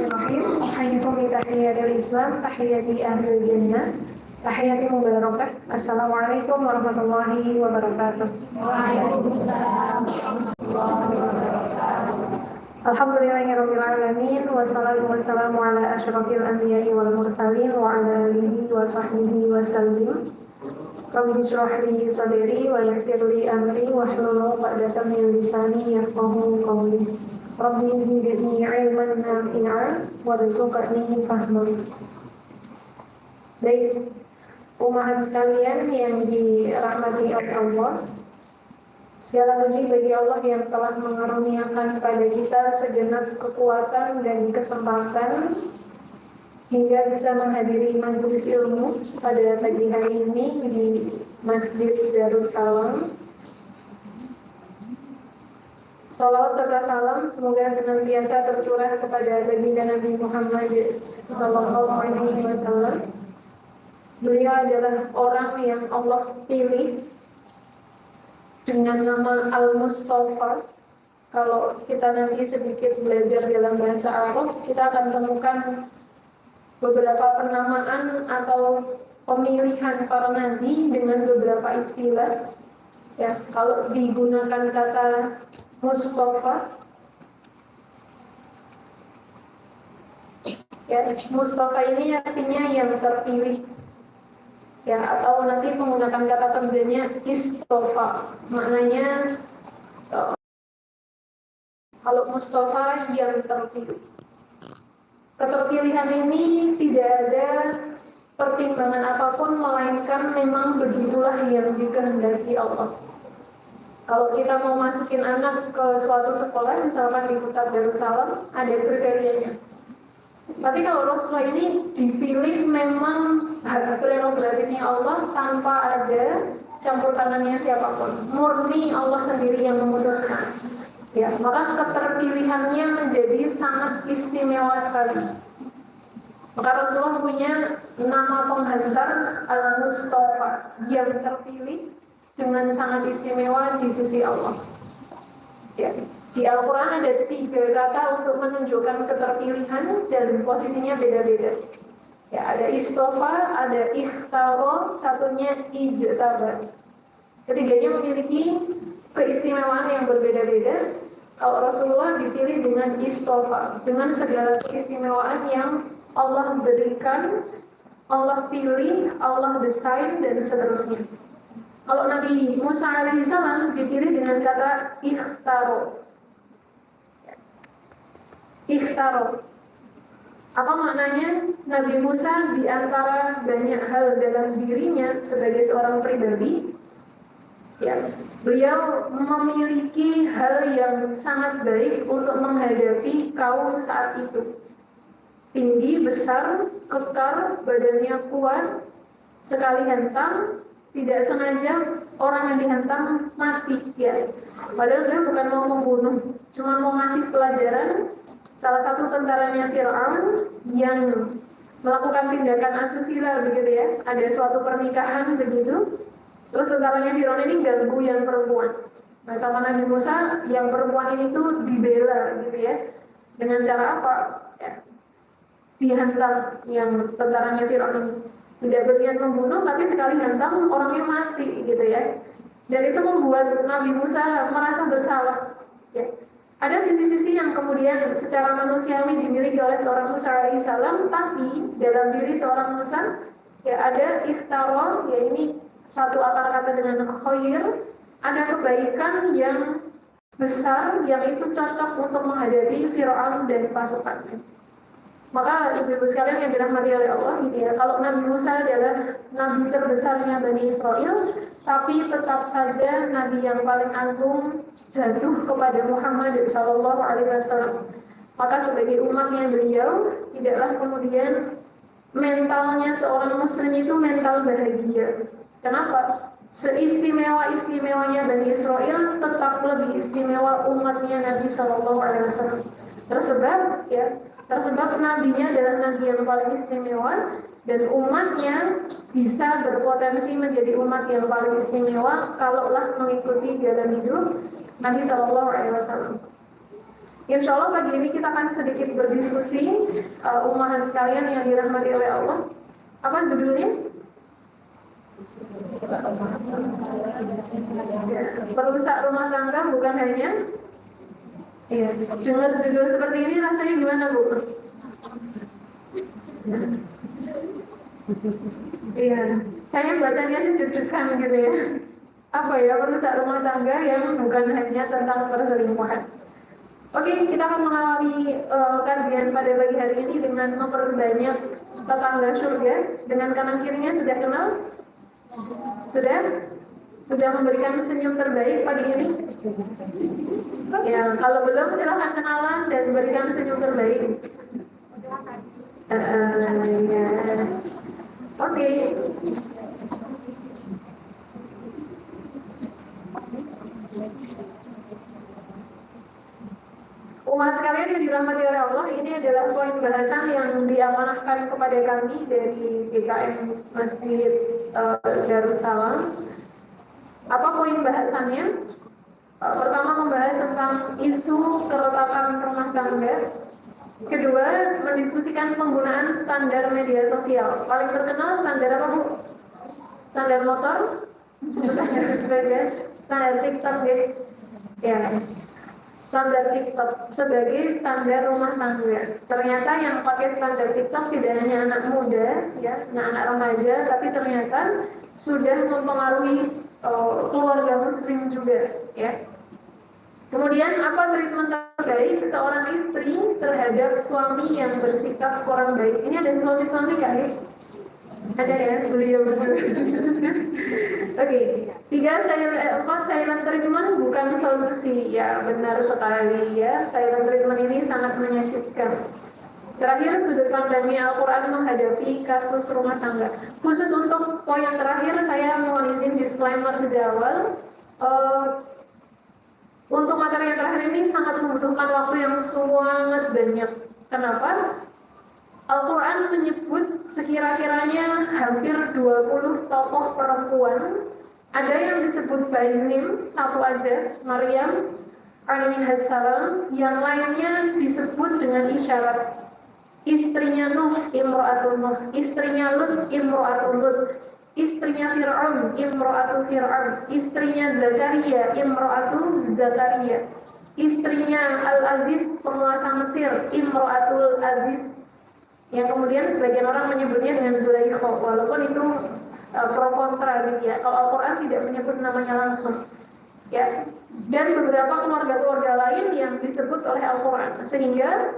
Bismillahirrahmanirrahim. Ahayyakum bi tahiyyatil Islam, tahiyyati ahlil jannah, tahiyyati mubarakah. Assalamualaikum warahmatullahi wabarakatuh. Waalaikumsalam warahmatullahi wabarakatuh. Alhamdulillahirabbil alamin wassalatu wassalamu ala asyrofil anbiya'i wal mursalin wa ala alihi wa sahbihi wa sallim. Rabbi shrah li sadri wa yassir li amri wahlul 'uqdatam min lisani yafqahu qawli. Rabbi zidni ilman nafi'an warzuqni fahman. Baik, umat sekalian yang dirahmati oleh Allah, segala puji bagi Allah yang telah mengaruniakan pada kita segenap kekuatan dan kesempatan hingga bisa menghadiri majelis ilmu pada pagi hari ini di Masjid Darussalam. Salawat serta salam semoga senantiasa tercurah kepada baginda Nabi Muhammad Sallallahu Alaihi Wasallam. Beliau adalah orang yang Allah pilih dengan nama Al-Mustafa. Kalau kita nanti sedikit belajar dalam bahasa Arab, kita akan temukan beberapa penamaan atau pemilihan para nabi dengan beberapa istilah. Ya, kalau digunakan kata Mustafa, ya, Mustafa ini artinya yang terpilih, ya, atau nanti menggunakan kata kerjanya istofa, maknanya kalau Mustafa yang terpilih. Keterpilihan ini tidak ada pertimbangan apapun, melainkan memang begitulah yang dikehendaki Allah. Kalau kita mau masukin anak ke suatu sekolah, misalkan di Kota Darussalam, ada kriterianya. Tapi kalau Rasulullah ini dipilih memang hak prerogatifnya Allah tanpa ada campur tangannya siapapun. Murni Allah sendiri yang memutuskan. Ya, maka keterpilihannya menjadi sangat istimewa sekali. Maka Rasulullah punya nama penghantar Al-Mustafa, yang terpilih dengan sangat istimewa di sisi Allah. Ya, di Al-Quran ada 3 kata untuk menunjukkan keterpilihan dan posisinya beda-beda. Ya, ada istofa, ada ikhtaro, satunya ijtaba. Ketiganya memiliki keistimewaan yang berbeda-beda. Kalau Rasulullah dipilih dengan istofa, dengan segala keistimewaan yang Allah berikan, Allah pilih, Allah desain, dan seterusnya. Kalau Nabi Musa alaihissalam dipilih dengan kata ikhtaro. Ikhtaro. Apa maknanya? Nabi Musa di antara banyak hal dalam dirinya sebagai seorang pribadi, ya, beliau memiliki hal yang sangat baik untuk menghadapi kaum saat itu. Tinggi, besar, kekar, badannya kuat, sekali hantam, tidak sengaja orang yang dihantam mati, ya. Padahal beliau bukan mau membunuh, cuma mau ngasih pelajaran. Salah satu tentaranya Fir'aun yang melakukan tindakan asusila begitu ya. Ada suatu pernikahan begitu. Terus tentaranya Fir'aun ini ganggu yang perempuan. Nah, sama Nabi Musa yang perempuan ini tuh dibela gitu ya. Dengan cara apa? Ya, dihantam yang tentaranya Fir'aun ini. Tidak berniat membunuh, tapi sekali hantam orangnya mati gitu ya. Dan itu membuat Nabi Musa merasa bersalah. Ya. Ada sisi-sisi yang kemudian secara manusiawi dimiliki oleh seorang Musa alaihissalam, tapi dalam diri seorang Musa ya ada ikhtaror, ya ini satu akar kata dengan khair, ada kebaikan yang besar yang itu cocok untuk menghadapi Fir'aun dan pasukannya. Maka ibu-ibu sekalian yang dirahmati oleh Allah, gitu ya, kalau Nabi Musa adalah nabi terbesarnya Bani Israel, tapi tetap saja nabi yang paling agung jatuh kepada Muhammad Sallallahu Alaihi Wasallam. Maka sebagai umatnya beliau, tidaklah kemudian mentalnya seorang Muslim itu mental bahagia. Kenapa? Seistimewa-istimewanya Bani Israel, tetap lebih istimewa umatnya Nabi Sallallahu Alaihi Wasallam. Tersebab nabinya adalah nabi yang paling istimewa, dan umatnya bisa berpotensi menjadi umat yang paling istimewa kalaulah mengikuti jalan hidup Nabi Sallallahu Alaihi Wasallam. Insya Allah pagi ini kita akan sedikit berdiskusi, umahan sekalian yang dirahmati oleh Allah. Apa judulnya? Perusak rumah tangga bukan hanya. Iya, dengar judul seperti ini rasanya gimana, Bu? Iya, saya bacanya sih deg-degan gitu ya. Apa ya, perusak rumah tangga yang bukan hanya tentang perselingkuhan. Oke, kita akan mengawali kajian pada pagi hari ini dengan memperbanyak tetangga surga. Dengan kanan kirinya sudah kenal? Sudah memberikan senyum terbaik pagi ini? Ya, kalau belum silahkan kenalan dan berikan senyum terbaik. Ya. Oke. Umat sekalian yang dirahmati oleh Allah, ini adalah poin bahasan yang diamanahkan kepada kami dari GKM Masjid Darussalam. Apa poin bahasannya? Pertama, membahas tentang isu keretakan rumah tangga. Kedua, mendiskusikan penggunaan standar media sosial. Paling terkenal standar apa, Bu? Standar motor? Standar TikTok, ya. Standar TikTok sebagai standar rumah tangga. Ternyata yang pakai standar TikTok tidak hanya anak muda, ya, anak remaja, tapi ternyata sudah mempengaruhi keluarga Muslim juga, ya. Kemudian apa treatment terbaik seorang istri terhadap suami yang bersikap kurang baik? Ini ada suami-suami kan? Ada ya, beliau berdua. Oke, 4 silent treatment bukan solusi. Ya, benar sekali ya. Silent treatment ini sangat menyakitkan. Terakhir, sudut pandangnya Al-Quran menghadapi kasus rumah tangga. Khusus untuk poin yang terakhir, saya mohon izin disclaimer sejak awal. Untuk materi yang terakhir ini sangat membutuhkan waktu yang sangat banyak. Kenapa? Al-Quran menyebut sekira-kiranya hampir 20 tokoh perempuan. Ada yang disebut by name, satu aja, Maryam alaihissalam. Yang lainnya disebut dengan isyarat. Istrinya Nuh, Imro'atul Nuh. Istrinya Lut, Imro'atul Lut. Istrinya Fir'aun, Imro'atul Fir'aun. Istrinya Zakaria, Imro'atul Zakaria. Istrinya Al-Aziz, penguasa Mesir, Imro'atul Aziz. Yang kemudian sebagian orang menyebutnya dengan Zulaikha, walaupun itu pro kontra gitu ya. Kalau Al-Quran tidak menyebut namanya langsung, ya. Dan beberapa keluarga-keluarga lain yang disebut oleh Al-Quran. Sehingga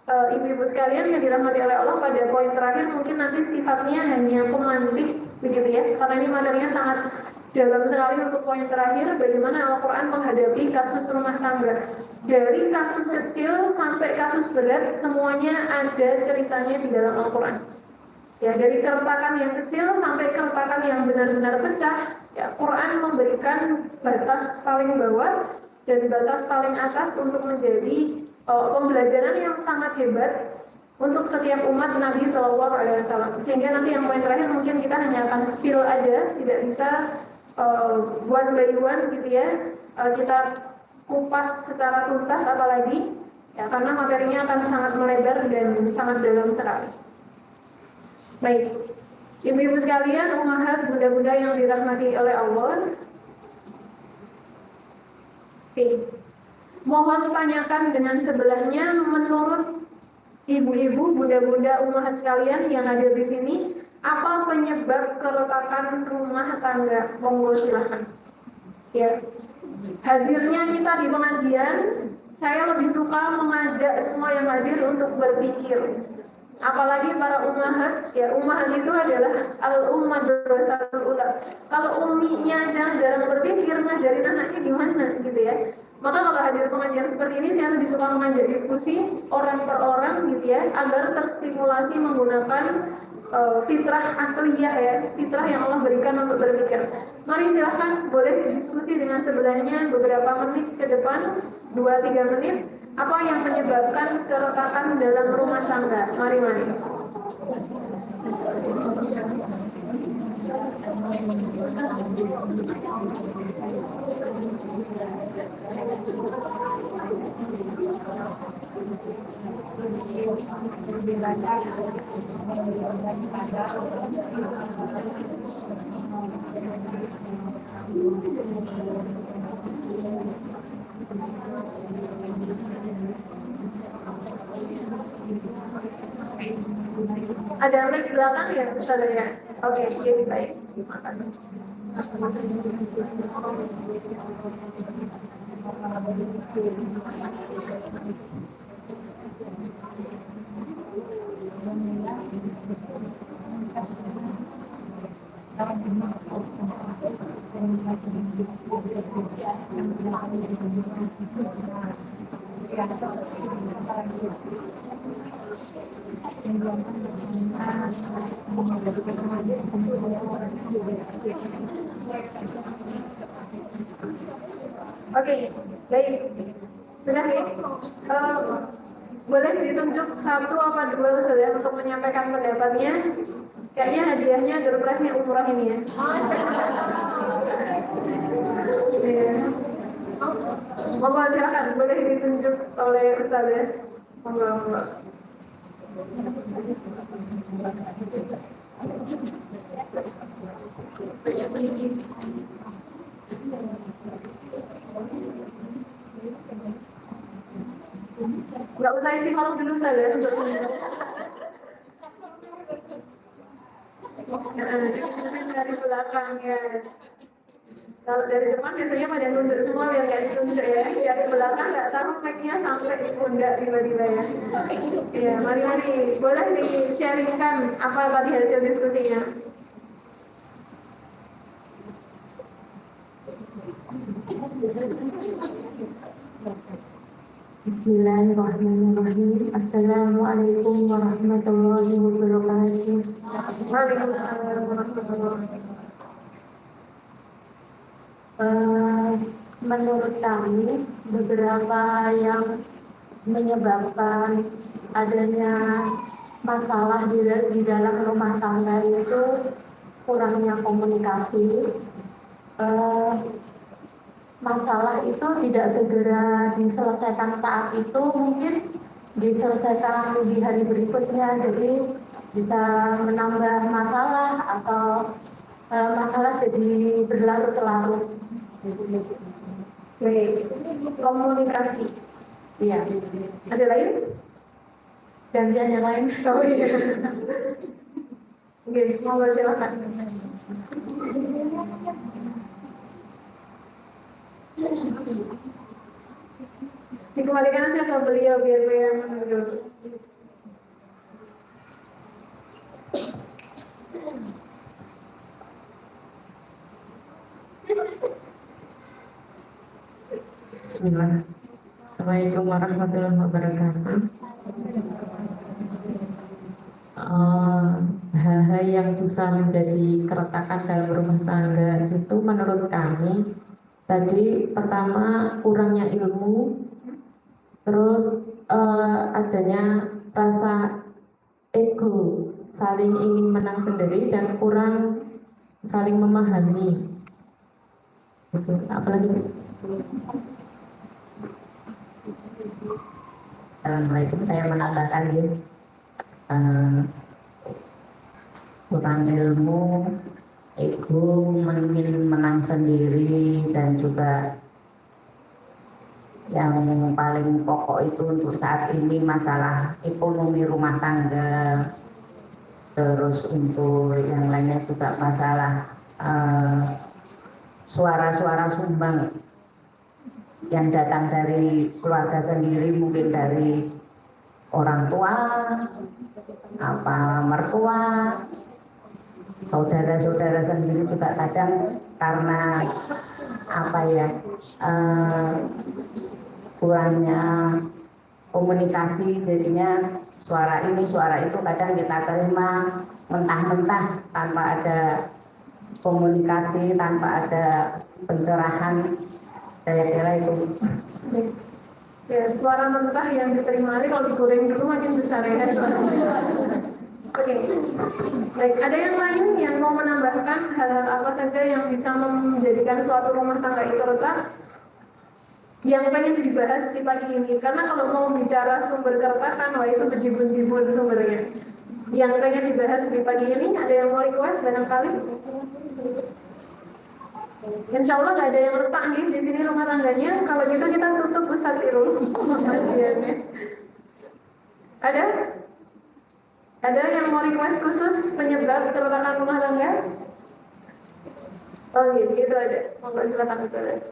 ibu-ibu sekalian yang dirahmati oleh Allah, pada poin terakhir mungkin nanti sifatnya hanya pemantik begitu ya, karena ini materinya sangat dalam sekali. Untuk poin terakhir, bagaimana Al-Quran menghadapi kasus rumah tangga. Dari kasus kecil sampai kasus berat, semuanya ada ceritanya di dalam Al-Quran. Ya, dari keretakan yang kecil sampai keretakan yang benar-benar pecah, ya, Quran memberikan batas paling bawah dan batas paling atas untuk menjadi pembelajaran yang sangat hebat untuk setiap umat Nabi SAW. Sehingga nanti yang poin terakhir mungkin kita hanya akan spill aja, tidak bisa one by one gitu ya. Kita kupas secara tuntas apalagi, ya, karena materinya akan sangat melebar dan sangat dalam sekali. Baik, ibu-ibu sekalian, ummahat, bunda-bunda yang dirahmati oleh Allah. Oke. Mohon tanyakan dengan sebelahnya, menurut ibu-ibu, bunda-bunda, ummahat sekalian yang hadir di sini, apa penyebab keretakan rumah tangga? Monggo silahkan. Ya, hadirnya kita di pengajian, saya lebih suka mengajak semua yang hadir untuk berpikir. Apalagi para ummahat, ya, ummahat itu adalah al-ummah berasatul ula. Kalau umminya jarang berpikir, ngajarin anaknya gimana gitu ya. Maka kalau hadir pengajian seperti ini, saya lebih suka mengajak diskusi orang per orang gitu ya, agar terstimulasi menggunakan fitrah akliyah ya, fitrah yang Allah berikan untuk berpikir. Mari silahkan, boleh diskusi dengan sebelahnya beberapa menit ke depan, 2-3 menit. Apa yang menyebabkan keretakan dalam rumah tangga? Mari. Ada mic belakang ya, saudara? Oke, jadi baik. Terima kasih. Oke, baik. Sudah ya? Boleh ditunjuk satu apa dua saja untuk menyampaikan pendapatnya. Kayaknya hadiahnya gerpresnya umroh ini ya. Iya. Monggo silakan, boleh ditunjuk oleh Ustazah. Monggo. Nggak usah isi kolom dulu saja untuk dari belakang ya. Kalau dari depan biasanya pada nunduk semua biar nggak ditunjuk ya. Dari belakang nggak tahu mic-nya sampai di pundak tiba-tiba ya. Iya, mari boleh di-sharingkan apa tadi hasil diskusinya. Bismillahirrahmanirrahim. Assalamualaikum warahmatullahi wabarakatuh. Waalaikumsalam warahmatullahi wabarakatuh. Menurut kami beberapa yang menyebabkan adanya masalah di dalam rumah tangga itu kurangnya komunikasi. Masalah itu tidak segera diselesaikan saat itu, mungkin diselesaikan di hari berikutnya, jadi bisa menambah masalah atau masalah jadi berlarut-larut. Baik, komunikasi. Iya. Ada lain? Gantian yang lain. Oh iya. Oke, monggo silakan. Dikembalikan aja ke beliau biar beliau menunjuk. Bismillah. Assalamualaikum warahmatullahi wabarakatuh. Hal-hal yang bisa menjadi keretakan dalam rumah tangga itu menurut kami tadi pertama kurangnya ilmu, terus adanya rasa ego, saling ingin menang sendiri dan kurang saling memahami. Gitu. Apalagi Assalamualaikum, saya menambahkan ya, kurang ilmu, ego, ingin menang sendiri, dan juga yang paling pokok itu untuk saat ini masalah ekonomi rumah tangga. Terus untuk yang lainnya juga masalah suara-suara sumbang yang datang dari keluarga sendiri, mungkin dari orang tua, mertua, saudara-saudara sendiri juga kadang karena kurangnya komunikasi, jadinya suara ini suara itu kadang kita terima mentah-mentah tanpa ada komunikasi, tanpa ada pencerahan. Saya kira itu. Ya, suara mentah yang diterima hari kalau digoreng dulu makin besar ya. Oke. Baik, ada yang lain yang mau menambahkan hal-hal apa saja yang bisa menjadikan suatu rumah tangga itu retak? Yang pengen dibahas di pagi ini, karena kalau mau bicara sumber keretakan, wah itu bejibun-jibun sumbernya. Yang pengen dibahas di pagi ini, ada yang mau request barangkali? Insya Allah nggak ada yang retak nih di sini rumah tangganya. Kalau gitu kita tutup Ustadz Irul kajiannya. Ada? Ada yang mau request khusus penyebab keretakan rumah tangga? Oh gitu aja. Monggo silakan Ustadz.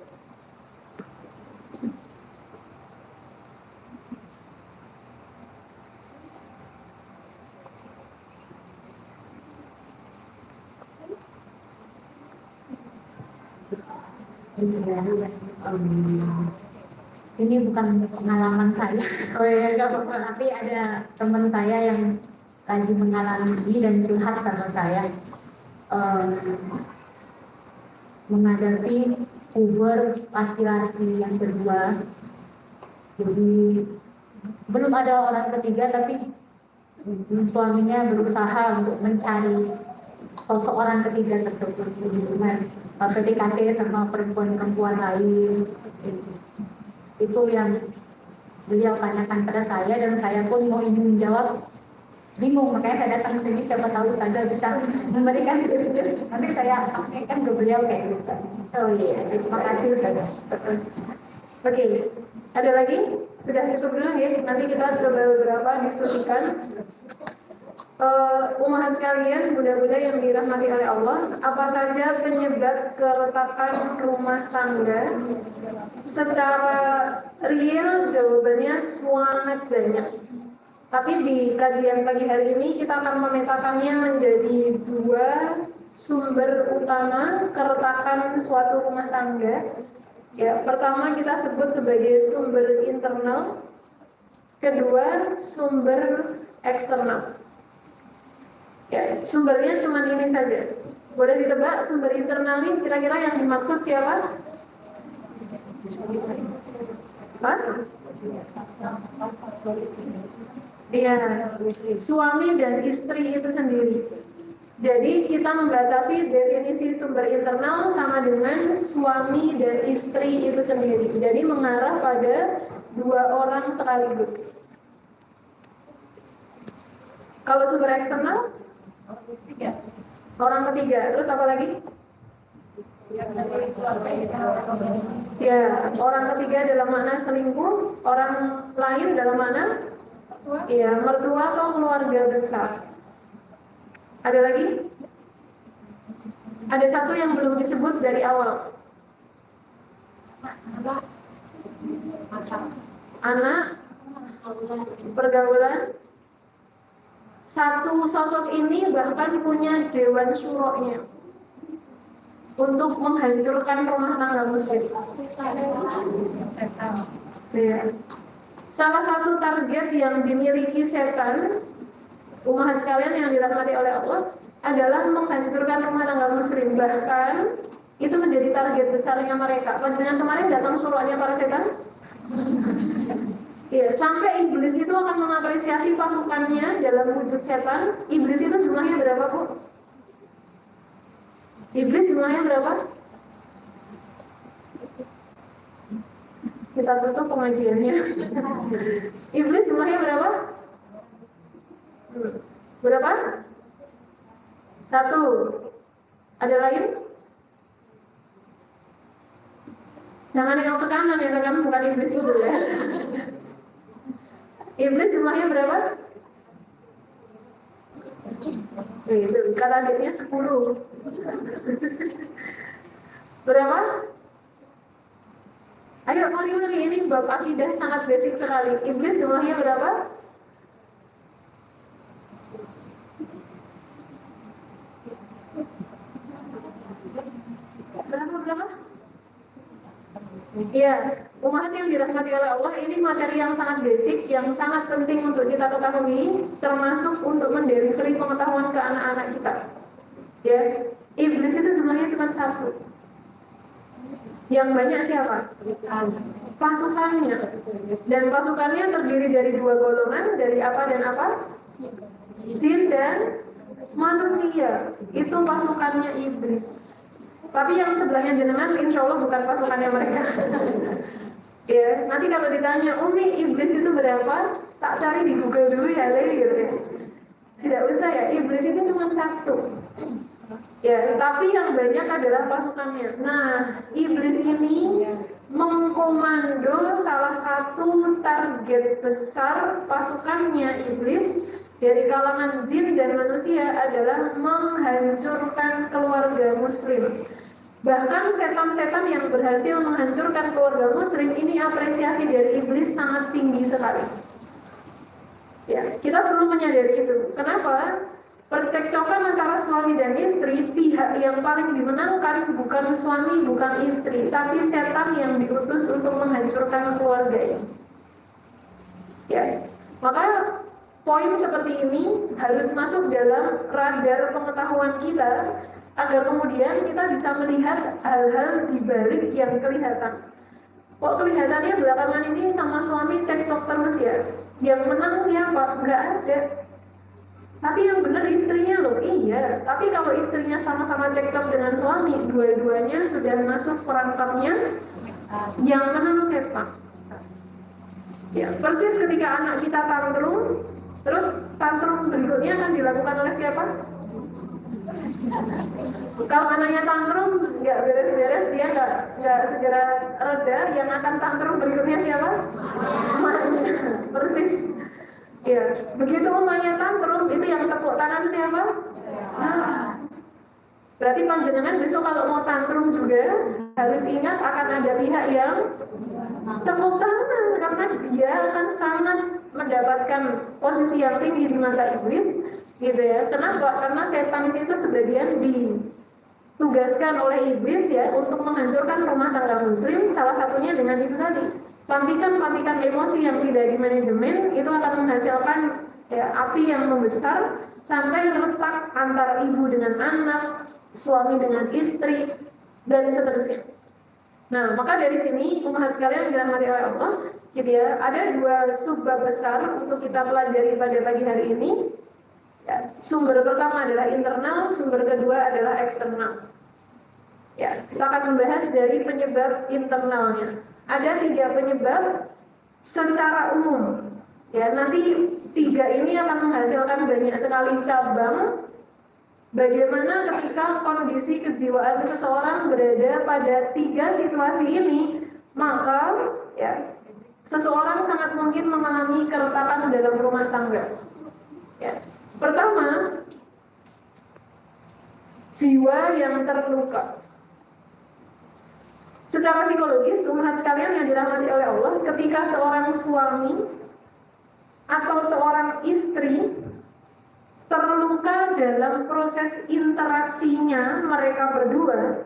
Ini bukan pengalaman saya. Oh iya, nggak apa-apa. Tapi ada teman saya yang lagi mengalami ini dan curhat sama saya, menghadapi puber laki-laki yang kedua. Jadi belum ada orang ketiga, tapi suaminya berusaha untuk mencari sosok orang ketiga tersebut, dengan PDKT sama perempuan-perempuan lain. Itu yang beliau tanyakan pada saya, dan saya pun mau ingin menjawab, bingung, makanya saya datang ke sini, siapa tahu saja bisa memberikan tips-tips. Nanti saya sampaikan ke beliau kayak gitu. Oh iya, Terima kasih saja. Oke, ada lagi? Sudah cukup dulu ya, nanti kita coba beberapa diskusikan. Umat sekalian, bunda-bunda yang dirahmati oleh Allah, apa saja penyebab keretakan rumah tangga? Secara real jawabannya sangat banyak. Tapi di kajian pagi hari ini kita akan memetakannya menjadi dua sumber utama keretakan suatu rumah tangga. Ya, pertama kita sebut sebagai sumber internal, kedua sumber eksternal. Ya, sumbernya cuma ini saja. Boleh ditebak sumber internal ini kira-kira yang dimaksud siapa? Hah? Iya, suami dan istri itu sendiri. Jadi kita membatasi definisi sumber internal sama dengan suami dan istri itu sendiri. Jadi mengarah pada dua orang sekaligus. Kalau sumber eksternal? Orang ketiga. Terus apa lagi? Ya, orang ketiga dalam makna selingkuh, orang lain dalam makna ya mertua atau keluarga besar. Ada lagi? Ada satu yang belum disebut dari awal. Anak, pergaulan. Satu sosok ini bahkan punya dewan syuroknya untuk menghancurkan rumah tangga muslim. Ya. Salah satu target yang dimiliki setan, umat sekalian yang dirahmati oleh Allah, adalah menghancurkan rumah tangga muslim. Bahkan itu menjadi target besarnya mereka. Panjenengan kemarin datang syuroknya para setan? Ya, sampai iblis itu akan mengapresiasi pasukannya dalam wujud setan. Iblis itu jumlahnya berapa, Bu? Iblis jumlahnya berapa? Kita tutup pengajiannya. Iblis jumlahnya berapa? Berapa? Satu. Ada lain? Jangan yang ke kanan, yang ke kanan bukan iblis itu ya. Iblis jumlahnya berapa? Kata adiknya 10. Berapa? Ayo mari ini bab akidah sangat basic sekali. Iblis jumlahnya berapa? Berapa? Iya, umat yang dirahmati oleh Allah, ini materi yang sangat basic, yang sangat penting untuk kita ketahui, termasuk untuk mendelivery pengetahuan ke anak-anak kita. Ya, iblis itu jumlahnya cuma satu. Yang banyak siapa? pasukannya. Dan pasukannya terdiri dari dua golongan, dari apa dan apa? Jin dan manusia. Itu pasukannya iblis. Tapi yang sebelahnya jenengan insya Allah bukan pasukannya mereka. Ya, nanti kalau ditanya, Umi, iblis itu berapa? Tak cari di Google dulu ya, gitu ya. Tidak usah ya, iblis itu cuma satu. Ya, tapi yang banyak adalah pasukannya. Nah, iblis ini mengkomando salah satu target besar pasukannya iblis dari kalangan jin dan manusia adalah menghancurkan keluarga muslim. Bahkan setan-setan yang berhasil menghancurkan keluarga muslim ini apresiasi dari iblis sangat tinggi sekali. Ya, kita perlu menyadari itu. Kenapa? Percekcokan antara suami dan istri, pihak yang paling dimenangkan bukan suami, bukan istri, tapi setan yang diutus untuk menghancurkan keluarga. Ya, maka poin seperti ini harus masuk dalam radar pengetahuan kita agar kemudian kita bisa melihat hal-hal di balik yang kelihatan. Kok kelihatannya belakangan ini sama suami cekcok terus ya? Yang menang siapa? Nggak ada. Tapi yang benar istrinya loh, iya. Tapi kalau istrinya sama-sama cekcok dengan suami, dua-duanya sudah masuk perangkapnya yang menang setan. Ya, persis ketika anak kita tantrum, terus tantrum berikutnya akan dilakukan oleh siapa? Kalau anaknya tantrum nggak beres-beres, dia nggak segera reda, yang akan tantrum berikutnya siapa? Emaknya. Persis. Ya, begitu emaknya tantrum, itu yang tepuk tangan siapa? Nah, berarti panjenengan besok kalau mau tantrum juga harus ingat akan ada pihak yang tepuk tangan, karena dia akan sangat mendapatkan posisi yang tinggi di mata iblis, gitu ya. Kenapa? Karena setan itu sebagian ditugaskan oleh iblis ya untuk menghancurkan rumah tangga muslim, salah satunya dengan itu tadi. Pantikan-pantikan emosi yang tidak dimanajemen itu akan menghasilkan ya, api yang membesar sampai retak antara ibu dengan anak, suami dengan istri, dan seterusnya. Nah, maka dari sini umat sekalian dirahmati oleh Allah, gitu ya, ada dua subbab besar untuk kita pelajari pada pagi hari ini. Ya, sumber pertama adalah internal, sumber kedua adalah eksternal. Ya, kita akan membahas dari penyebab internalnya. Ada 3 penyebab secara umum. Ya, nanti 3 ini akan menghasilkan banyak sekali cabang. Bagaimana ketika kondisi kejiwaan seseorang berada pada 3 situasi ini, maka ya, seseorang sangat mungkin mengalami keretakan dalam rumah tangga. Ya. Pertama, jiwa yang terluka. Secara psikologis, umat sekalian yang dirahmati oleh Allah, ketika seorang suami atau seorang istri terluka dalam proses interaksinya mereka berdua,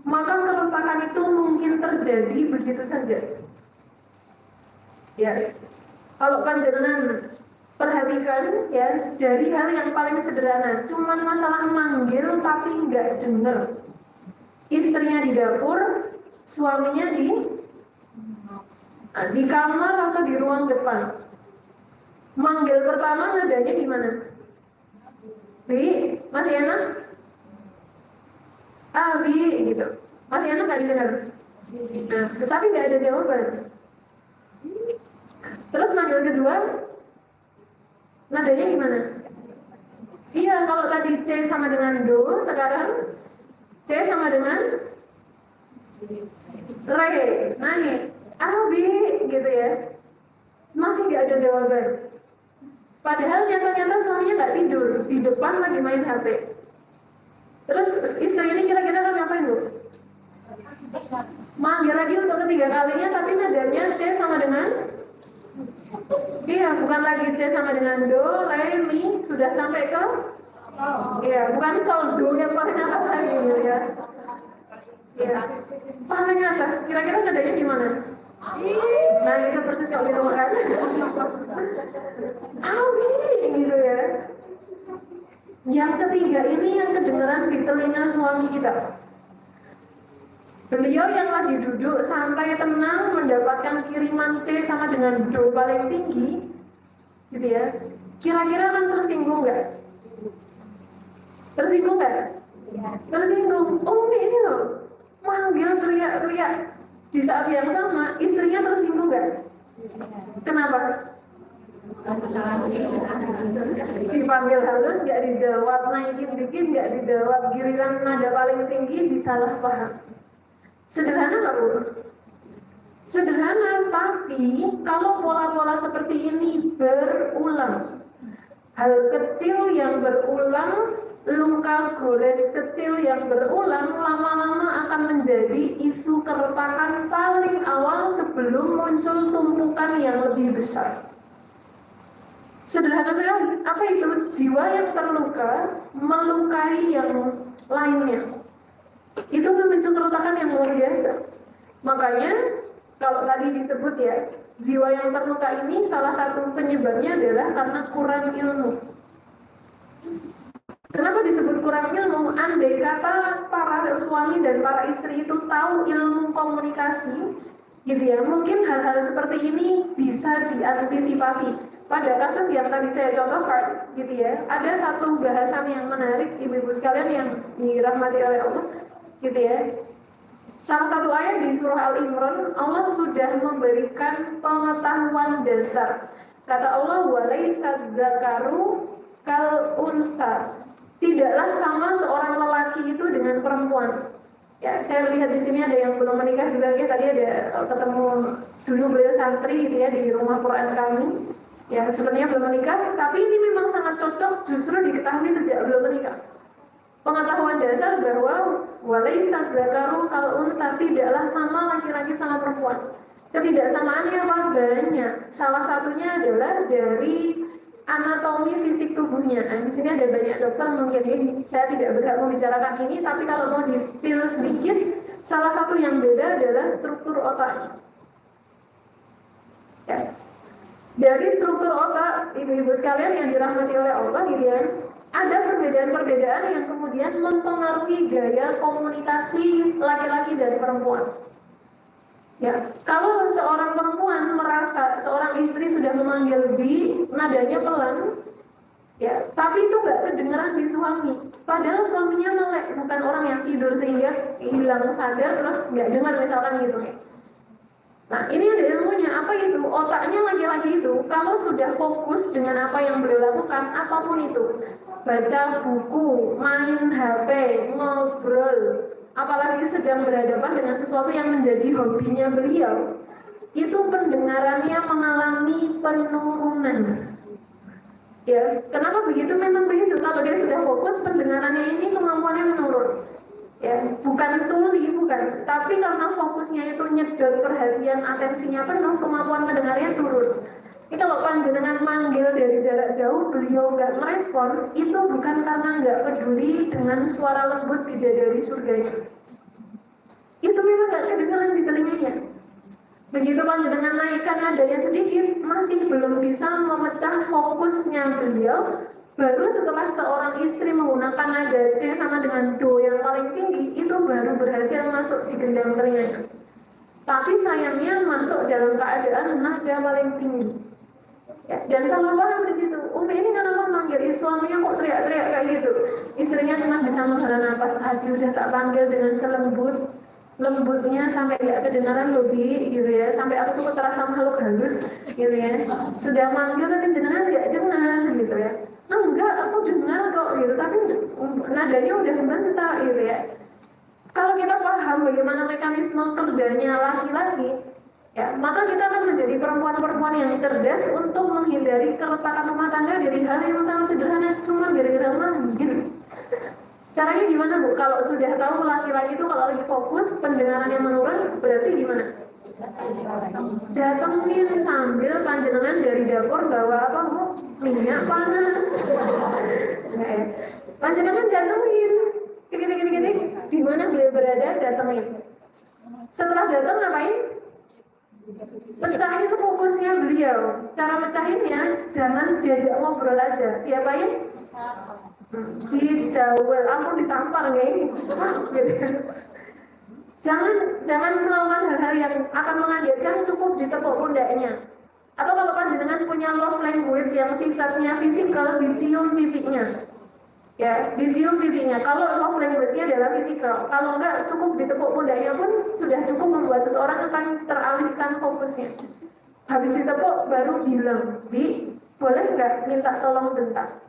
maka keretakan itu mungkin terjadi begitu saja. Ya, kalau panjenengan perhatikan ya, dari hal yang paling sederhana, cuman masalah manggil tapi nggak dengar. Istrinya di dapur, suaminya di kamar atau di ruang depan. Manggil pertama nadanya gimana? Bi, masih enak? Bi, gitu. Masih enak nggak didengar? Nah, tetapi nggak ada jawaban. Terus manggil kedua, nadanya gimana? Iya, kalau tadi C sama dengan Do, sekarang C sama dengan Re, naik, Bi, gitu ya. Masih nggak ada jawaban. Padahal nyata-nyata suaminya nggak tidur, di depan lagi main HP. Terus istri ini kira-kira kan ngapain Bu? Manggil lagi untuk ketiga kalinya, tapi nadanya C sama dengan iya, bukan lagi C sama dengan Do, Re, Mi, sudah sampai ke iya, bukan Sol, Do yang paling atas lagi gitu ya. Iya, paling atas, kira-kira nadanya gimana? Nah itu persis kalau di rumah kan gitu ya. Yang ketiga ini yang kedengeran di telinga suami kita. Beliau yang lagi duduk santai tenang mendapatkan kiriman C sama dengan do paling tinggi, gitu ya. Kira-kira kan tersinggung nggak? Tersinggung nggak? Tersinggung. Oh ini loh, manggil teriak-teriak di saat yang sama, istrinya tersinggung nggak? Kenapa? Dipanggil halus nggak dijawab, naikin dikit nggak dijawab, giliran nada paling tinggi disalah paham. Sederhana nggak Bu? Sederhana, tapi kalau pola-pola seperti ini berulang, hal kecil yang berulang, luka gores kecil yang berulang, lama-lama akan menjadi isu keretakan paling awal sebelum muncul tumpukan yang lebih besar. Sederhana sekali, apa itu? Jiwa yang terluka melukai yang lainnya. Itu memicu keretakan yang luar biasa. Makanya kalau tadi disebut ya, jiwa yang terluka ini salah satu penyebabnya adalah karena kurang ilmu. Kenapa disebut kurang ilmu? Andai kata para suami dan para istri itu tahu ilmu komunikasi, gitu ya, mungkin hal-hal seperti ini bisa diantisipasi. Pada kasus yang tadi saya contohkan, gitu ya, ada satu bahasan yang menarik, ibu-ibu sekalian yang dirahmati oleh Allah, gitu ya. Salah satu ayat di surah Al-Imran, Allah sudah memberikan pengetahuan dasar. Kata Allah, walaisa dzakaru kal unsa. Tidaklah sama seorang lelaki itu dengan perempuan. Ya, saya lihat di sini ada yang belum menikah juga, ya, tadi ada ketemu dulu beliau santri gitu ya di rumah Quran kami. Ya, sebenarnya belum menikah, tapi ini memang sangat cocok justru diketahui sejak belum menikah. Pengetahuan dasar bahwa walaisa dzakaru kal unsa, tidaklah sama laki-laki sama perempuan. Ketidaksamaannya apa? Banyak. Salah satunya adalah dari anatomi fisik tubuhnya. Di sini ada banyak dokter, mungkin ini saya tidak berhak membicarakan ini, tapi kalau mau di-spill sedikit, salah satu yang beda adalah struktur otaknya. Ya. Dari struktur otak, ibu-ibu sekalian yang dirahmati oleh Allah, gitu ya, ada perbedaan-perbedaan yang kemudian mempengaruhi gaya komunikasi laki-laki dan perempuan. Ya, kalau seorang perempuan merasa seorang istri sudah memanggil bi, nadanya pelan, ya, tapi itu nggak kedengeran di suami. Padahal suaminya melek, bukan orang yang tidur sehingga hilang sadar terus nggak dengar misalkan gitu ya. Nah, ini ada ilmunya. Apa itu? Otaknya laki-laki itu kalau sudah fokus dengan apa yang beliau lakukan, apapun itu, baca buku, main HP, ngobrol, apalagi sedang berhadapan dengan sesuatu yang menjadi hobinya beliau, itu pendengarannya mengalami penurunan. Ya, kenapa begitu? Memang begitu. Kalau dia sudah fokus, pendengarannya ini kemampuannya menurun. Ya, bukan tuli, bukan, tapi karena fokusnya itu nyedot perhatian, atensinya penuh, kemampuan mendengarnya turun. Ini kalau panjenengan manggil dari jarak jauh, beliau nggak merespon, itu bukan karena nggak peduli dengan suara lembut bidadari surganya. Itu memang nggak kedengaran di telinganya. Begitu panjenengan naikkan nadanya sedikit, masih belum bisa memecah fokusnya beliau. Baru setelah seorang istri menggunakan nada C sama dengan do yang paling tinggi, itu baru berhasil masuk di gendang telinganya. Tapi sayangnya masuk dalam keadaan nada paling tinggi. Ya, dan salah paham di situ. Umi ini kenapa manggil suaminya kok teriak-teriak kayak gitu? Istrinya cuma bisa menghela nafas, tadi udah tak panggil dengan lembutnya sampai nggak kedengaran lebih gitu ya, sampai aku tuh terasa makhluk halus gitu ya. Sudah manggil tapi jenengan nggak dengar gitu ya. Enggak, aku dengar kok gitu, tapi nadanya udah membentak gitu ya. Kalau kita paham bagaimana mekanisme kerjanya laki-laki, ya, maka kita akan menjadi perempuan-perempuan yang cerdas untuk menghindari keretakan rumah tangga dari hal yang sangat sederhana, cuma gara-gara manggil. Caranya gimana Bu? Kalau sudah tahu laki-laki itu kalau lagi fokus, pendengarannya menurun, berarti gimana? Datengin sambil panjenengan dari dapur bawa apa Bu? Minyak panas. Panjenengan datengin, gini, di mana beliau berada, datengin. Setelah datang ngapain? Pecahin fokusnya beliau. Cara mecahinnya jangan diajak ngobrol aja. Diapain? Dijawel, ampun ditampar nggak ini? Jangan melakukan hal-hal yang akan mengagetkan, cukup ditepuk pundaknya. Atau kalau panjenengan punya love language yang sifatnya fisikal, dicium pipinya. Ya, dicium pipinya. Kalau love language-nya adalah fisikal, kalau enggak cukup ditepuk pundaknya pun sudah cukup membuat seseorang akan teralihkan fokusnya. Habis ditepuk baru bilang, Bi, boleh nggak minta tolong bentar?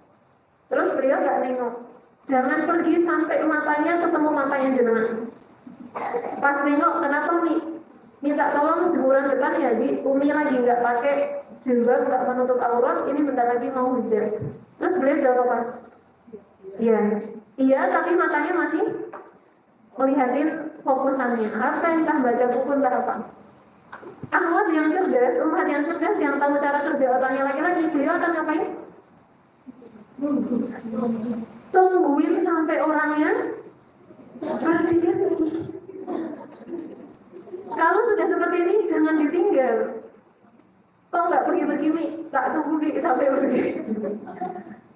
Terus beliau nggak nengok. Jangan pergi sampai matanya ketemu matanya jenengan. Pas nengok, kenapa nih? Minta tolong jemuran depan ya, Bi. Umi lagi nggak pakai jilbab, nggak menutup aurat. Ini bentar lagi mau hujan. Terus beliau jawab apa? Iya, iya. Tapi matanya masih melihatin fokusannya. Apa entah baca buku entah apa. Ahmad yang cerdas, umat yang cerdas yang tahu cara kerja otaknya laki-laki, beliau akan ngapain? Tungguin sampai orangnya berdiri. Kalau sudah seperti ini jangan ditinggal. Kok nggak pergi-pergi nih? Tak tunggu sampai pergi.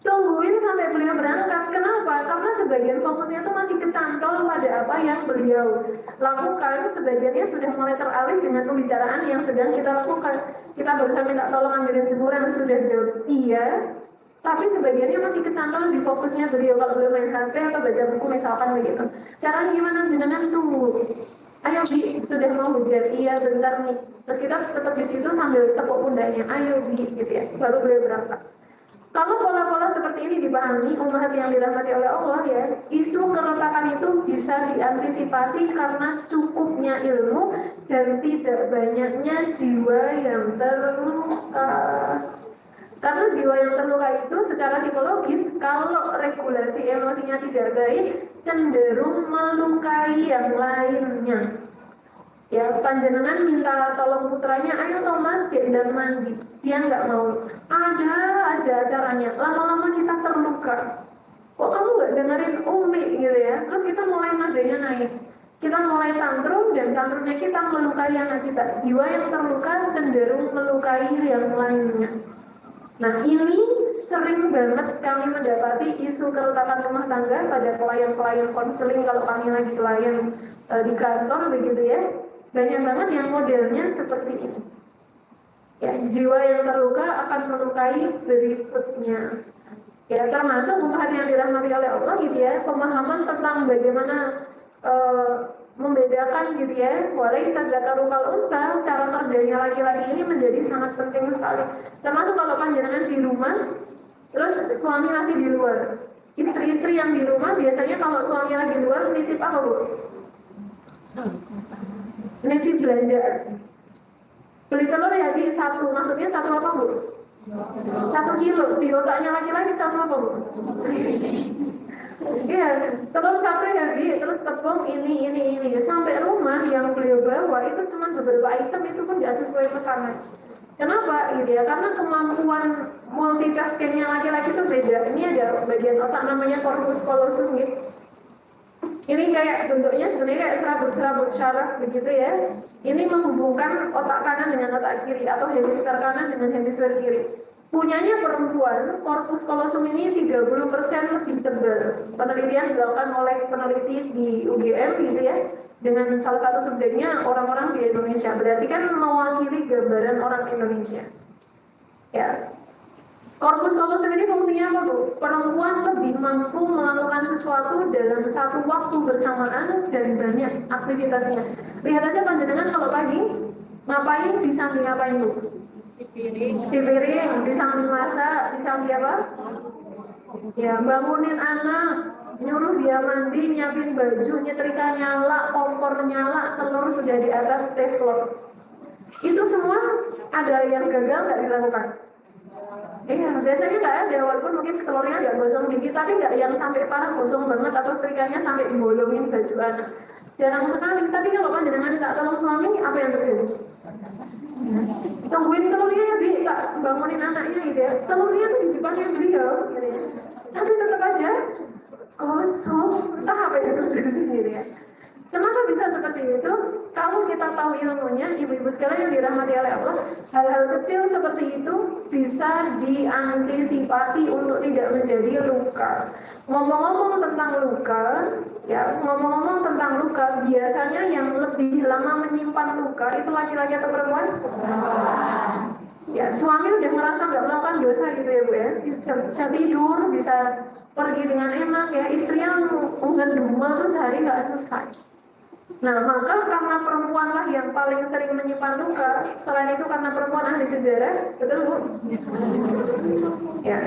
Tungguin sampai beliau berangkat. Kenapa? Karena sebagian fokusnya itu masih kecantol pada apa yang beliau lakukan. Sebagiannya sudah mulai teralih dengan pembicaraan yang sedang kita lakukan. Kita barusan minta tolong ambilin jemuran, sudah jawab iya. Tapi sebagiannya masih kecantol di fokusnya beliau. Kalau beliau main HP atau baca buku misalkan begitu. Caranya gimana? Jenengan tunggu. Ayo Bi, sudah mau hujan. Iya bentar nih. Terus kita tetap di situ sambil tepuk pundaknya. Ayo Bi, gitu ya. Baru beliau berangkat. Kalau pola-pola seperti ini dipahami, umat yang dirahmati oleh Allah ya, isu keretakan itu bisa diantisipasi karena cukupnya ilmu dan tidak banyaknya jiwa yang terluka. Karena jiwa yang terluka itu secara psikologis, kalau regulasi emosinya tidak baik, cenderung melukai yang lainnya. Ya, panjenengan minta tolong putranya, ayo Thomas gendang mandi. Dia nggak mau. Ada aja caranya. Lama-lama kita terluka. Kok kamu nggak dengerin Umi gitu ya? Terus kita mulai nadanya naik. Kita mulai tantrum dan tantrumnya kita melukai anak kita. Jiwa yang terluka cenderung melukai yang lainnya. Nah ini sering banget kami mendapati isu keretakan rumah tangga pada klien-klien konseling kalau kami lagi klien di kantor begitu ya. Banyak banget yang modelnya seperti ini. Ya, jiwa yang terluka akan melukai berikutnya. Ya, termasuk umat yang dirahmati oleh Allah gitu ya, pemahaman tentang bagaimana membedakan gitu ya, walaisa dzakaru kal unta, cara kerjanya laki-laki ini menjadi sangat penting sekali. Termasuk kalau panjenengan di rumah, terus suami masih di luar. Istri-istri yang di rumah biasanya kalau suami lagi di luar nitip apa Bu? Nitip belanjaan. Beli telur ya di satu, maksudnya satu apa Bu? 1 kilo. Di otaknya laki-laki satu apa Bu? Iya, telur 1 ya Bi, terus tepung ini. Sampai rumah yang beliau bawa itu cuma beberapa item, itu pun nggak sesuai pesanan. Kenapa gitu ya? Karena kemampuan multitaskingnya laki-laki itu beda. Ini ada bagian otak namanya corpus callosum gitu. Ini kayak bentuknya sebenarnya kayak serabut-serabut syaraf begitu ya. Ini menghubungkan otak kanan dengan otak kiri atau hemisfer kanan dengan hemisfer kiri. Punyanya perempuan, corpus callosum ini 30% lebih tebal. Penelitian dilakukan oleh peneliti di UGM gitu ya. Dengan salah satu subjeknya orang-orang di Indonesia. Berarti kan mewakili gambaran orang Indonesia. Ya. Corpus callosum ini fungsinya apa Bu? Perempuan lebih mampu melakukan sesuatu dalam satu waktu bersamaan dan banyak aktivitasnya. Lihat aja panjenengan kalau pagi ngapain di samping ngapain Bu? Cipiring, di samping masak, di samping apa? Ya, bangunin anak, nyuruh dia mandi, nyiapin baju, nyetrika nyala, kompor nyala, telur sudah di atas teflon. Itu semua ada yang gagal nggak dilakukan? Iya, biasanya nggak ada, walaupun mungkin telurnya nggak gosong dikit, tapi nggak yang sampai parah gosong banget atau setrikanya sampai dibolongin baju anak. Jarang sekali, tapi kalau panjenengan tak tolong suami, apa yang terjadi? Tungguin telurnya ya Bi, tak bangunin anaknya gitu ya. Telurnya tuh di depannya beliau, gitu ya. Tapi tetap aja kosong, entah apa yang terjadi gitu ya. Kenapa bisa seperti itu? Kalau kita tahu ilmunya, ibu-ibu sekalian yang dirahmati oleh Allah, hal-hal kecil seperti itu bisa diantisipasi untuk tidak menjadi luka. Ngomong-ngomong tentang luka, ya ngomong-ngomong tentang luka, biasanya yang lebih lama menyimpan luka itu laki-laki atau perempuan? Ya, suami udah merasa nggak melakukan dosa gitu ya Bu ya, bisa tidur, bisa pergi dengan enak ya, istrinya ngedumel tuh sehari nggak selesai. Nah, maka karena perempuanlah yang paling sering menyimpan luka, selain itu karena perempuan ahli sejarah, betul Bu? Ya,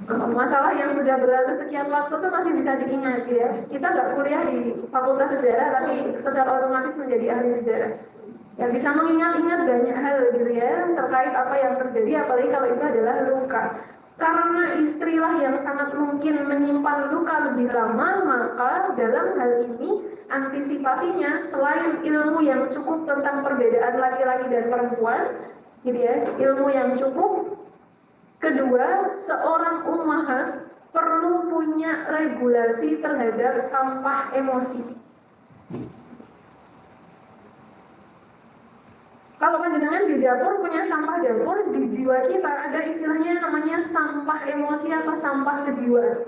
masalah yang sudah berlalu sekian waktu tuh masih bisa diingat ya. Kita nggak kuliah di Fakultas Sejarah, tapi secara otomatis menjadi ahli sejarah. Ya bisa mengingat-ingat banyak hal gitu ya terkait apa yang terjadi, apalagi kalau itu adalah luka. Karena istrilah yang sangat mungkin menyimpan luka lebih lama, maka dalam hal ini antisipasinya selain ilmu yang cukup tentang perbedaan laki-laki dan perempuan, gitu ya, ilmu yang cukup. Kedua, seorang ummahat perlu punya regulasi terhadap sampah emosi. Kalau panjenengan di dapur punya sampah dapur, di jiwa kita ada istilahnya namanya sampah emosi atau sampah kejiwaan.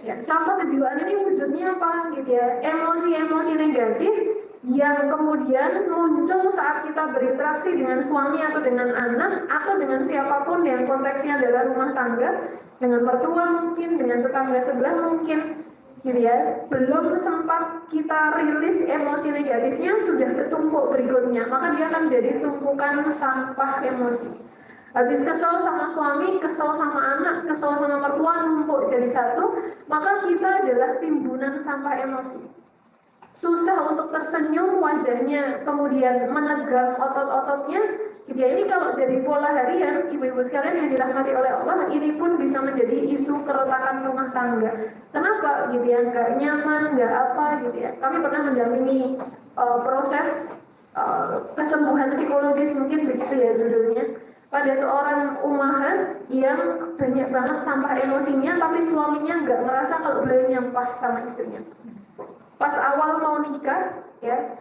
Ya, sampah kejiwaan ini wujudnya apa gitu ya? Emosi-emosi negatif yang kemudian muncul saat kita berinteraksi dengan suami atau dengan anak atau dengan siapapun yang konteksnya adalah rumah tangga, dengan mertua mungkin, dengan tetangga sebelah mungkin, gitu ya. Belum sempat kita rilis emosi negatifnya sudah ketumpuk berikutnya, maka dia akan jadi tumpukan sampah emosi. Habis kesel sama suami, kesel sama anak, kesel sama mertua, numpuk jadi satu, maka kita adalah timbunan sampah emosi. Susah untuk tersenyum wajahnya, kemudian menegang otot-ototnya, gitu ya. Ini kalau jadi pola harian, ibu-ibu sekalian yang dirahmati oleh Allah, ini pun bisa menjadi isu keretakan rumah tangga. Kenapa? Gitu ya, nggak nyaman, nggak apa, gitu ya. Kami pernah mendampingi proses kesembuhan psikologis, mungkin begitu ya judulnya, pada seorang ummahat yang banyak banget sampah emosinya, tapi suaminya nggak merasa kalau beliau nyampah sama istrinya. Pas awal mau nikah, ya,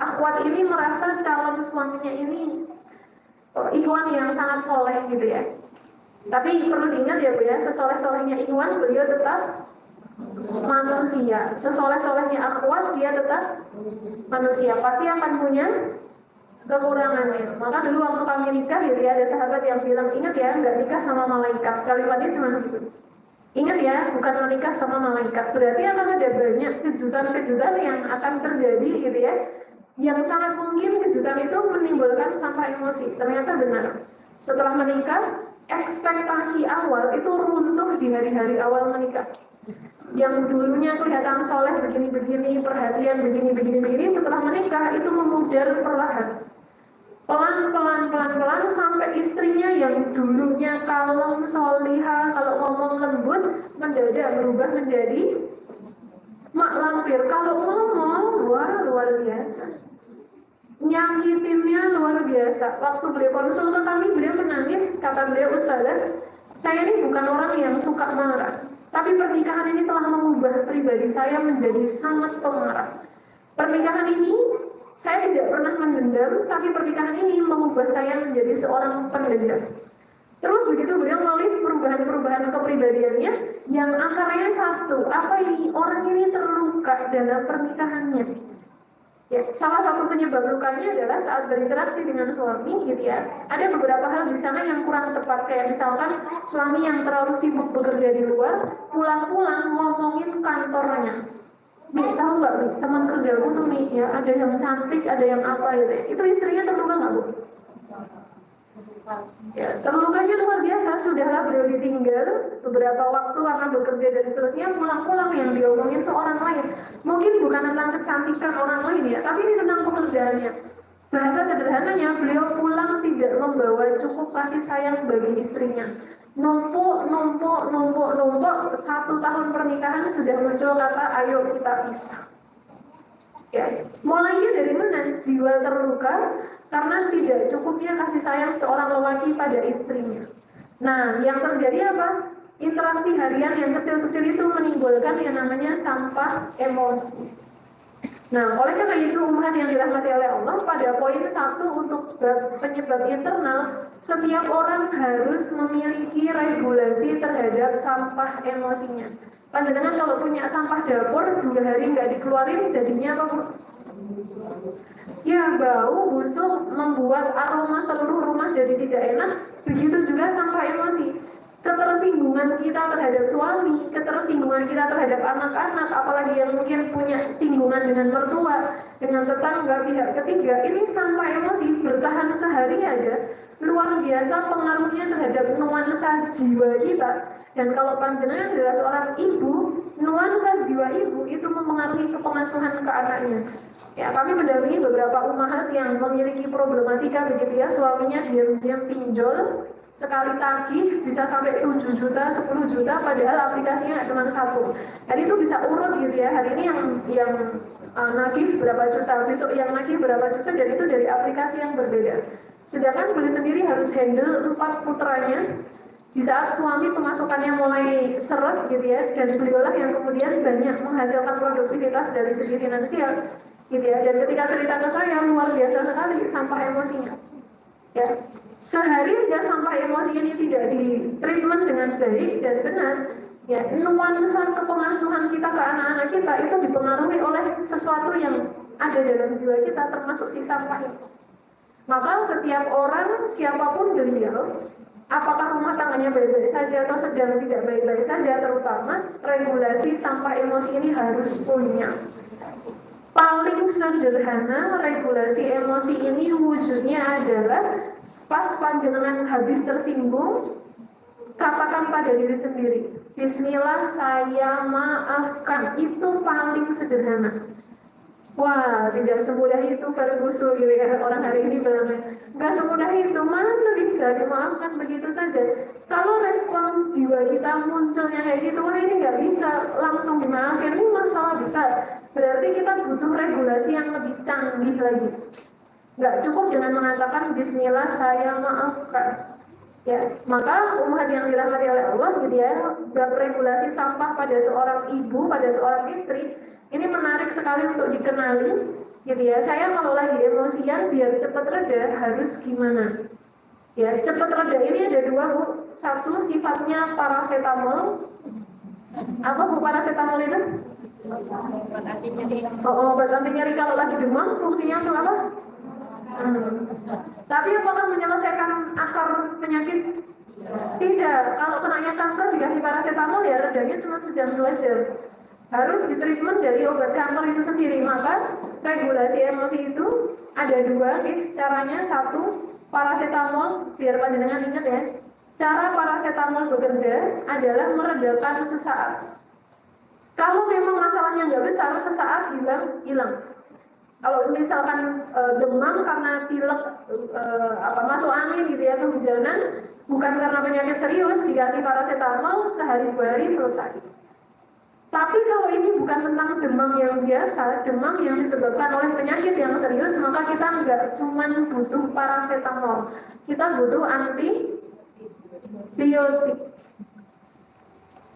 akhwat ini merasa calon suaminya ini ikhwan yang sangat soleh gitu ya. Tapi perlu diingat ya Bu ya, sesoleh-solehnya ikhwan beliau tetap manusia. Sesoleh-solehnya akhwat dia tetap manusia. Pasti akan punya kekurangannya. Maka dulu waktu kami nikah gitu ya, ada sahabat yang bilang, ingat ya, nggak nikah sama malaikat. Kalimatnya cuma begitu. Ingat ya, bukan menikah sama malaikat. Berarti akan ada banyak kejutan-kejutan yang akan terjadi gitu ya. Yang sangat mungkin kejutan itu menimbulkan sampah emosi. Ternyata benar. Setelah menikah, ekspektasi awal itu runtuh di hari-hari awal menikah. Yang dulunya kelihatan soleh begini-begini, perhatian begini-begini, setelah menikah itu memudar perlahan. Pelan-pelan sampai istrinya yang dulunya kalem, solihah, kalau ngomong lembut, mendadak berubah menjadi mak lampir. Kalau ngomong, wah luar biasa. Nyakitinnya luar biasa. Waktu beliau konsul ke kami, beliau menangis. Kata beliau, Ustazah, saya ini bukan orang yang suka marah, tapi pernikahan ini telah mengubah pribadi saya menjadi sangat pemarah. Pernikahan ini saya tidak pernah mendendam, tapi pernikahan ini mengubah saya menjadi seorang pendendam. Terus begitu beliau menulis perubahan-perubahan kepribadiannya yang akarnya satu, apa ini? Orang ini terluka dalam pernikahannya. Ya, salah satu penyebab lukanya adalah saat berinteraksi dengan suami, gitu ya. Ada beberapa hal di sana yang kurang tepat, kayak misalkan suami yang terlalu sibuk bekerja di luar, pulang-pulang ngomongin kantornya. Mi, tahu nggak Mi, teman kerjaku tuh Mi, ya ada yang cantik, ada yang apa gitu ya. Itu istrinya terluka nggak Bu? Ya, terlukanya luar biasa. Sudahlah beliau ditinggal beberapa waktu karena bekerja dan seterusnya, pulang-pulang yang diomongin tuh orang lain. Mungkin bukan tentang kecantikan orang lain ya, tapi ini tentang pekerjaannya. Bahasa sederhananya, beliau pulang tidak membawa cukup kasih sayang bagi istrinya. Numpuk, 1 tahun pernikahan sudah muncul kata, ayo kita pisah. Ya, mulainya dari mana? Jiwa terluka karena tidak cukupnya kasih sayang seorang lelaki pada istrinya. Nah, yang terjadi apa? Interaksi harian yang kecil-kecil itu menimbulkan yang namanya sampah emosi. Nah, oleh karena itu umat yang dirahmati oleh Allah, pada poin 1 untuk penyebab internal, setiap orang harus memiliki regulasi terhadap sampah emosinya. Panjenengan kalau punya sampah dapur 2 hari nggak dikeluarin, jadinya apa, Bu? Ya, bau, busuk, membuat aroma seluruh rumah jadi tidak enak. Begitu juga sampah emosi. Ketersinggungan kita terhadap suami, ketersinggungan kita terhadap anak-anak, apalagi yang mungkin punya singgungan dengan mertua, dengan tetangga, pihak ketiga, ini sampah emosi bertahan sehari aja, luar biasa pengaruhnya terhadap nuansa jiwa kita. Dan kalau panjenengan adalah seorang ibu, nuansa jiwa ibu itu mempengaruhi kepengasuhan ke anaknya. Ya, kami mendampingi beberapa umahat yang memiliki problematika begitu ya, suaminya diam-diam pinjol, sekali tagih bisa sampai 7 juta, 10 juta, padahal aplikasinya nggak cuma satu. Dan itu bisa urut gitu ya, hari ini yang nagih berapa juta, besok yang nagih berapa juta, dan itu dari aplikasi yang berbeda. Sedangkan beliau sendiri harus handle 4 putranya. Di saat suami pemasukannya mulai seret gitu ya, dan beliaulah yang kemudian banyak menghasilkan produktivitas dari segi finansial gitu ya. Dan ketika cerita ke saya, luar biasa sekali sampah emosinya ya. Sehari aja sampah emosi ini tidak di treatment dengan baik dan benar ya, nuansa kepengasuhan kita ke anak-anak kita itu dipengaruhi oleh sesuatu yang ada dalam jiwa kita, termasuk si sampah itu. Maka setiap orang, siapapun beliau, apakah rumah tangganya baik-baik saja atau sedang tidak baik-baik saja, terutama regulasi sampah emosi ini harus punya. Paling sederhana regulasi emosi ini wujudnya adalah pas panjenengan habis tersinggung, katakan pada diri sendiri, Bismillah, saya maafkan. Itu paling sederhana. Wah, tidak semudah itu Ferguson gitu ya, orang hari ini banget. Nggak semudah itu, mana bisa dimaafkan begitu saja. Kalau respon jiwa kita munculnya kayak gitu, wah ini nggak bisa langsung dimaafkan, ini masalah besar. Berarti kita butuh regulasi yang lebih canggih lagi. Nggak cukup dengan mengatakan Bismillah, saya maafkan. Ya, maka umat yang dirahmati oleh Allah gitu ya, bab regulasi sampah pada seorang ibu, pada seorang istri, ini menarik sekali untuk dikenali gitu ya. Saya kalau lagi emosian biar cepat reda harus gimana? Ya, cepat reda ini ada 2, Bu. Satu sifatnya paracetamol. Apa Bu paracetamol itu? Obat anti nyeri kalau lagi demam, fungsinya untuk apa? Tapi apakah menyelesaikan akar penyakit? Tidak. Kalau kenanya kanker dikasih paracetamol ya redanya cuma sejam 2 jam. Harus ditreatment dari obat kanker itu sendiri. Maka regulasi emosi itu ada 2 caranya. Satu, paracetamol, biar panjenengan ingat ya. Cara paracetamol bekerja adalah meredakan sesaat. Kalau memang masalahnya nggak besar, sesaat hilang. Kalau misalkan demam karena pilek, masuk angin gitu ya, kehujanan, bukan karena penyakit serius, dikasih paracetamol sehari 2 hari selesai. Tapi kalau ini bukan tentang demam yang biasa, demam yang disebabkan oleh penyakit yang serius, maka kita nggak cuma butuh paracetamol, kita butuh antibiotik.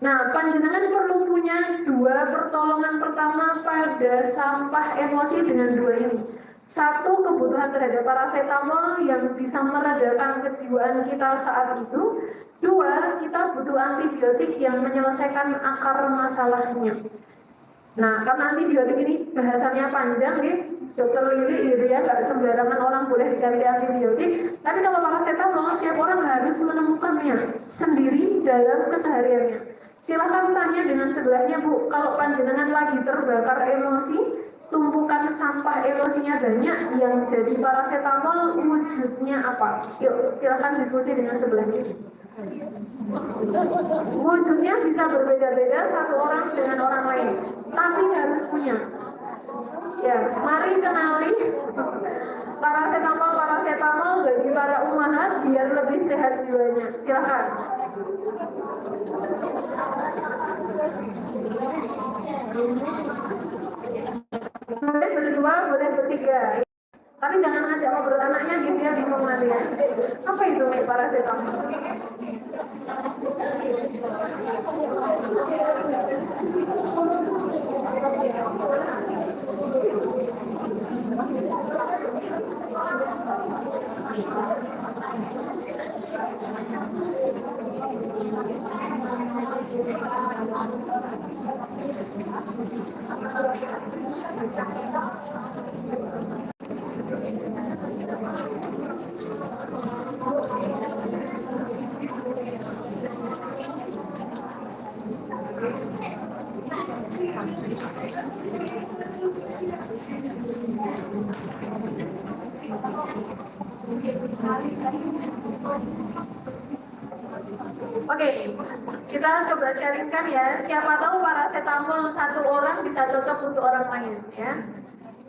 Nah, panjenengan perlu punya 2 pertolongan pertama pada sampah emosi dengan 2 ini. Satu, kebutuhan terhadap paracetamol yang bisa meredakan kejiwaan kita saat itu. 2, kita butuh antibiotik yang menyelesaikan akar masalahnya. Nah, karena antibiotik ini bahasanya panjang nih, Dokter Lili gitu ya, nggak sembarangan orang boleh dikasih antibiotik. Tapi kalau paracetamol, setiap orang harus menemukannya sendiri dalam kesehariannya. Silahkan tanya dengan sebelahnya, Bu, kalau panjenengan lagi terbakar emosi, tumpukan sampah emosinya banyak, yang jadi paracetamol wujudnya apa? Yuk, silahkan diskusi dengan sebelahnya. Wujudnya bisa berbeda-beda satu orang dengan orang lain, tapi harus punya. Ya, mari kenali paracetamol bagi para umahat biar lebih sehat jiwanya. Silahkan. Boleh berdua, boleh bertiga. Tapi jangan ngajak ngobrol anaknya, dia bingung nanti ya. Apa itu nih paracetamol? Oke, kita coba sharingkan ya. Siapa tahu paracetamol satu orang bisa cocok untuk orang lain ya.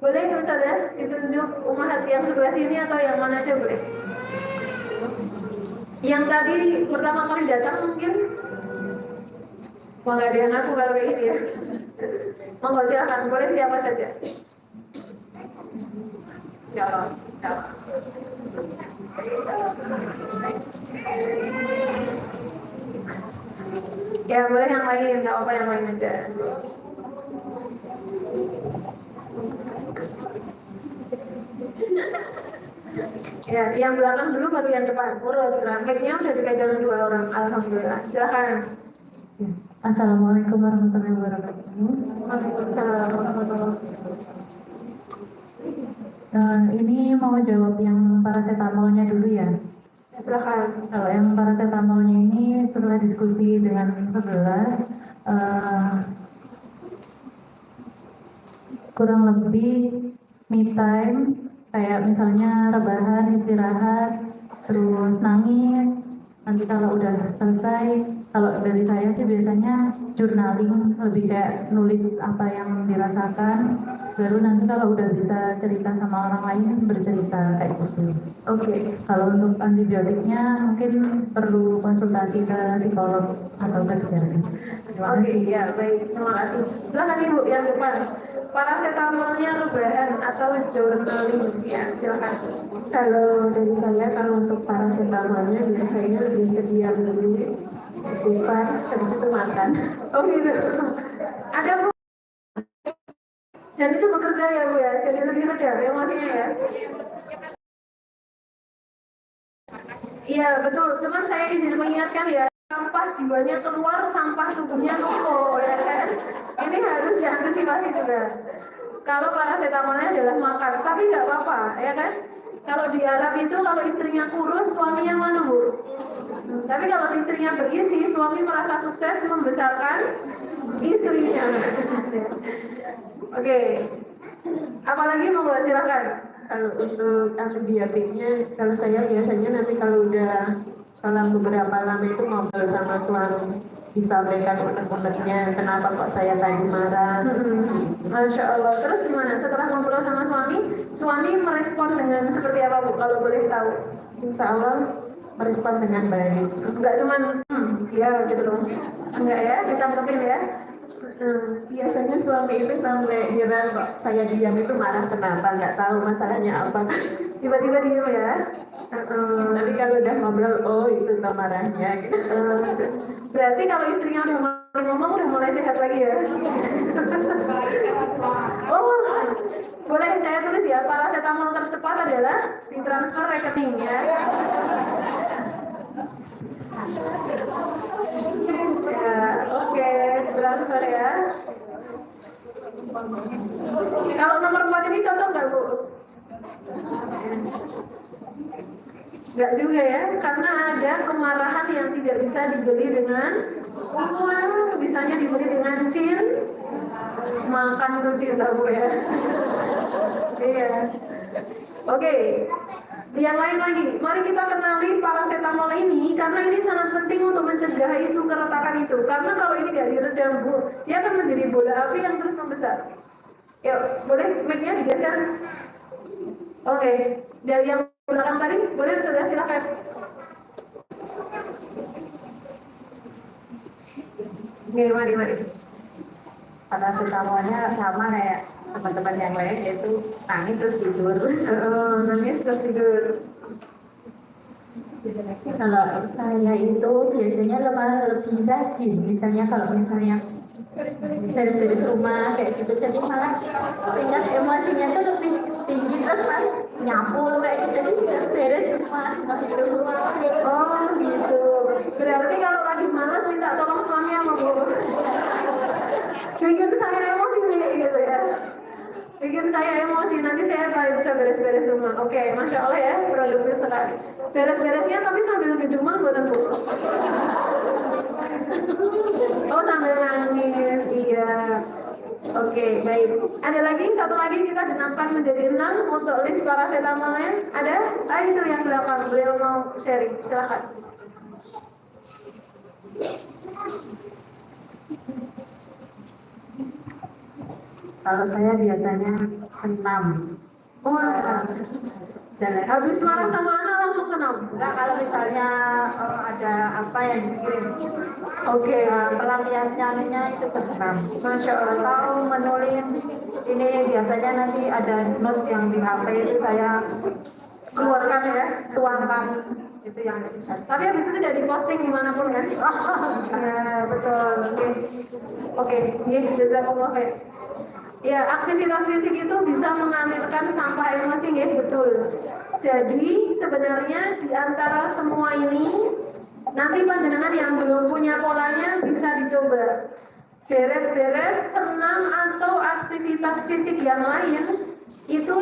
Boleh nggak Ustaz ya ditunjuk umat yang sebelah sini atau yang mana aja boleh. Yang tadi pertama kali datang mungkin, wah nggak ada yang ngaku kalau kayak ini ya. Monggo silakan, boleh siapa saja. Ya Allah, ya Allah. Ya boleh yang lain, nggak apa-apa yang lain aja. Ya, yang belakang dulu baru yang depan. Urut, mic-nya udah dipegang 2 orang. Alhamdulillah. Silakan. Assalamualaikum warahmatullahi wabarakatuh. Waalaikumsalam warahmatullahi Ini mau jawab yang paracetamolnya dulu ya. Silakan. Kalau yang paracetamolnya ini setelah diskusi dengan sebelah, kurang lebih me time, kayak misalnya rebahan, istirahat, terus nangis. Nanti kalau udah selesai, kalau dari saya sih biasanya journaling, lebih kayak nulis apa yang dirasakan. Baru nanti kalau udah bisa cerita sama orang lain, bercerita kayak gitu. Oke. Kalau untuk antibiotiknya mungkin perlu konsultasi ke psikolog atau ke psikiater. Terima Oke, kasih. ya baik. Terima kasih. Silakan Ibu yang depan. Paracetamolnya rebahan atau journaling? Ya, silakan. Kalau dari saya, kalau untuk paracetamolnya biasanya lebih ke diam dulu, istighfar, habis itu makan. Oh gitu. Ada Bu. Dan itu bekerja ya Bu ya, jadi lebih reda emosinya ya. Iya betul, cuman saya izin mengingatkan ya, sampah jiwanya keluar, sampah tubuhnya numpuk ya kan. Ini harus diantisipasi juga. Kalau paracetamolnya adalah makan, tapi nggak apa-apa ya kan. Kalau di Arab itu kalau istrinya kurus, suaminya malu Bu. Tapi kalau istrinya berisi, suami merasa sukses membesarkan istrinya. Oke. Apalagi mau silakan. Kalau untuk antibiotiknya, kalau saya biasanya nanti kalau udah dalam beberapa lama itu ngobrol sama suami, disampaikan unek-uneknya kenapa kok saya tadi marah. Masya Allah. Terus gimana? Setelah ngobrol sama suami merespon dengan seperti apa Bu? Kalau boleh tahu? Insya Allah merespon dengan baik. Enggak cuman ya gitu loh. Enggak ya, ditangkepin ya. Biasanya suami itu sampai heran kok saya diam itu marah kenapa, nggak tahu masalahnya apa, tiba-tiba diam ya. Tapi kalau udah ngobrol, oh itu marahnya gitu. Berarti kalau istrinya udah mulai ngomong udah mulai sehat lagi ya. Oh boleh saya tulis ya, paracetamol tercepat adalah ditransfer rekening ya. Ya, oke, transfer ya. Kalau nomor 4 ini cocok nggak Bu? Nggak juga ya, karena ada kemarahan yang tidak bisa dibeli dengan uang, bisanya dibeli dengan makan itu cinta Bu ya. Iya. Oke. Yang lain lagi, mari kita kenali paracetamol ini karena ini sangat penting untuk mencegah isu keretakan itu. Karena kalau ini nggak diredam Bu, dia akan menjadi bola api yang terus membesar. Yuk, boleh mic-nya digeser? Oke, dari yang belakang tadi, boleh sudah silakan. Mari. Paracetamolnya sama kayak teman-teman yang lain, yaitu nangis terus tidur. Nangis terus tidur. Kalau saya itu biasanya lebih rajin, misalnya kalau beres-beres rumah kayak gitu, jadi malah tingkat emosinya tuh lebih tinggi, terus malah nyapu kayak gitu, jadi beres rumah gitu. Oh gitu. Berarti kalau lagi malas minta tolong suami sama Bu. Bikin saya emosi nih gitu ya. Bikin saya emosi, nanti saya paling bisa beres-beres rumah. Oke, Masya Allah ya, produktif sekali. Beres-beresnya tapi sambil gedumang buatan Bu. Oh sambil nangis, iya. Oke, baik. Ada lagi, satu lagi kita genapkan menjadi 6 untuk list paracetamolnya. Ada? Ah itu yang belakang, beliau mau sharing, silahkan. Kalau saya biasanya senam. Wah, Jalan. habis marah sama anak langsung senam. Enggak, kalau misalnya ada apa yang dikirim, Oke, pelampiasannya itu ke senam. Masya Allah. Atau menulis, ini biasanya nanti ada note yang di HP itu saya Keluarkan ya. tuangkan itu yang Tapi habis itu tidak diposting dimanapun kan? Ya betul. Oke, jazakumullah khair. Ya, aktivitas fisik itu bisa mengalirkan sampah emosi, ya betul. Jadi sebenarnya di antara semua ini, nanti panjenengan yang belum punya polanya bisa dicoba. Beres-beres, senam atau aktivitas fisik yang lain itu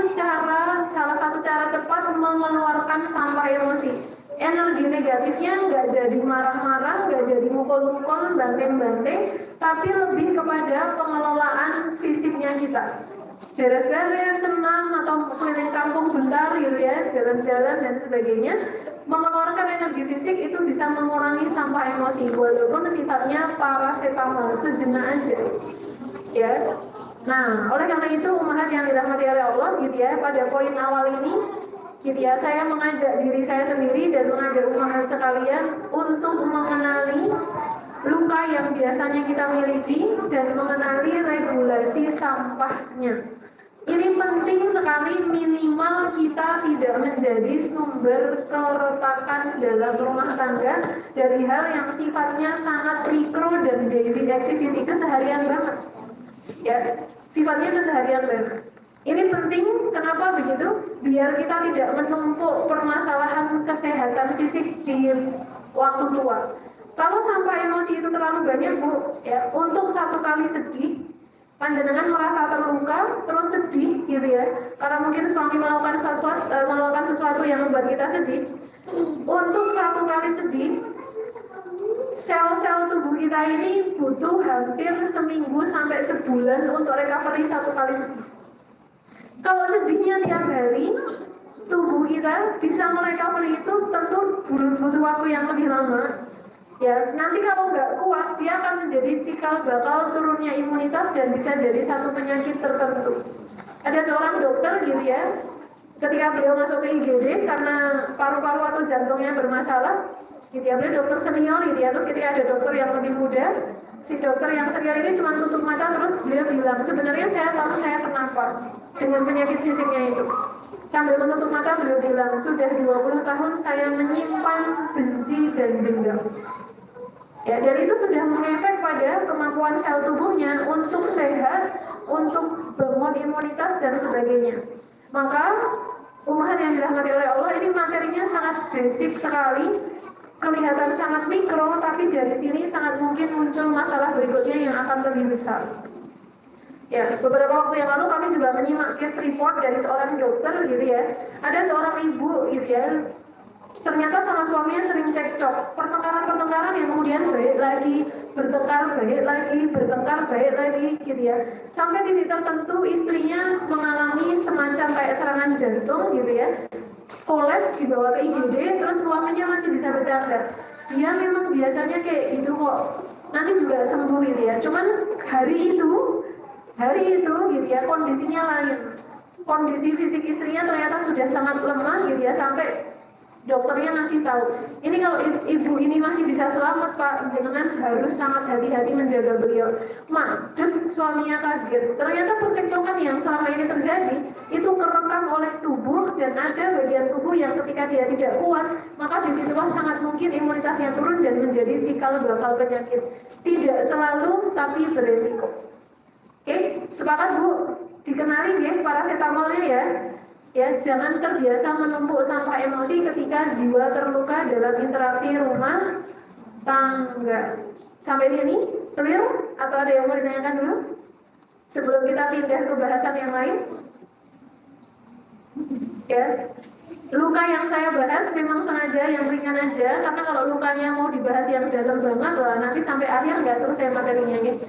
salah satu cara cepat mengeluarkan sampah emosi. Energi negatifnya nggak jadi marah-marah, nggak jadi mukul-mukul, banting-banting, tapi lebih kepada pengelolaan fisiknya kita. Beres-beres, senam atau keliling kampung bentar gitu ya, jalan-jalan dan sebagainya, mengeluarkan energi fisik itu bisa mengurangi sampah emosi walaupun sifatnya paracetamol sejenak aja. Ya. Nah, oleh karena itu umat yang dirahmati oleh Allah gitu ya, pada poin awal ini gitu ya, saya mengajak diri saya sendiri dan mengajak umat sekalian untuk mengenali luka yang biasanya kita miliki dan mengenali regulasi sampahnya. Ini penting sekali, minimal kita tidak menjadi sumber keretakan dalam rumah tangga dari hal yang sifatnya sangat mikro dan daily activity keseharian banget. Ya, sifatnya keseharian banget. Ini penting, kenapa begitu? Biar kita tidak menumpuk permasalahan kesehatan fisik di waktu tua. Kalau sampah emosi itu terlalu banyak, Bu, ya, untuk satu kali sedih, panjenengan merasa terluka, terus sedih, gitu ya. Karena mungkin suami melakukan sesuatu yang membuat kita sedih. Untuk satu kali sedih, sel-sel tubuh kita ini butuh hampir seminggu sampai sebulan untuk recovery satu kali sedih. Kalau sedihnya tiap hari, tubuh kita bisa merecovery itu tentu butuh waktu yang lebih lama. Ya, nanti kalau nggak kuat, dia akan menjadi cikal bakal turunnya imunitas dan bisa jadi satu penyakit tertentu. Ada seorang dokter gitu ya, ketika beliau masuk ke IGD karena paru-paru atau jantungnya bermasalah, gitu ya, beliau dokter senior gitu ya, terus ketika ada dokter yang lebih muda, si dokter yang senior ini cuma tutup mata terus beliau bilang, sebenarnya saya tahu saya kenapa dengan penyakit fisiknya itu. Sambil menutup mata beliau bilang, sudah 20 tahun saya menyimpan benci dan dendam. Ya, dan itu sudah mengefek pada kemampuan sel tubuhnya untuk sehat, untuk bangun imunitas dan sebagainya. Maka umat yang dirahmati oleh Allah ini materinya sangat basic sekali, kelihatan sangat mikro, tapi dari sini sangat mungkin muncul masalah berikutnya yang akan lebih besar. Ya, beberapa waktu yang lalu kami juga menyimak case report dari seorang dokter gitu ya. Ada seorang ibu gitu ya, ternyata sama suaminya sering cekcok, pertengkaran yang kemudian baik lagi, bertengkar baik lagi gitu ya. Sampai titik tertentu istrinya mengalami semacam kayak serangan jantung gitu ya, kolaps, dibawa ke IGD, terus suaminya masih bisa bercanda. Dia memang biasanya kayak gitu kok, nanti juga sembuh gitu ya. Cuman hari itu gitu ya, kondisinya lain. Kondisi fisik istrinya ternyata sudah sangat lemah gitu ya, sampai dokternya ngasih tahu, ini kalau ibu ini masih bisa selamat Pak, jenengan harus sangat hati-hati menjaga beliau. Madem suaminya kaget, ternyata percekcokan yang selama ini terjadi itu kerekam oleh tubuh, dan ada bagian tubuh yang ketika dia tidak kuat, maka disitulah sangat mungkin imunitasnya turun dan menjadi cikal bakal penyakit. Tidak selalu, tapi beresiko. Oke, sepakat Bu? Dikenali ya paracetamolnya ya. Ya, jangan terbiasa menumpuk sampah emosi ketika jiwa terluka dalam interaksi rumah tangga. Sampai sini clear? Atau ada yang mau ditanyakan dulu? Sebelum kita pindah ke bahasan yang lain. Ya, luka yang saya bahas memang sengaja yang ringan aja, karena kalau lukanya mau dibahas yang dalam banget, wah nanti sampai akhir nggak selesai materinya guys.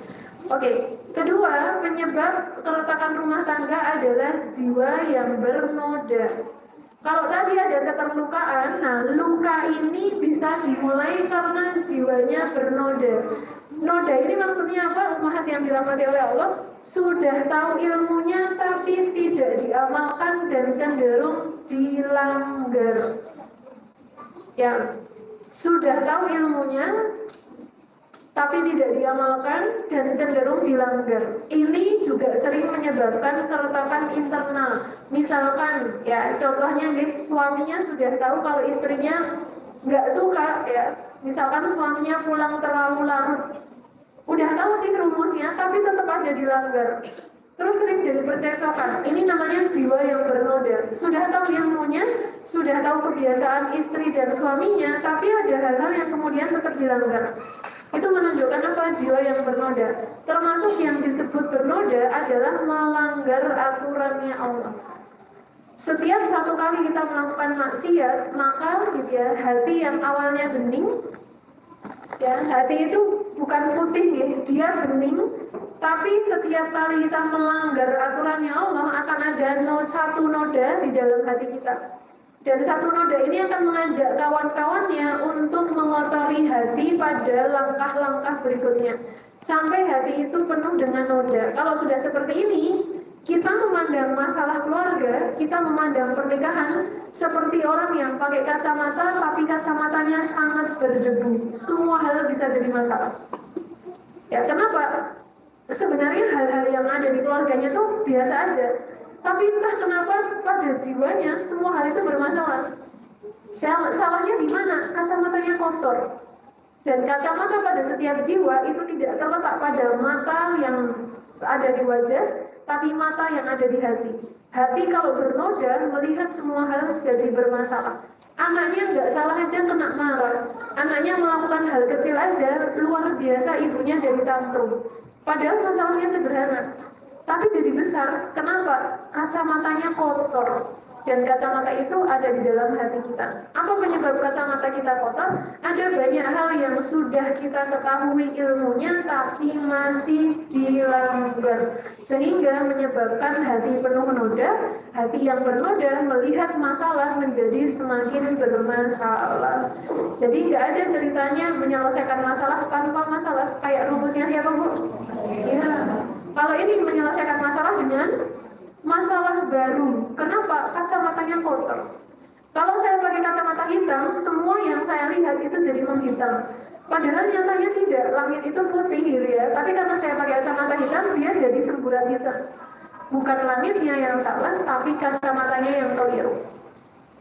Oke, kedua penyebab keretakan rumah tangga adalah jiwa yang bernoda. Kalau tadi ada keterlukaan, nah luka ini bisa dimulai karena jiwanya bernoda. Noda ini maksudnya apa? Umat yang dirahmati oleh Allah, sudah tahu ilmunya tapi tidak diamalkan dan cenderung dilanggar. Ya, sudah tahu ilmunya tapi tidak diamalkan dan cenderung dilanggar. Ini juga sering menyebabkan keretakan internal. Misalkan, ya contohnya nih, suaminya sudah tahu kalau istrinya nggak suka, ya. Misalkan suaminya pulang terlalu larut, udah tahu sih rumusnya, tapi tetap aja dilanggar. Terus sering jadi percekcokan. Ini namanya jiwa yang bernoda. Sudah tahu ilmunya, sudah tahu kebiasaan istri dan suaminya, tapi ada hal-hal yang kemudian tetap dilanggar. Itu menunjukkan apa? Jiwa yang bernoda. Termasuk yang disebut bernoda adalah melanggar aturannya Allah. Setiap satu kali kita melakukan maksiat, maka gitu ya, hati yang awalnya bening, ya hati itu bukan putih ya, dia bening. Tapi setiap kali kita melanggar aturannya Allah, akan ada satu noda di dalam hati kita. Dan satu noda ini akan mengajak kawan-kawannya untuk mengotori hati pada langkah-langkah berikutnya. Sampai hati itu penuh dengan noda. Kalau sudah seperti ini, kita memandang masalah keluarga, kita memandang pernikahan seperti orang yang pakai kacamata, tapi kacamatanya sangat berdebu. Semua hal bisa jadi masalah. Ya, kenapa? Sebenarnya hal-hal yang ada di keluarganya tuh biasa aja. Tapi entah kenapa pada jiwanya semua hal itu bermasalah. Salahnya di mana? Kacamatanya kotor. Dan kacamata pada setiap jiwa itu tidak terletak pada mata yang ada di wajah, tapi mata yang ada di hati. Hati kalau bernoda melihat semua hal jadi bermasalah. Anaknya nggak salah aja kena marah. Anaknya melakukan hal kecil aja luar biasa ibunya jadi tantrum. Padahal masalahnya sederhana. Tapi jadi besar. Kenapa? Kacamatanya kotor. Dan kacamata itu ada di dalam hati kita. Apa penyebab kacamata kita kotor? Ada banyak hal yang sudah kita ketahui ilmunya tapi masih dilanggar, sehingga menyebabkan hati penuh noda. Hati yang bernoda melihat masalah menjadi semakin bermasalah. Jadi nggak ada ceritanya menyelesaikan masalah tanpa masalah. Kayak rumusnya siapa Bu? Ya. Kalau ini menyelesaikan masalah dengan masalah baru. Kenapa? Kacamatanya kotor. Kalau saya pakai kacamata hitam, semua yang saya lihat itu jadi menghitam. Padahal nyatanya tidak, langit itu putih gitu ya. Tapi karena saya pakai kacamata hitam, dia jadi semburat hitam. Bukan langitnya yang salah, tapi kacamatanya yang keliru.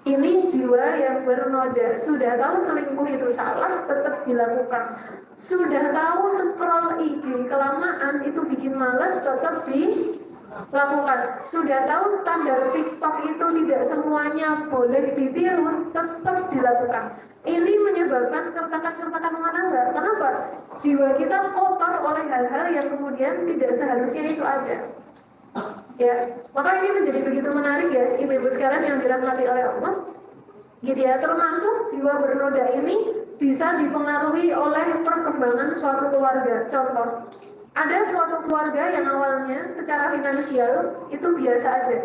Ini jiwa yang bernoda. Sudah tahu selingkuh itu salah, tetap dilakukan. Sudah tahu scroll IG kelamaan itu bikin males, tetap dilakukan. Sudah tahu standar TikTok itu tidak semuanya boleh ditiru, tetap dilakukan. Ini menyebabkan keretakan-keretakan rumah tangga. Kenapa? Jiwa kita kotor oleh hal-hal yang kemudian tidak seharusnya itu ada. Ya, maka ini menjadi begitu menarik ya, ibu-ibu sekalian yang dirahmati oleh Allah. Gitu ya, termasuk jiwa bernoda ini bisa dipengaruhi oleh perkembangan suatu keluarga. Contoh, ada suatu keluarga yang awalnya secara finansial itu biasa aja.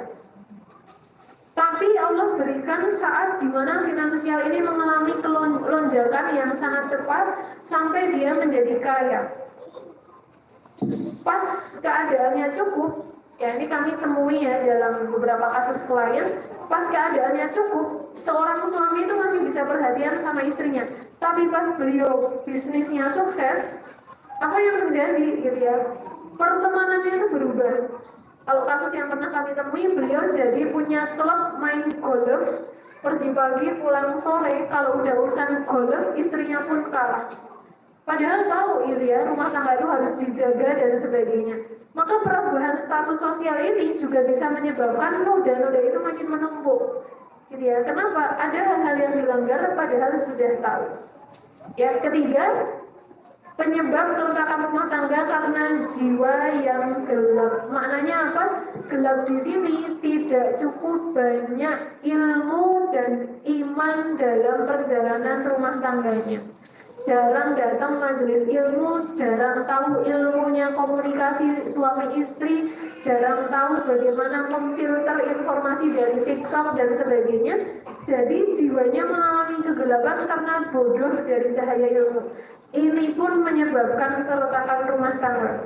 Tapi Allah berikan saat di mana finansial ini mengalami lonjakan yang sangat cepat sampai dia menjadi kaya. Pas keadaannya cukup, ya ini kami temui ya dalam beberapa kasus klien, pas keadaannya cukup, seorang suami itu masih bisa perhatian sama istrinya. Tapi pas beliau bisnisnya sukses, apa yang terjadi gitu ya? Pertemanannya itu berubah. Kalau kasus yang pernah kami temui, beliau jadi punya klub main golf, pergi pagi pulang sore. Kalau udah urusan golf, istrinya pun kalah. Padahal tahu gitu ya, rumah tangga itu harus dijaga dan sebagainya. Maka perubahan status sosial ini juga bisa menyebabkan noda-noda itu makin menumpuk. Gitu ya. Kenapa? Ada hal-hal yang dilanggar padahal sudah tahu. Yang ketiga, penyebab keretakan rumah tangga karena jiwa yang gelap. Maknanya apa? Gelap di sini tidak cukup banyak ilmu dan iman dalam perjalanan rumah tangganya. Jarang datang majelis ilmu, jarang tahu ilmunya komunikasi suami istri, jarang tahu bagaimana memfilter informasi dari TikTok dan sebagainya. Jadi jiwanya mengalami kegelapan karena bodoh dari cahaya ilmu. Ini pun menyebabkan keretakan rumah tangga.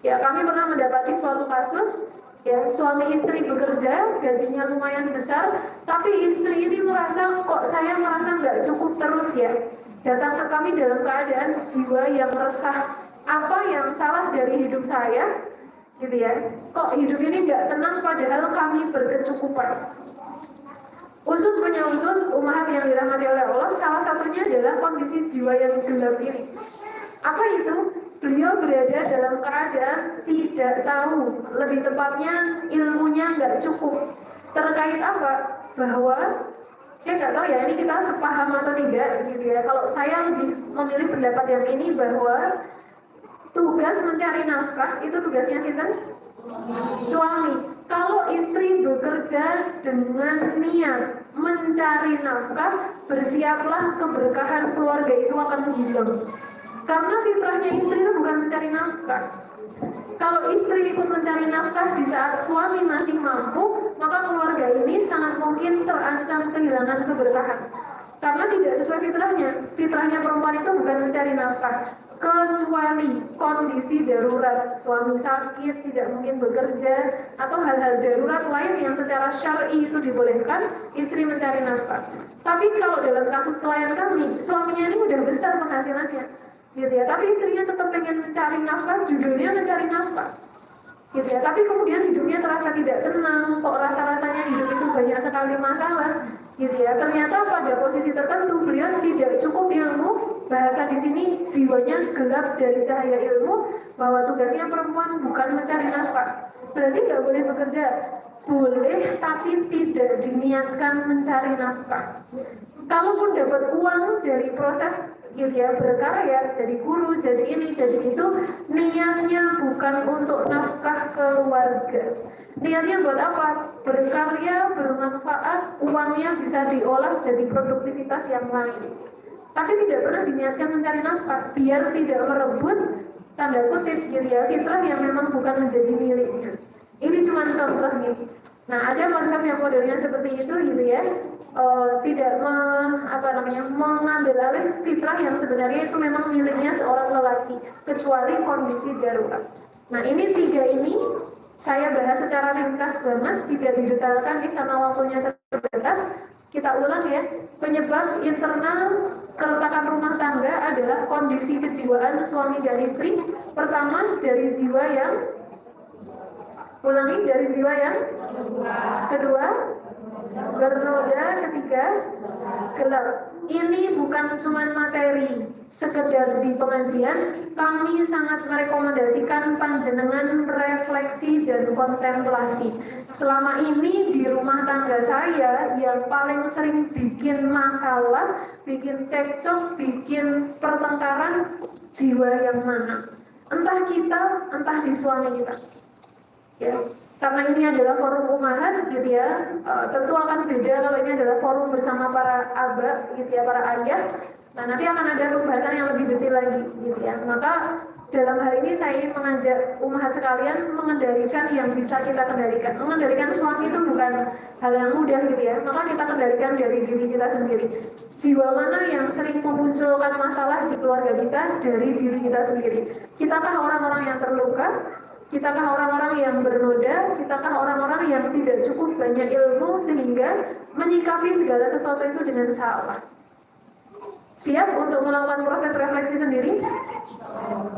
Ya, kami pernah mendapati suatu kasus, ya, suami istri bekerja, gajinya lumayan besar, tapi istri ini merasa, kok saya merasa nggak cukup terus ya. Datang ke kami dalam keadaan jiwa yang resah. Apa yang salah dari hidup saya? Gitu ya. Kok hidup ini nggak tenang padahal kami berkecukupan. Usut punya usut, umat yang dirahmati oleh Allah, salah satunya adalah kondisi jiwa yang gelap ini. Apa itu? Beliau berada dalam keadaan tidak tahu, lebih tepatnya ilmunya nggak cukup. Terkait apa? Bahwa saya nggak tahu ya, ini kita sepaham atau tidak gitu ya. Kalau saya lebih memilih pendapat yang ini bahwa tugas mencari nafkah itu tugasnya sinten? Suami. Kalau istri bekerja dengan niat mencari nafkah, bersiaplah keberkahan keluarga itu akan hilang. Karena fitrahnya istri itu bukan mencari nafkah. Kalau istri ikut mencari nafkah di saat suami masih mampu, maka keluarga ini sangat mungkin terancam kehilangan keberkahan. Karena tidak sesuai fitrahnya. Fitrahnya perempuan itu bukan mencari nafkah, kecuali kondisi darurat, suami sakit, tidak mungkin bekerja, atau hal-hal darurat lain yang secara syar'i itu dibolehkan, istri mencari nafkah. Tapi kalau dalam kasus klien kami, suaminya ini udah besar penghasilannya, gitu ya. Tapi istrinya tetap pengen mencari nafkah, judulnya mencari nafkah, gitu ya. Tapi kemudian hidupnya terasa tidak tenang, kok rasa-rasanya hidup itu banyak sekali masalah, gitu ya. Ternyata pada posisi tertentu beliau tidak cukup ilmu. Bahasa di sini jiwanya gelap dari cahaya ilmu, bahwa tugasnya perempuan bukan mencari nafkah. Berarti nggak boleh bekerja, boleh tapi tidak diniatkan mencari nafkah. Kalaupun dapat uang dari proses gitu ya, berkarya, jadi guru, jadi ini, jadi itu, niatnya bukan untuk nafkah keluarga. Niatnya buat apa? Berkarya, bermanfaat, uangnya bisa diolah jadi produktivitas yang lain. Tapi tidak pernah diniatkan mencari nafkah, biar tidak merebut, tanda kutip gitu ya, fitrah yang memang bukan menjadi miliknya. Ini cuma contoh nih. Nah, ada mazhab yang modelnya seperti itu gitu ya, tidak mengambil alih fitrah yang sebenarnya itu memang miliknya seorang lelaki, kecuali kondisi darurat. Nah, ini tiga ini saya bahas secara ringkas banget, tidak didetailkan nih karena waktunya terbatas. Kita ulang ya, penyebab internal keretakan rumah tangga adalah kondisi kejiwaan suami dan istri. Pertama, dari jiwa yang ulangi, dari jiwa yang kedua bernoda, ketiga gelap. Ini bukan cuma materi sekedar di pengajian, kami sangat merekomendasikan panjenengan refleksi dan kontemplasi. Selama ini di rumah tangga saya yang paling sering bikin masalah, bikin cekcok, bikin pertengkaran, jiwa yang mana? Entah kita, entah di suami kita. Ya, karena ini adalah forum umahat gitu ya, tentu akan beda kalau ini adalah forum bersama para aba gitu ya, para ayah. Nah, nanti akan ada pembahasan yang lebih detail lagi gitu ya. Maka dalam hal ini saya ingin mengajak umahat sekalian mengendalikan yang bisa kita kendalikan. Mengendalikan suami itu bukan hal yang mudah gitu ya. Maka kita kendalikan dari diri kita sendiri. Jiwa mana yang sering memunculkan masalah di keluarga kita dari diri kita sendiri. Kitakah orang-orang yang terluka? Kitakah orang-orang yang bernoda? Kitakah orang-orang yang tidak cukup banyak ilmu sehingga menyikapi segala sesuatu itu dengan salah? Siap untuk melakukan proses refleksi sendiri?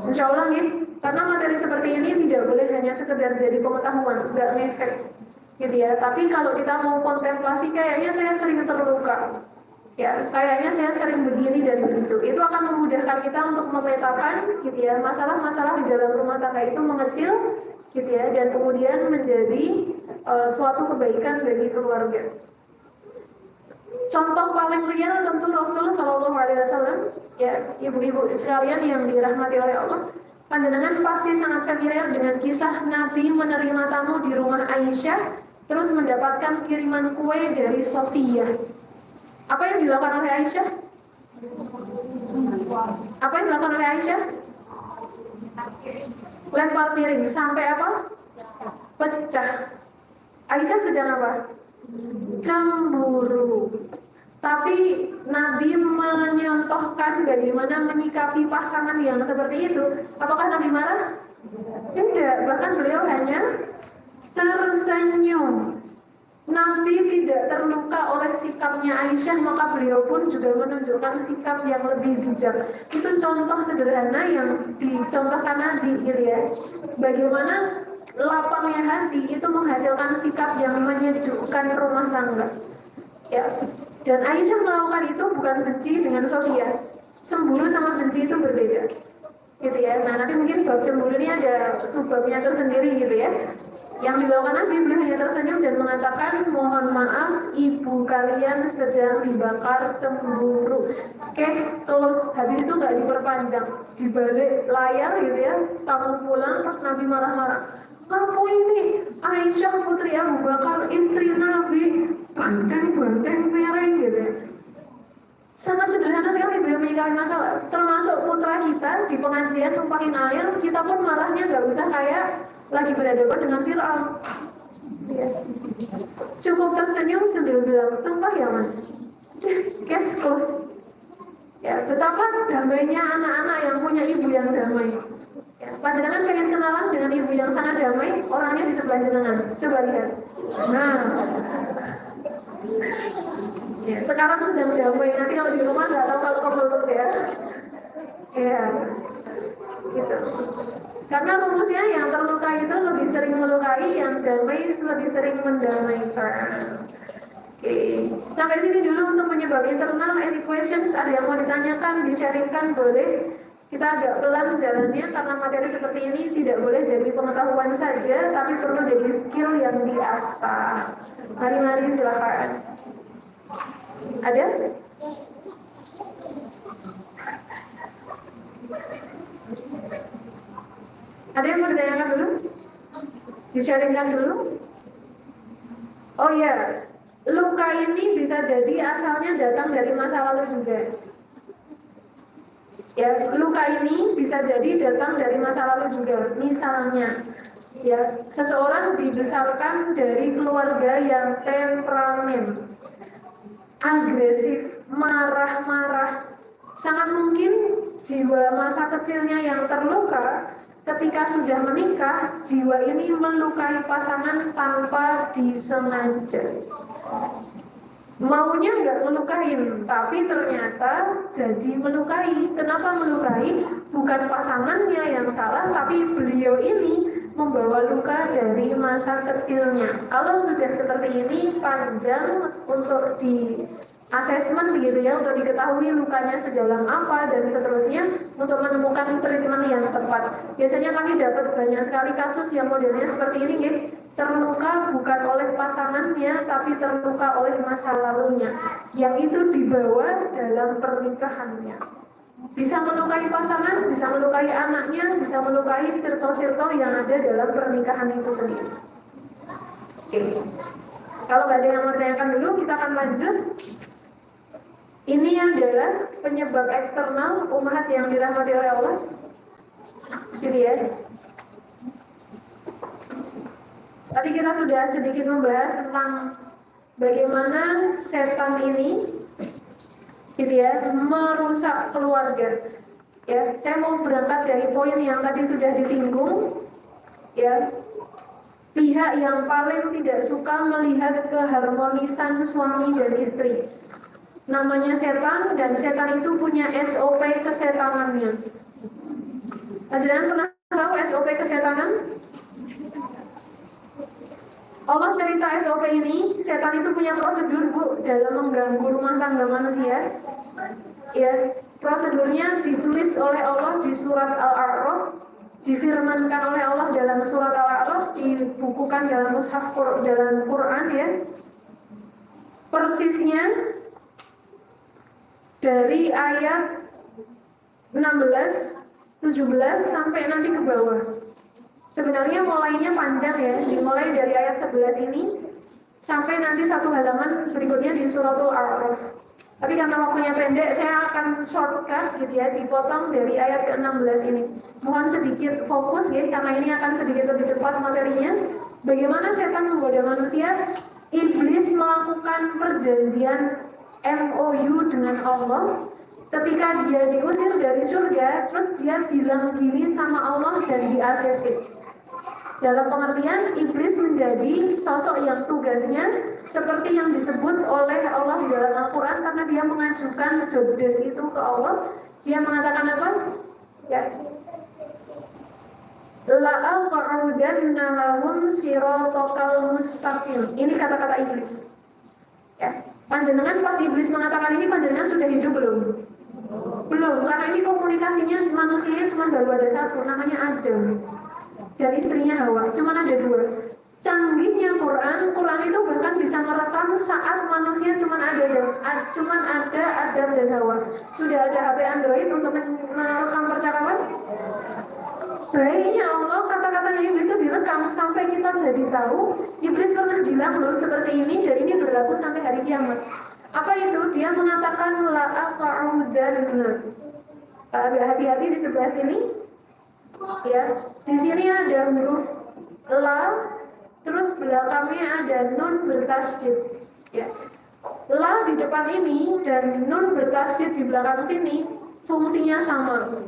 Insya Allah nih, karena materi seperti ini tidak boleh hanya sekedar jadi pengetahuan, nggak ngefek, gitu ya. Tapi kalau kita mau kontemplasi, kayaknya saya sering terluka, ya, kayaknya saya sering begini dan begitu. Itu akan memudahkan kita untuk memetakan, gitu ya, masalah-masalah di dalam rumah tangga itu mengecil, gitu ya, dan kemudian menjadi suatu kebaikan bagi keluarga. Contoh paling real tentu Rasul Shallallahu Alaihi Wasallam, ya, ibu-ibu sekalian yang dirahmati oleh Allah, panjenengan pasti sangat familiar dengan kisah Nabi menerima tamu di rumah Aisyah, terus mendapatkan kiriman kue dari Sofia. Apa yang dilakukan oleh Aisyah? Apa yang dilakukan oleh Aisyah? Lempar piring sampai apa? Pecah. Aisyah sedang apa? Cemburu. Tapi Nabi menyontohkan bagaimana menyikapi pasangan yang seperti itu. Apakah Nabi marah? Tidak, bahkan beliau hanya tersenyum. Nabi tidak terluka oleh sikapnya Aisyah, maka beliau pun juga menunjukkan sikap yang lebih bijak. Itu contoh sederhana yang dicontohkan Nabi, gitu ya. Bagaimana lapangnya hati itu menghasilkan sikap yang menyejukkan rumah tangga. Ya. Dan Aisyah melakukan itu bukan benci dengan Sofia. Cemburu sama benci itu berbeda, gitu ya. Nah, nanti mungkin bab cemburu ini ada subbabnya tersendiri, gitu ya. Yang dilakukan Nabi, beliau hanya tersenyum dan mengatakan, mohon maaf, ibu kalian sedang dibakar cemburu. Case close. Habis itu nggak diperpanjang, dibalik layar, gitu ya. Tamu pulang, terus Nabi marah-marah. Kamu ini Aisyah putri Abu Bakar, istri Nabi, banteng-banteng piring, gitu ya. Sangat sederhana sekali beliau menyikapi masalah. Termasuk putra kita di pengajian numpahin air, kita pun marahnya nggak usah kayak lagi berhadapan dengan Fir'aun. Ya. Cukup tersenyum sambil bilang, tumpah ya mas, case close. Ya, betapa damainya anak-anak yang punya ibu yang damai. Ya, panjenengan pengen kenalan dengan ibu yang sangat damai, orangnya di sebelah jenengan. Coba lihat. Nah, ya, sekarang sedang damai. Nanti kalau di rumah nggak tahu kalau kemelut ya. Ya, gitu. Karena rumusnya yang terluka itu lebih sering melukai, yang damai lebih sering mendamaikan. Oke, sampai sini dulu untuk penyebab internal. Any questions? Ada yang mau ditanyakan, di-sharingkan, boleh. Kita agak pelan jalannya karena materi seperti ini tidak boleh jadi pengetahuan saja, tapi perlu jadi skill yang diasah. Mari-mari silakan. Ada? Ada yang mau ditanyakan dulu? Di-sharingkan dulu? Oh ya, luka ini bisa jadi asalnya datang dari masa lalu juga. Ya, luka ini bisa jadi datang dari masa lalu juga. Misalnya, ya, seseorang dibesarkan dari keluarga yang temperamen, agresif, marah-marah. Sangat mungkin jiwa masa kecilnya yang terluka. Ketika sudah menikah, jiwa ini melukai pasangan tanpa disengaja. Maunya nggak melukain, tapi ternyata jadi melukai. Kenapa melukai? Bukan pasangannya yang salah, tapi beliau ini membawa luka dari masa kecilnya. Kalau sudah seperti ini, panjang untuk di asesmen begitu ya, untuk diketahui lukanya sedalam apa dan seterusnya, untuk menemukan treatment yang tepat. Biasanya kami dapat banyak sekali kasus yang modelnya seperti ini, gitu. Terluka bukan oleh pasangannya, tapi terluka oleh masa lalunya, yang itu dibawa dalam pernikahannya. Bisa melukai pasangan, bisa melukai anaknya, bisa melukai circle-circle yang ada dalam pernikahan itu sendiri. Oke. Kalau nggak ada yang mau ditanyakan dulu, kita akan lanjut. Ini adalah penyebab eksternal umat yang dirahmati oleh Allah. Jadi ya. Tadi kita sudah sedikit membahas tentang bagaimana setan ini, gitu ya, merusak keluarga. Ya, saya mau berangkat dari poin yang tadi sudah disinggung. ya, pihak yang paling tidak suka melihat keharmonisan suami dan istri. Namanya setan, dan setan itu punya SOP kesetanannya. Panjenengan pernah tahu SOP kesetanan? Allah cerita SOP ini, setan itu punya prosedur, Bu, dalam mengganggu rumah tangga manusia. Ya, prosedurnya ditulis oleh Allah di surat Al-A'raf, difirmankan oleh Allah dalam surat Al-A'raf, dibukukan dalam mushaf dalam Quran, ya. Persisnya dari ayat 16, 17 sampai nanti ke bawah. Sebenarnya mulainya panjang, ya, dimulai dari ayat 11 ini sampai nanti satu halaman berikutnya di suratul A'raf. Tapi karena waktunya pendek, saya akan shortcut gitu ya, dipotong dari ayat ke-16 ini. Mohon sedikit fokus ya, karena ini akan sedikit lebih cepat materinya. Bagaimana setan menggoda manusia? Iblis melakukan perjanjian MOU dengan Allah. Ketika dia diusir dari surga, terus dia bilang gini sama Allah dan di ACC. Dalam pengertian, iblis menjadi sosok yang tugasnya seperti yang disebut oleh Allah di dalam Al-Quran, karena dia mengajukan job desk itu ke Allah. Dia mengatakan apa? Ya, la'aq'udanna lahum siratal mustaqim. Ini kata-kata iblis. Ya, panjenengan pas iblis mengatakan ini, panjenengan sudah hidup belum? Belum, karena ini komunikasinya manusianya cuma baru ada satu, namanya Adam, dan istrinya Hawa, cuma ada dua. Canggihnya Quran itu bahkan bisa merekam saat manusia cuma ada Adam dan Hawa. Sudah ada HP Android untuk merekam percakapan. Baiknya Allah, kata-katanya iblis itu direkam sampai kita jadi tahu iblis pernah bilang loh seperti ini, dan ini berlaku sampai hari kiamat. Apa itu? Dia mengatakan la'aq'udanna. Hati-hati di sebelah sini. Ya, di sini ada huruf la, terus belakangnya ada nun bertasydid. Ya, la di depan ini dan nun bertasydid di belakang sini fungsinya sama.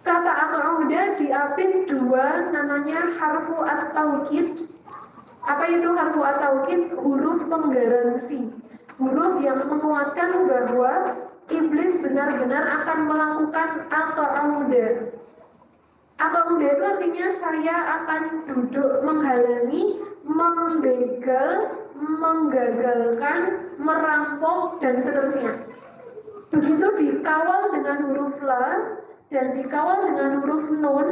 Kata aq'uda diapit dua, namanya harfu at-taukid. Apa itu harfu at-taukid? Huruf penggaransi, huruf yang menguatkan bahwa iblis benar-benar akan melakukan aq'uda. Aq'uda itu artinya saya akan duduk menghalangi, membegal, menggagalkan, merampok, dan seterusnya. Begitu dikawal dengan huruf la dan dikawal dengan huruf nun,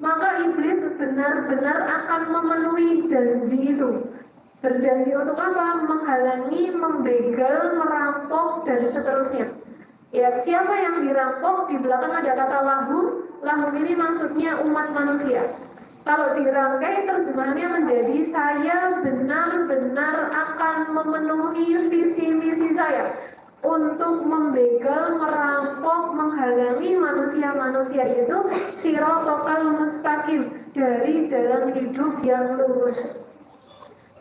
maka iblis benar-benar akan memenuhi janji itu. Berjanji untuk apa? Menghalangi, membegal, merampok, dan seterusnya. Ya, siapa yang dirampok? Di belakang ada kata lahum. Lahum ini maksudnya umat manusia. Kalau dirangkai terjemahannya menjadi saya benar-benar akan memenuhi visi misi saya untuk membegal, merampok, menghalangi manusia-manusia itu siratal mustaqim, dari jalan hidup yang lurus.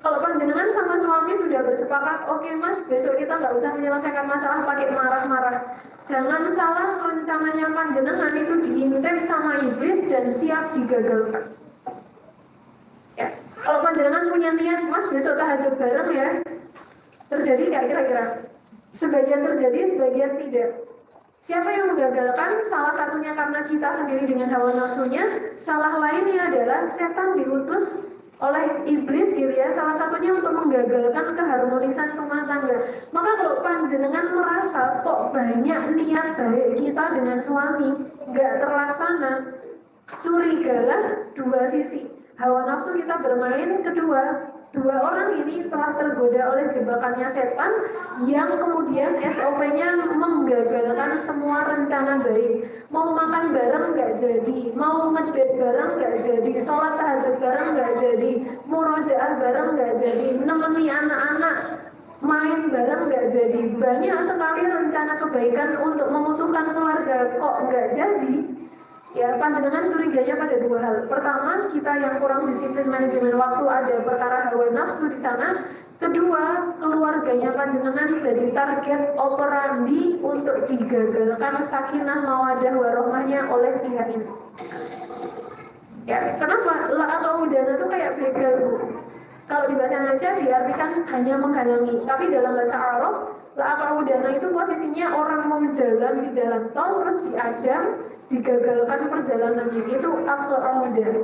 Kalau panjenengan sama suami sudah bersepakat, oke mas, besok kita nggak usah menyelesaikan masalah pakai marah-marah. Jangan salah, rencananya panjenengan itu diintip sama iblis dan siap digagalkan. Ya, kalau panjenengan punya niat, mas besok tahajud bareng ya, terjadi nggak kira-kira? Sebagian terjadi, sebagian tidak. Siapa yang menggagalkan? Salah satunya karena kita sendiri dengan hawa nafsunya. Salah lainnya adalah setan diutus oleh iblis gitu ya, salah satunya untuk menggagalkan keharmonisan rumah tangga. Maka kalau panjenengan merasa kok banyak niat baik kita dengan suami nggak terlaksana, curigalah dua sisi. Hawa nafsu kita bermain, kedua, dua orang ini telah tergoda oleh jebakannya setan yang kemudian SOP-nya menggagalkan semua rencana baik. Mau makan bareng nggak jadi, mau ngedate bareng nggak jadi, sholat tahajud bareng nggak jadi, murojaah bareng nggak jadi, nemeni anak-anak main bareng nggak jadi. Banyak sekali rencana kebaikan untuk mengutuhkan keluarga kok nggak jadi. Ya, panjenengan curiganya pada dua hal. Pertama, kita yang kurang disiplin manajemen waktu, ada perkara hawa nafsu di sana. Kedua, keluarganya panjenengan jadi target operandi untuk digagalkan sakinah mawadah warahmahnya oleh pihak ini. Ya, kenapa? La atau udana itu kayak begal, Bu. Kalau di bahasa Indonesia diartikan hanya menghalangi, tapi dalam bahasa Arab, la atau udana itu posisinya orang mau jalan di jalan tol terus diadang, digagalkan perjalanannya. Itu atau udana.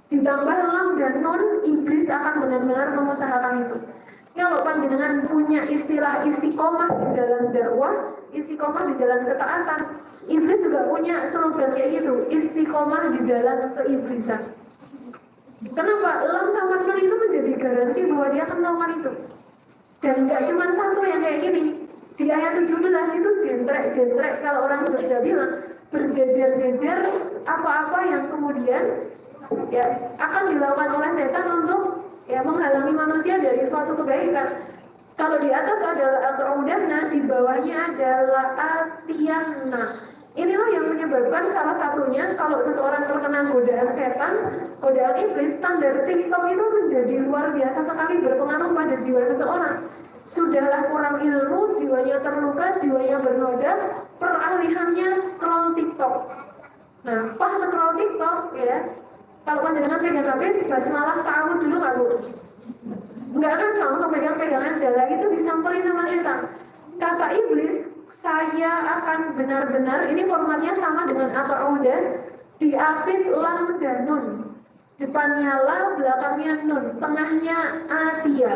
Ditambah lam dan nun, iblis akan benar-benar mengusahakan itu. Kalau panjenengan punya istilah istiqomah di jalan dakwah, istiqomah di jalan ketaatan, iblis juga punya slogan kayak gitu, istiqomah di jalan keiblisan. Kenapa? Lam sama nun itu menjadi garansi bahwa dia kenalkan itu. Dan nggak cuma satu yang kayak gini. Di ayat 17 itu jentrek, kalau orang Jogja bilang, berjejer-jejer apa-apa yang kemudian ya akan dilakukan oleh setan untuk ya menghalangi manusia dari suatu kebaikan. Kalau di atas adalah al-udana, di bawahnya adalah atiyanna. Inilah yang menyebabkan salah satunya kalau seseorang terkena godaan setan, godaan iblis, standar TikTok itu menjadi luar biasa sekali berpengaruh pada jiwa seseorang. Sudahlah kurang ilmu, jiwanya terluka, jiwanya bernoda, peralihannya scroll TikTok. Nah, pas scroll TikTok ya, kalau panjenengan pegang HP, basmalah ta'awud dulu nggak, Bu? Enggak kan langsung pegang-pegangan jalan itu disamperin sama setan. Kata iblis, saya akan benar-benar, ini formatnya sama dengan ata'udan, diapit lam dan nun. Depannya la, belakangnya nun, tengahnya atia.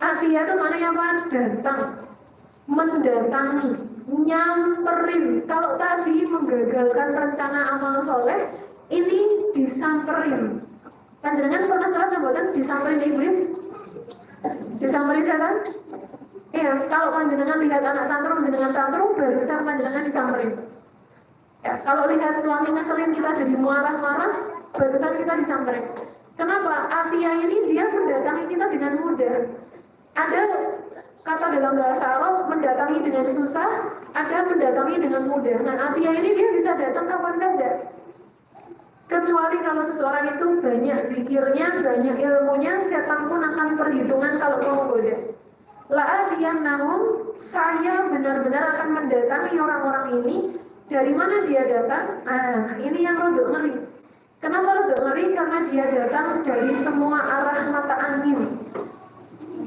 Atia itu maknanya apa? Datang, mendatangi, nyamperin. Kalau tadi menggagalkan rencana amal soleh, ini disamperin. Panjenengan pernah kelas buatan disamperin iblis? Disamperin setan? Iya, kalau panjenengan lihat anak tantrum, jenengan tantrum, barusan panjenengan disamperin. Ya, kalau lihat suami ngeselin kita jadi marah-marah, barusan kita disamperin. Kenapa? Atia ini dia mendatangi kita dengan mudah. Ada kata dalam bahasa Arab mendatangi dengan susah, ada mendatangi dengan mudah. Nah, Atia ini dia bisa datang kapan saja. Kecuali kalau seseorang itu banyak pikirnya, banyak ilmunya, setan pun akan perhitungan kalau mau menggoda. La'atiyannahum, saya benar-benar akan mendatangi orang-orang ini. Dari mana dia datang? Ini yang rodok ngeri. Kenapa rodok ngeri? Karena dia datang dari semua arah mata angin.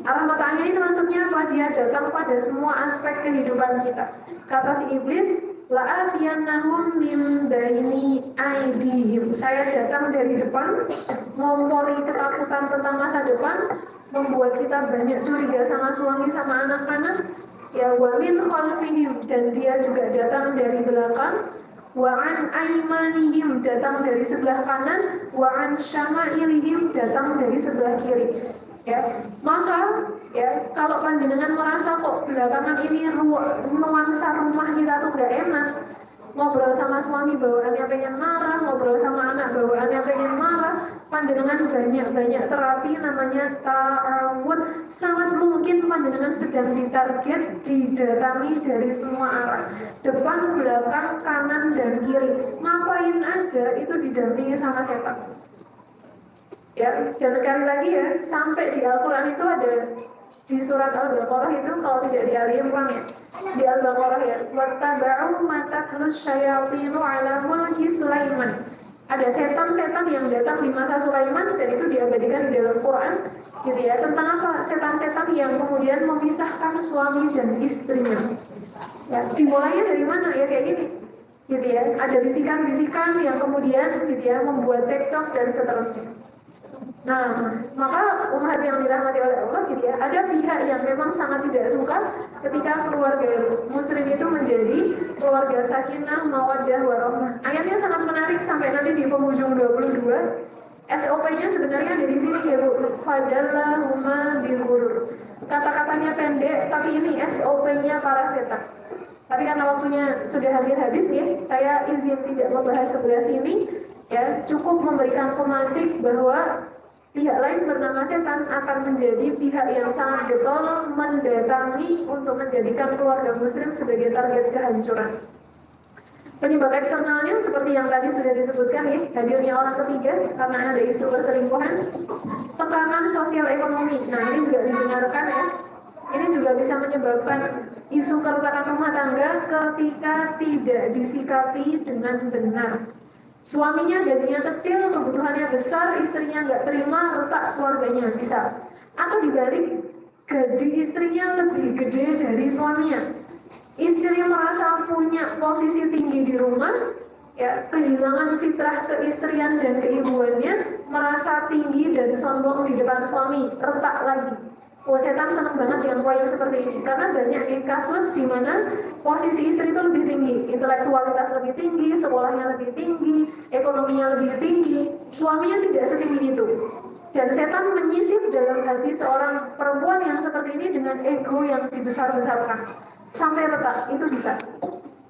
Arah mata angin ini maksudnya apa? Dia datang pada semua aspek kehidupan kita. Kata si iblis, la'atiyannahum min baini aidihim. Saya datang dari depan, ngompori ketakutan tentang masa depan, membuat kita banyak curiga sama suami sama anak-anak. Ya, wa min khalfihim, dan dia juga datang dari belakang. Wa an aimanihim, datang dari sebelah kanan. Wa an syama'ilihim, datang dari sebelah kiri. Ya, maka ya kalau panjenengan merasa kok belakangan ini nuansa rumah kita tuh gak enak, ngobrol sama suami bawaannya pengen marah, ngobrol sama anak bawaannya pengen marah, panjenengan banyak terapi namanya ta'awud. Sangat mungkin panjenengan sedang ditarget, didatangi dari semua arah, depan, belakang, kanan, dan kiri. Ngapain aja itu didampingi sama setan. Ya, dan sekali lagi ya, sampai di Al-Quran itu ada di surat Al-Baqarah itu, kalau tidak di Ali Imran ya, di Al-Baqarah ya, wattaba'u ma tatlus syayatinu ala mulki Sulaiman. Ada setan-setan yang datang di masa Sulaiman dan itu diabadikan di dalam Quran, gitu ya. Tentang apa? Setan-setan yang kemudian memisahkan suami dan istrinya. Ya, dimulainya dari mana? Ya kayak gini, gitu ya. Ada bisikan-bisikan yang kemudian, gitu ya, membuat cekcok dan seterusnya. Nah, maka umat yang dirahmati oleh Allah, gitu ya, ada pihak yang memang sangat tidak suka ketika keluarga muslim itu menjadi keluarga sakinah, mawaddah, warahmah. Ayatnya sangat menarik sampai nanti di penghujung 22. SOP-nya sebenarnya dari sini ya, Bu. Fadallahuma bihurur. Kata-katanya pendek, tapi ini SOP-nya para setan. Tapi karena waktunya sudah hampir habis ya, saya izin tidak membahas sebelah sini. Ya, cukup memberikan pemantik bahwa pihak lain bernama setan akan menjadi pihak yang sangat getol mendatangi untuk menjadikan keluarga muslim sebagai target kehancuran. Penyebab eksternalnya seperti yang tadi sudah disebutkan ya, hadirnya orang ketiga karena ada isu perselingkuhan, tekanan sosial ekonomi. Nah, ini juga didengarkan ya. Ini juga bisa menyebabkan isu keretakan rumah tangga ketika tidak disikapi dengan benar. Suaminya gajinya kecil, kebutuhannya besar, istrinya nggak terima, retak keluarganya, bisa. Atau dibalik, gaji istrinya lebih gede dari suaminya. Istri merasa punya posisi tinggi di rumah, ya kehilangan fitrah keistrian dan keibuannya, merasa tinggi dan sombong di depan suami, retak lagi. Oh, setan senang banget dengan poin seperti ini karena banyak kasus di mana posisi istri itu lebih tinggi, intelektualitas lebih tinggi, sekolahnya lebih tinggi, ekonominya lebih tinggi, suaminya tidak setinggi itu. Dan setan menyisip dalam hati seorang perempuan yang seperti ini dengan ego yang dibesar-besarkan sampai retak, itu bisa,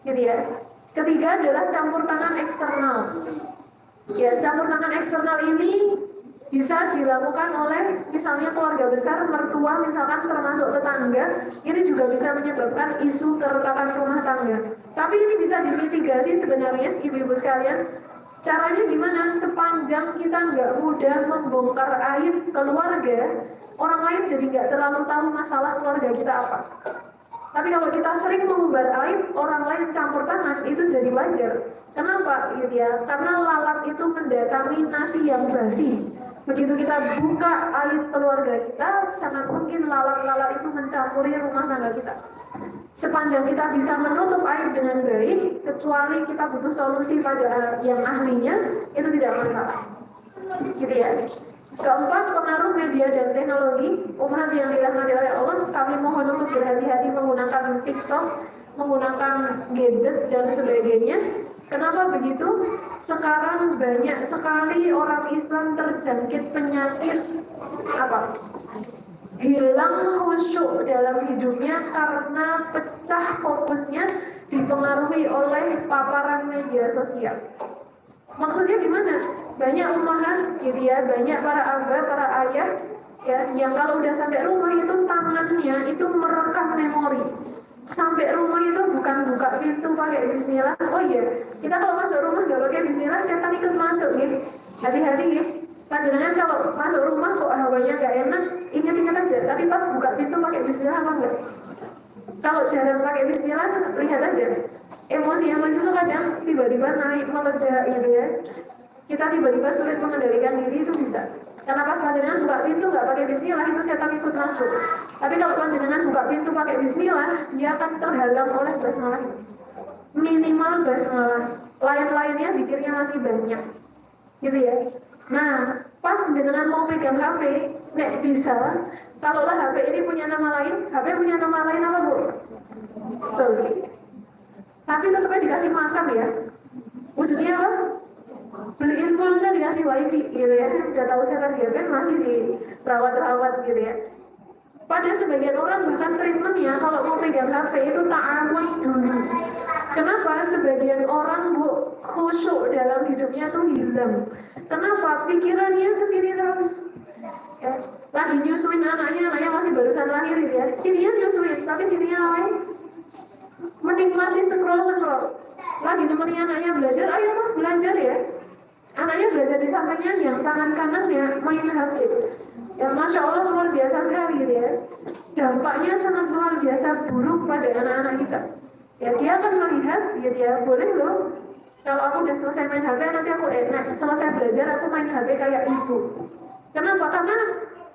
gitu ya. Ketiga adalah campur tangan eksternal. Ya, campur tangan eksternal ini bisa dilakukan oleh misalnya keluarga besar, mertua misalkan termasuk tetangga, ini juga bisa menyebabkan isu keretakan rumah tangga. Tapi ini bisa dimitigasi sebenarnya, ibu-ibu sekalian. Caranya gimana? Sepanjang kita nggak mudah membongkar aib keluarga, orang lain jadi nggak terlalu tahu masalah keluarga kita apa. Tapi kalau kita sering mengumbar aib, orang lain campur tangan, itu jadi wajar. Kenapa? Gitu ya, karena lalat itu mendatangi nasi yang basi. Begitu kita buka aib keluarga kita, sangat mungkin lalat-lalat itu mencampuri rumah tangga kita. Sepanjang kita bisa menutup aib dengan baik, kecuali kita butuh solusi pada yang ahlinya, itu tidak masalah. Gitu ya. Keempat, pengaruh media dan teknologi. Umat yang dirahmati oleh Allah, kami mohon untuk berhati-hati menggunakan TikTok, menggunakan gadget dan sebagainya. Kenapa begitu? Sekarang banyak sekali orang Islam terjangkit penyakit apa? Hilang khusyuk dalam hidupnya karena pecah fokusnya dipengaruhi oleh paparan media sosial. Maksudnya gimana? Banyak ummahat gitu ya, banyak para abah, para ayah ya, yang kalau udah sampai rumah itu tangannya itu merekam memori. Sampai rumah itu bukan buka pintu pakai bismillah. Oh iya, kita kalau masuk rumah nggak pakai bismillah, setan ikut masuk gitu. Hati-hati gitu. Panjenengan kalau masuk rumah kok hawanya nggak enak, ingat-ingat aja. Tapi pas buka pintu pakai bismillah apa enggak? Kalau jarang pakai bismillah, lihat aja. Emosi-emosi itu kadang tiba-tiba naik meledak gitu ya. Kita tiba-tiba sulit mengendalikan diri, itu bisa. Karena pas panjenengan buka pintu nggak pakai bismillah, itu setan ikut masuk. Tapi kalau panjenengan buka pintu pakai bismillah, dia akan terhalang oleh basmalah. Minimal basmalah. Lain-lainnya pikirnya masih banyak. Gitu ya. Nah, pas panjenengan mau pegang HP, nek bisa, kalaulah HP ini punya nama lain, HP punya nama lain apa bu? Tuh. Tapi tetapnya dikasih makan ya. Wujudnya apa? Beliin pulsa dikasih wifi gitu ya. Udah tahu setan gaben masih dirawat-rawat gitu ya. Pada sebagian orang bahkan treatmentnya kalau mau pegang HP itu ta'awun dulu. Kenapa? Sebagian orang bu khusyuk dalam hidupnya tuh hilang. Kenapa? Pikirannya kesini terus. Ya. Lagi nyusuin anaknya masih barusan lahir gitu ya. Sininya nyusuin, tapi sininya lain menikmati scroll. Lagi nemenin anaknya belajar, ayo mas belajar ya. Anaknya belajar di sampingnya, yang tangan kanannya main HP. Ya Masya Allah luar biasa sekali gitu ya. Dampaknya sangat luar biasa buruk pada anak-anak kita. Ya dia akan melihat, ya boleh loh. Kalau aku udah selesai main HP, nanti aku enak. Selesai belajar, aku main HP kayak ibu. Kenapa? Karena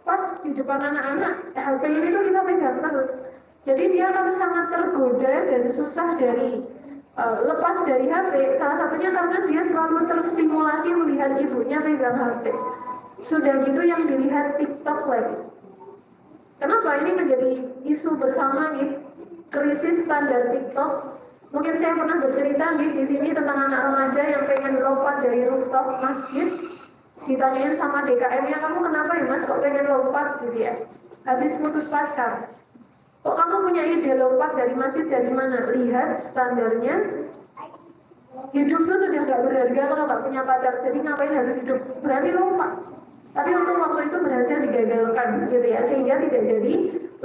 pas di depan anak-anak, HP ini tuh kita pegang terus. Jadi dia akan sangat tergoda dan susah dari lepas dari HP. Salah satunya karena dia selalu terstimulasi melihat ibunya pegang HP. Sudah gitu yang dilihat TikTok lagi. Kenapa ini menjadi isu bersama gitu? Krisis standar TikTok. Mungkin saya pernah bercerita gitu, di sini tentang anak remaja yang pengen lompat dari rooftop masjid. Ditanyain sama DKM-nya, kamu kenapa ya mas kok pengen lompat gitu ya? Habis putus pacar. Kok kamu punya ide lompat dari masjid dari mana? Lihat standarnya. Hidup tuh sudah nggak berharga kalau nggak punya pacar. Jadi ngapain harus hidup? Berani lompat. Tapi untuk waktu itu berhasil digagalkan gitu ya. Sehingga tidak jadi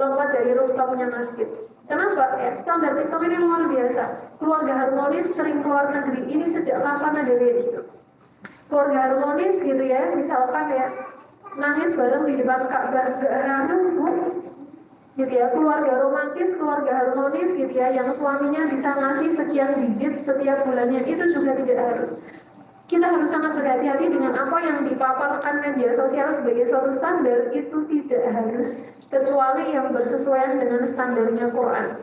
lompat dari rooftopnya masjid. Kenapa? Ya, standar TikTok ini luar biasa. Keluarga harmonis sering keluar negeri. Ini sejak kapan ada kayak gitu? Keluarga harmonis gitu ya. Misalkan ya, nangis bareng di depan Ka'bah. Nggak harus bu. Gitu ya, keluarga romantis, keluarga harmonis gitu ya, yang suaminya bisa ngasih sekian digit setiap bulannya, itu juga tidak harus. Kita harus sangat berhati-hati dengan apa yang dipaparkan media sosial sebagai suatu standar. Itu tidak harus, kecuali yang bersesuaian dengan standarnya Quran.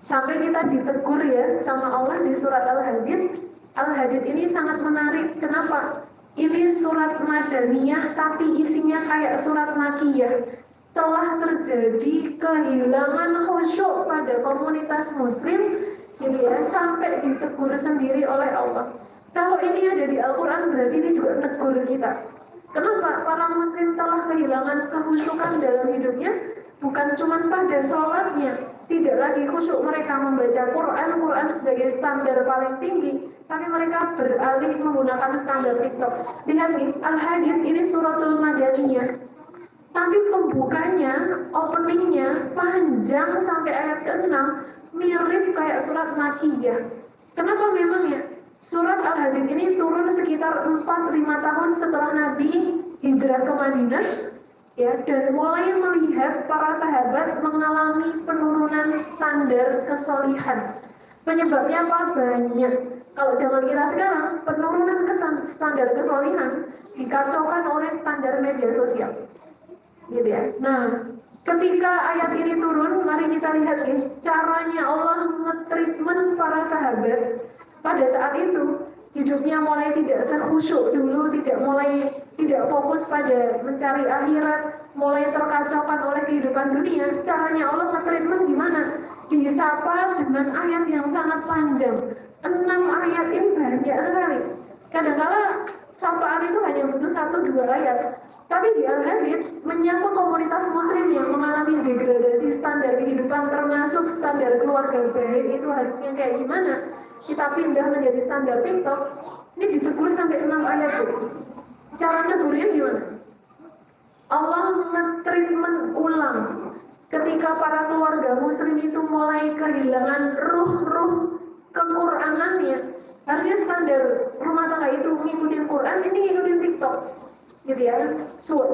Sampai kita ditegur ya sama Allah di surat Al-Hadid. Al-Hadid ini sangat menarik. Kenapa? Ini surat Madaniyah tapi isinya kayak surat Makiyah. Telah terjadi kehilangan khusyuk pada komunitas muslim gitu ya, sampai ditegur sendiri oleh Allah. Kalau ini ada di Al-Quran berarti ini juga negur kita. Kenapa? Para muslim telah kehilangan kehusyukan dalam hidupnya. Bukan cuma pada sholatnya, tidak lagi khusyuk mereka membaca Quran sebagai standar paling tinggi, tapi mereka beralih menggunakan standar TikTok. Lihat nih, Al-Hadid ini suratul Madaniyah, tapi pembukanya, openingnya panjang sampai ayat ke-6, mirip kayak surat Makiyah. Kenapa memangnya? Surat Al-Hadid ini turun sekitar 4-5 tahun setelah Nabi hijrah ke Madinah, ya, dan mulai melihat para sahabat mengalami penurunan standar kesolihan. Penyebabnya apa? Banyak. Kalau zaman kita sekarang, penurunan standar kesolihan dikacaukan oleh standar media sosial, gitu ya. Nah, ketika ayat ini turun, mari kita lihat ya, caranya Allah nge-treatment para sahabat. Pada saat itu, hidupnya mulai tidak sekhusyuk dulu, tidak fokus pada mencari akhirat, mulai terkacaukan oleh kehidupan dunia. Caranya Allah nge-treatment gimana? Disapa dengan ayat yang sangat panjang. 6 ayat ini banyak sekali. Kadang-kala sapaan itu hanya butuh 1-2 ayat. Tapi di Al-Hadid menyapa komunitas muslim yang mengalami degradasi standar kehidupan, termasuk standar keluarga baik itu harusnya kayak gimana. Kita pindah menjadi standar TikTok. Ini ditegur sampai 6 ayat tuh. Cara negurnya gimana? Allah nge-treatment ulang ketika para keluarga muslim itu mulai kehilangan ruh kequranannya. Harusnya standar rumah tangga itu ngikutin Quran, ini ngikutin TikTok, gitu ya.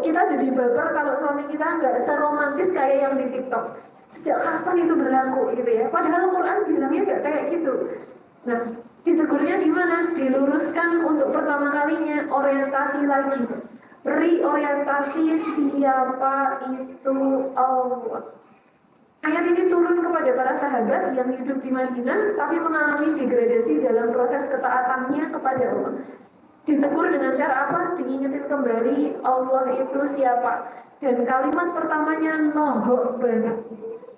Kita jadi baper kalau suami kita nggak seromantis kayak yang di TikTok. Sejak kapan itu berlaku, gitu ya? Padahal Quran bilangnya nggak kayak gitu. Nah, ditegurnya gimana? Diluruskan untuk pertama kalinya, orientasi lagi, reorientasi siapa itu Allah. Ayat ini turun kepada para sahabat yang hidup di Madinah tapi mengalami degradasi dalam proses ketaatannya kepada Allah. Ditegur dengan cara apa? Diingetin kembali Allah itu siapa. Dan kalimat pertamanya nohok banget.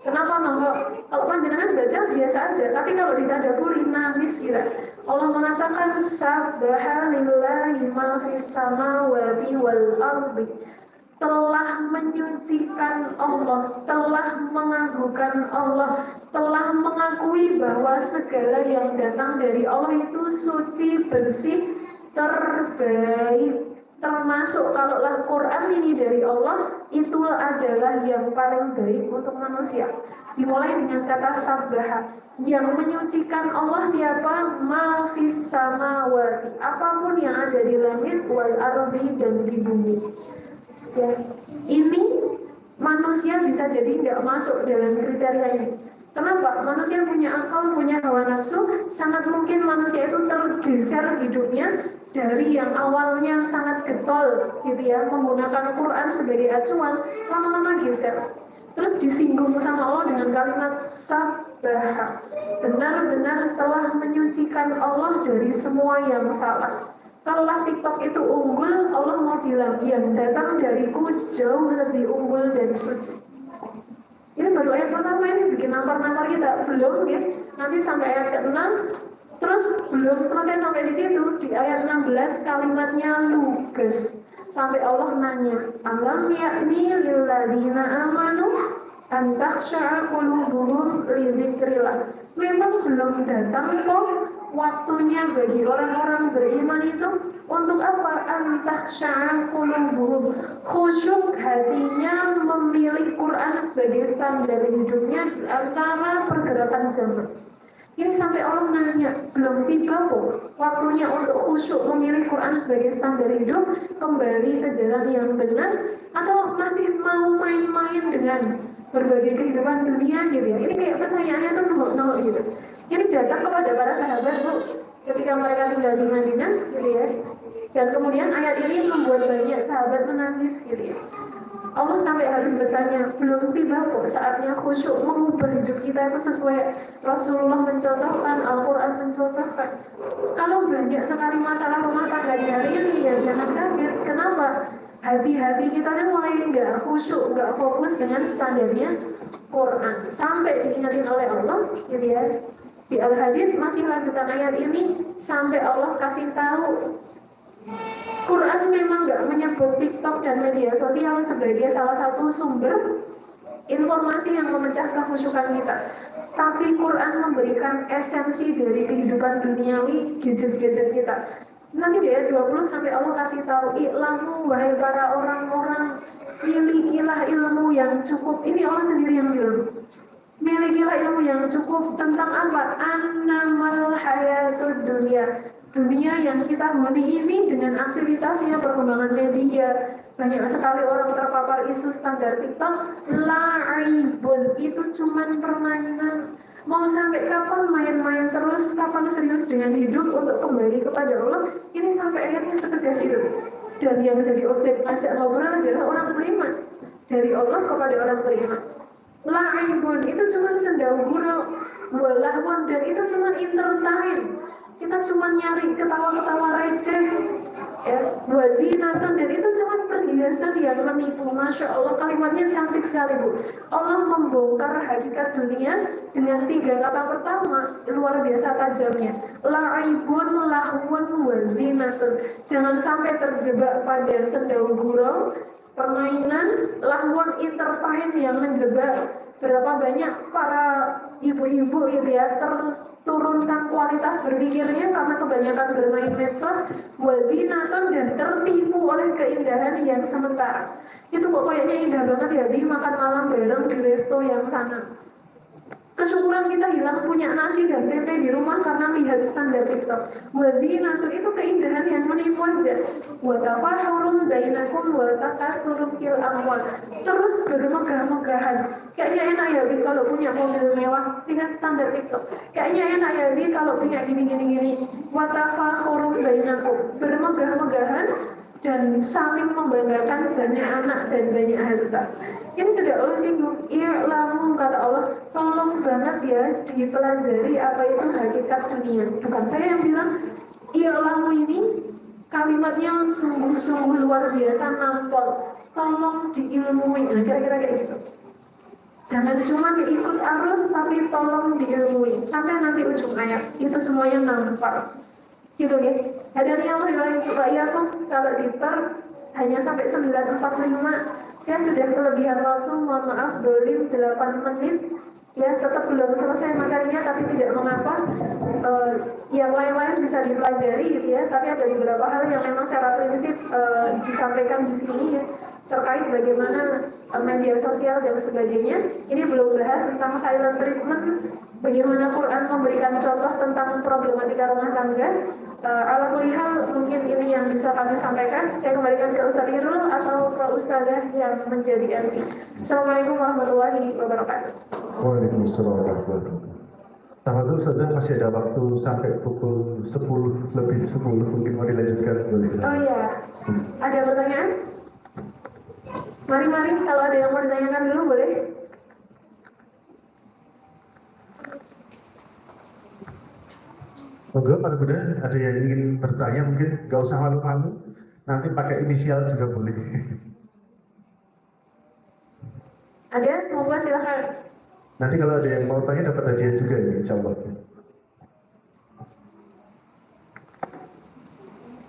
Kenapa nohok? Kalau panjenengan baca biasa aja, tapi kalau ditadaburi nangis gitu. Allah mengatakan sabbaha lillahi ma fis samawati wal ardi. Telah menyucikan Allah, telah mengagungkan Allah, telah mengakui bahwa segala yang datang dari Allah itu suci, bersih, terbaik. Termasuk kalaulah Quran ini dari Allah, itulah adalah yang paling baik untuk manusia. Dimulai dengan kata sabbaha, yang menyucikan Allah siapa? Ma fis samawati, apapun yang ada di langit, wal ardi, dan di bumi. Ya, ini manusia bisa jadi nggak masuk dalam kriteria ini. Kenapa? Manusia punya akal, punya hawa nafsu. Sangat mungkin manusia itu tergeser hidupnya dari yang awalnya sangat getol, gitu ya, menggunakan Quran sebagai acuan, lama-lama geser. Terus disinggung sama Allah dengan kalimat sabbaha, benar-benar telah menyucikan Allah dari semua yang salah. Kalaulah TikTok itu unggul, Allah mau bilang yang datang dariku jauh lebih unggul dan suci. Ini baru ayat pertama, ini bikin nampar-nampar kita. Belum ya, nanti sampai ayat ke-6. Terus belum selesai sampai di situ, di ayat 16 kalimatnya lugas. Sampai Allah nanya, alam yakni lilladzina amanu an takhsha'a qulubuhum li dzikrillah. Memang belum datang kok waktunya bagi orang-orang beriman itu untuk apa? An takhsha'a qulubuhum, khusyuk hatinya memilih Quran sebagai standar hidupnya di antara pergerakan zaman. Ini sampai Allah nanya, belum tiba kok waktunya untuk khusyuk memilih Quran sebagai standar hidup, kembali ke jalan yang benar, atau masih mau main-main dengan berbagai kehidupan dunia gitu ya. Ini kayak pertanyaannya tuh nol gitu. Ini datang kepada para sahabat, Bu, ketika mereka tinggal di Madinah, gitu ya. Dan kemudian ayat ini membuat banyak sahabat menangis, gitu ya. Allah sampai harus bertanya, belum tiba kok saatnya khusyuk mengubah hidup kita itu sesuai Rasulullah mencontohkan, Al-Quran mencontohkan. Kalau banyak sekali masalah rumah tangga hari ini, ya jangan kaget. Kenapa? Hati-hati kita mulai nggak khusyuk, nggak fokus dengan standarnya Quran. Sampai diingatin oleh Allah, gitu ya. Di Al-Hadid masih lanjutan ayat ini, sampai Allah kasih tahu Quran memang nggak menyebut TikTok dan media sosial sebagai salah satu sumber informasi yang memecah kekhusyukan kita. Tapi Quran memberikan esensi dari kehidupan duniawi, gadget-gadget kita. Nanti di ayat 20 sampai Allah kasih tahu, "I'lamu wahai para orang-orang, milikilah ilmu yang cukup." Ini Allah sendiri yang bilang. Milikilah ilmu yang cukup tentang apa? Annamal hayatud dunia. Dunia yang kita huni ini dengan aktivitasnya, perkembangan media, banyak sekali orang terpapar isu standar TikTok. La'ibun, itu cuman permainan. Mau sampai kapan main-main terus, kapan serius dengan hidup untuk kembali kepada Allah? Ini sampai akhirnya setegas itu. Dan yang menjadi objek ajak ngobrol adalah orang beriman. Dari Allah kepada orang beriman. La'ibun, itu cuman senda gurau. Walahun, dan itu cuman entertain. Kita cuma nyari ketawa-ketawa receh, ya, wazinatan, dan itu cuma perhiasan yang menipu. Masya Allah, kalimatnya cantik sekali, Bu. Allah membongkar hakikat dunia dengan 3 kata pertama, luar biasa tajamnya. La'ibun, lahwun, wazinatun. Jangan sampai terjebak pada sendau gurau, permainan, lahwun, entertain yang menjebak. Berapa banyak para ibu-ibu gitu ya turunkan kualitas berpikirnya karena kebanyakan bermain medsos, wazinatun, dan tertipu oleh keindahan yang sementara. Itu kok kayaknya indah banget ya, Bi, makan malam bareng di resto yang sana. Kesyukuran kita hilang punya nasi dan tempe di rumah karena lihat standar TikTok. Wazinatun, itu keindahan yang menipu aja. Wa tafahurun bainakum wa takatsurun fil amwal. Terus bermegah-megahan. Kayaknya enak ya, Bi, kalau punya mobil mewah. Lihat standar TikTok. Kayaknya enak ya, Bi, kalau punya gini-gini. Wa tafahurun bainakum. Bermegah-megahan dan saling membanggakan banyak anak dan banyak harta. Ini sudah Allah singgung. I'lamu, kata Allah, tolong banget ya dipelajari apa itu hakikat dunia. Bukan saya yang bilang. I'lamu ini kalimatnya sungguh-sungguh luar biasa nampol. Tolong diilmui. Nah, kira-kira kayak gitu. Jangan cuma ikut arus, tapi tolong diilmui. Sampai nanti ujung ayat itu semuanya nampak. Gitu ya. Hadani Allah wa iyyakum, kalau diter hanya sampai 9:45. Saya sudah kelebihan waktu, mohon maaf, dolim 8 menit. Ya, tetap belum selesai materinya, tapi tidak mengapa. Yang lain-lain bisa dipelajari gitu ya. Tapi ada beberapa hal yang memang secara prinsip disampaikan di sini ya, terkait bagaimana media sosial dan sebagainya. Ini belum bahas tentang silent treatment, bagaimana Quran memberikan contoh tentang problematika rumah tangga. Ala kulihal, mungkin ini yang bisa kami sampaikan. Saya kembalikan ke Ustaz Irul atau ke Ustazah yang menjadi MC. Assalamualaikum warahmatullahi wabarakatuh. Waalaikumsalam warahmatullahi wabarakatuh. Tafadhol Ustazah, masih ada waktu sampai pukul 10 lebih 10, mungkin mau dilanjutkan, boleh. Oh iya, ada pertanyaan? Mari, kalau ada yang mau ditanyakan dulu boleh. Monggo, Pak Bunda, ada yang ingin bertanya mungkin, nggak usah malu-malu, nanti pakai inisial juga boleh. Ada? Monggo silakan. Nanti kalau ada yang mau tanya dapat hadiah juga ya, insya Allah.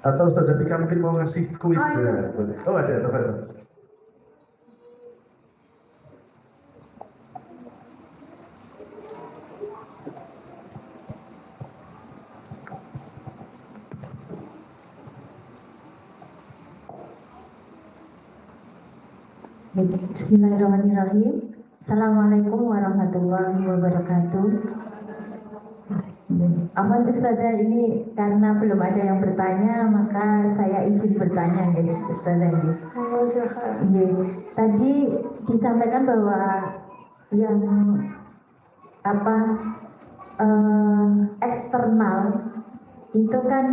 Atau Ustaz Zatika mungkin mau ngasih kuis, Oh, iya. ya, boleh. Oh ada, teman. Bismillahirrahmanirrahim. Assalamualaikum warahmatullahi wabarakatuh. Ahmad Ustazah, ini karena belum ada yang bertanya, maka saya izin bertanya ya Ustazah ini. Monggo silakan. Tadi disampaikan bahwa yang eksternal itu kan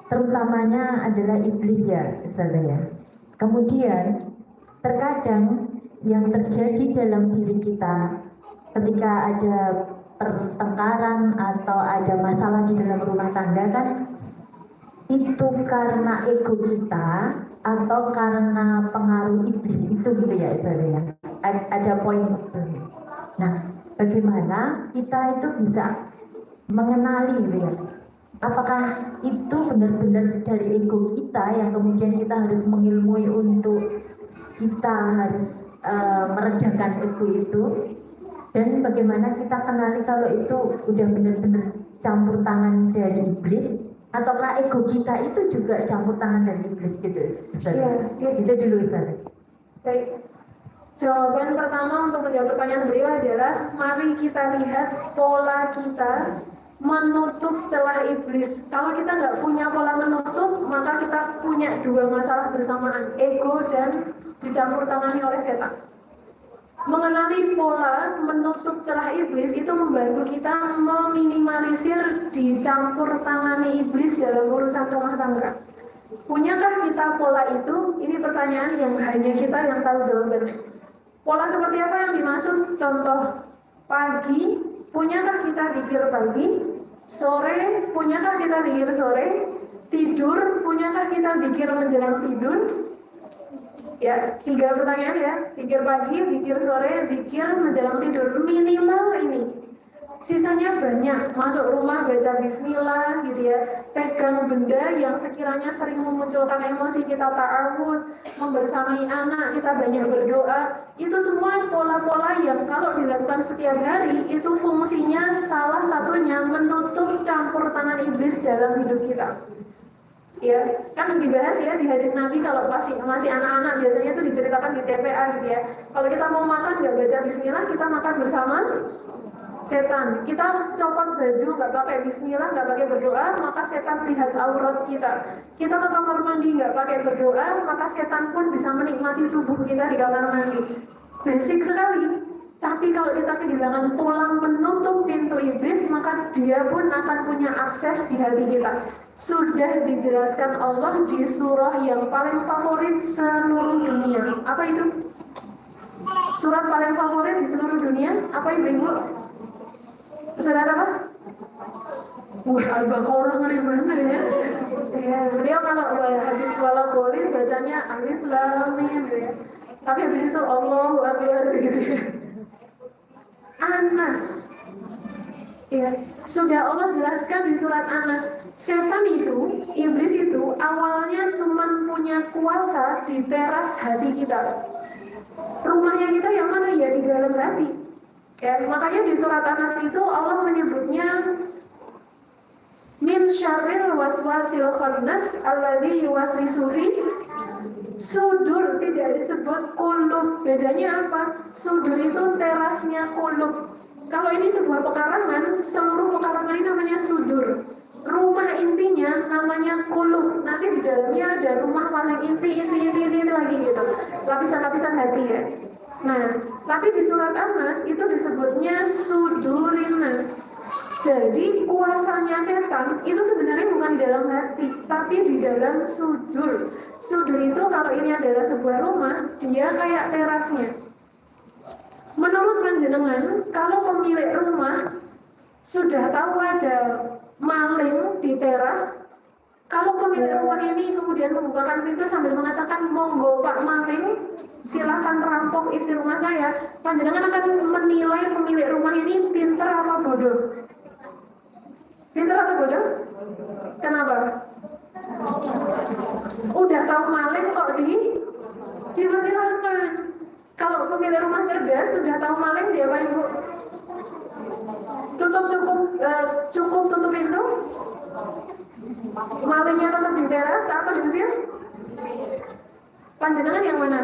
terutamanya adalah iblis ya, Ustazah ya. Kemudian terkadang yang terjadi dalam diri kita ketika ada pertengkaran atau ada masalah di dalam rumah tangga kan itu karena ego kita atau karena pengaruh iblis itu gitu ya Ustazah ya. Ada poin itu. Nah, bagaimana kita itu bisa mengenali gitu ya, apakah itu benar-benar dari ego kita yang kemudian kita harus mengilmui untuk kita harus meredakan ego itu, dan bagaimana kita kenali kalau itu udah benar-benar campur tangan dari iblis ataukah ego kita itu juga campur tangan dari iblis gitu Ustaz? Ya. Itu dulu Ustaz. Baik. Jawaban pertama untuk menjawab pertanyaan beliau adalah mari kita lihat pola kita menutup celah iblis. Kalau kita nggak punya pola menutup, maka kita punya dua masalah bersamaan, ego dan dicampur tangani oleh setan. Mengenali pola menutup celah iblis itu membantu kita meminimalisir dicampur tangani iblis dalam urusan rumah tangga. Punyakah kita pola itu? Ini pertanyaan yang hanya kita yang tahu jawabannya. Pola seperti apa yang dimaksud? Contoh, pagi, punyakah kita zikir pagi? Sore, punyakah kita zikir sore? Tidur, punyakah kita zikir menjelang tidur? Ya, 3 pertanyaan ya. Zikir pagi, zikir sore, zikir menjelang tidur. Minimal ini. Sisanya banyak, masuk rumah baca bismillah gitu ya, pegang benda yang sekiranya sering memunculkan emosi kita ta'awud, membersamai anak, kita banyak berdoa. Itu semua pola-pola yang kalau dilakukan setiap hari itu fungsinya salah satunya menutup campur tangan iblis dalam hidup kita. Ya, kan dibahas ya di hadis Nabi kalau masih anak-anak biasanya itu diceritakan di TPA gitu ya. Kalau kita mau makan nggak baca bismillah, kita makan bersama setan. Kita copot baju nggak pakai bismillah, nggak pakai berdoa, maka setan lihat aurat kita. Kita ke kamar mandi nggak pakai berdoa, maka setan pun bisa menikmati tubuh kita di kamar mandi. Basic sekali. Tapi kalau kita kehilangan pola menutup pintu iblis, maka dia pun akan punya akses di hati kita. Sudah dijelaskan Allah di surah yang paling favorit seluruh dunia. Apa itu? Surat paling favorit di seluruh dunia? Apa ibu-ibu? Surat apa? Wah, Al-Baqarah ngeri banget ya. Ya, beliau kalau habis wala boleh bacanya alif lam mim ya. Tapi habis itu Allahu Akbar gitu ya. Anas. Ya, sudah Allah jelaskan di surat Anas. Setan itu, iblis itu awalnya cuma punya kuasa di teras hati kita. Rumahnya kita yang mana ya? Di dalam hati. Ya, makanya di surat Anas itu Allah menyebutnya min syarril waswasil khannas alladzi yuwaswisu fi sudur, tidak disebut qulub. Bedanya apa? Sudur itu terasnya qulub. Kalau ini sebuah pekarangan, seluruh pekarangan ini namanya sudur. Rumah intinya namanya qulub. Nanti di dalamnya ada rumah paling inti lagi gitu. Lapisan-lapisan hati ya. Nah, tapi di surat Anas itu disebutnya sudurinas. Jadi kuasanya setan itu sebenarnya bukan di dalam hati, tapi di dalam sudur. Sudur itu kalau ini adalah sebuah rumah, dia kayak terasnya. Menurut panjenengan, kalau pemilik rumah sudah tahu ada maling di teras, kalau pemilik rumah ini kemudian membukakan pintu sambil mengatakan monggo Pak Maling, silahkan rampok isi rumah saya, panjenengan akan menilai pemilik rumah ini pinter apa bodoh? Pinter atau bodoh? Kenapa? Udah tahu maling kok dipersilahkan. Kalau pemilik rumah cerdas, sudah tahu maling dia apa ibu? Cukup tutup pintu? Malingnya tetap di teras atau diusir? Panjenengan yang mana?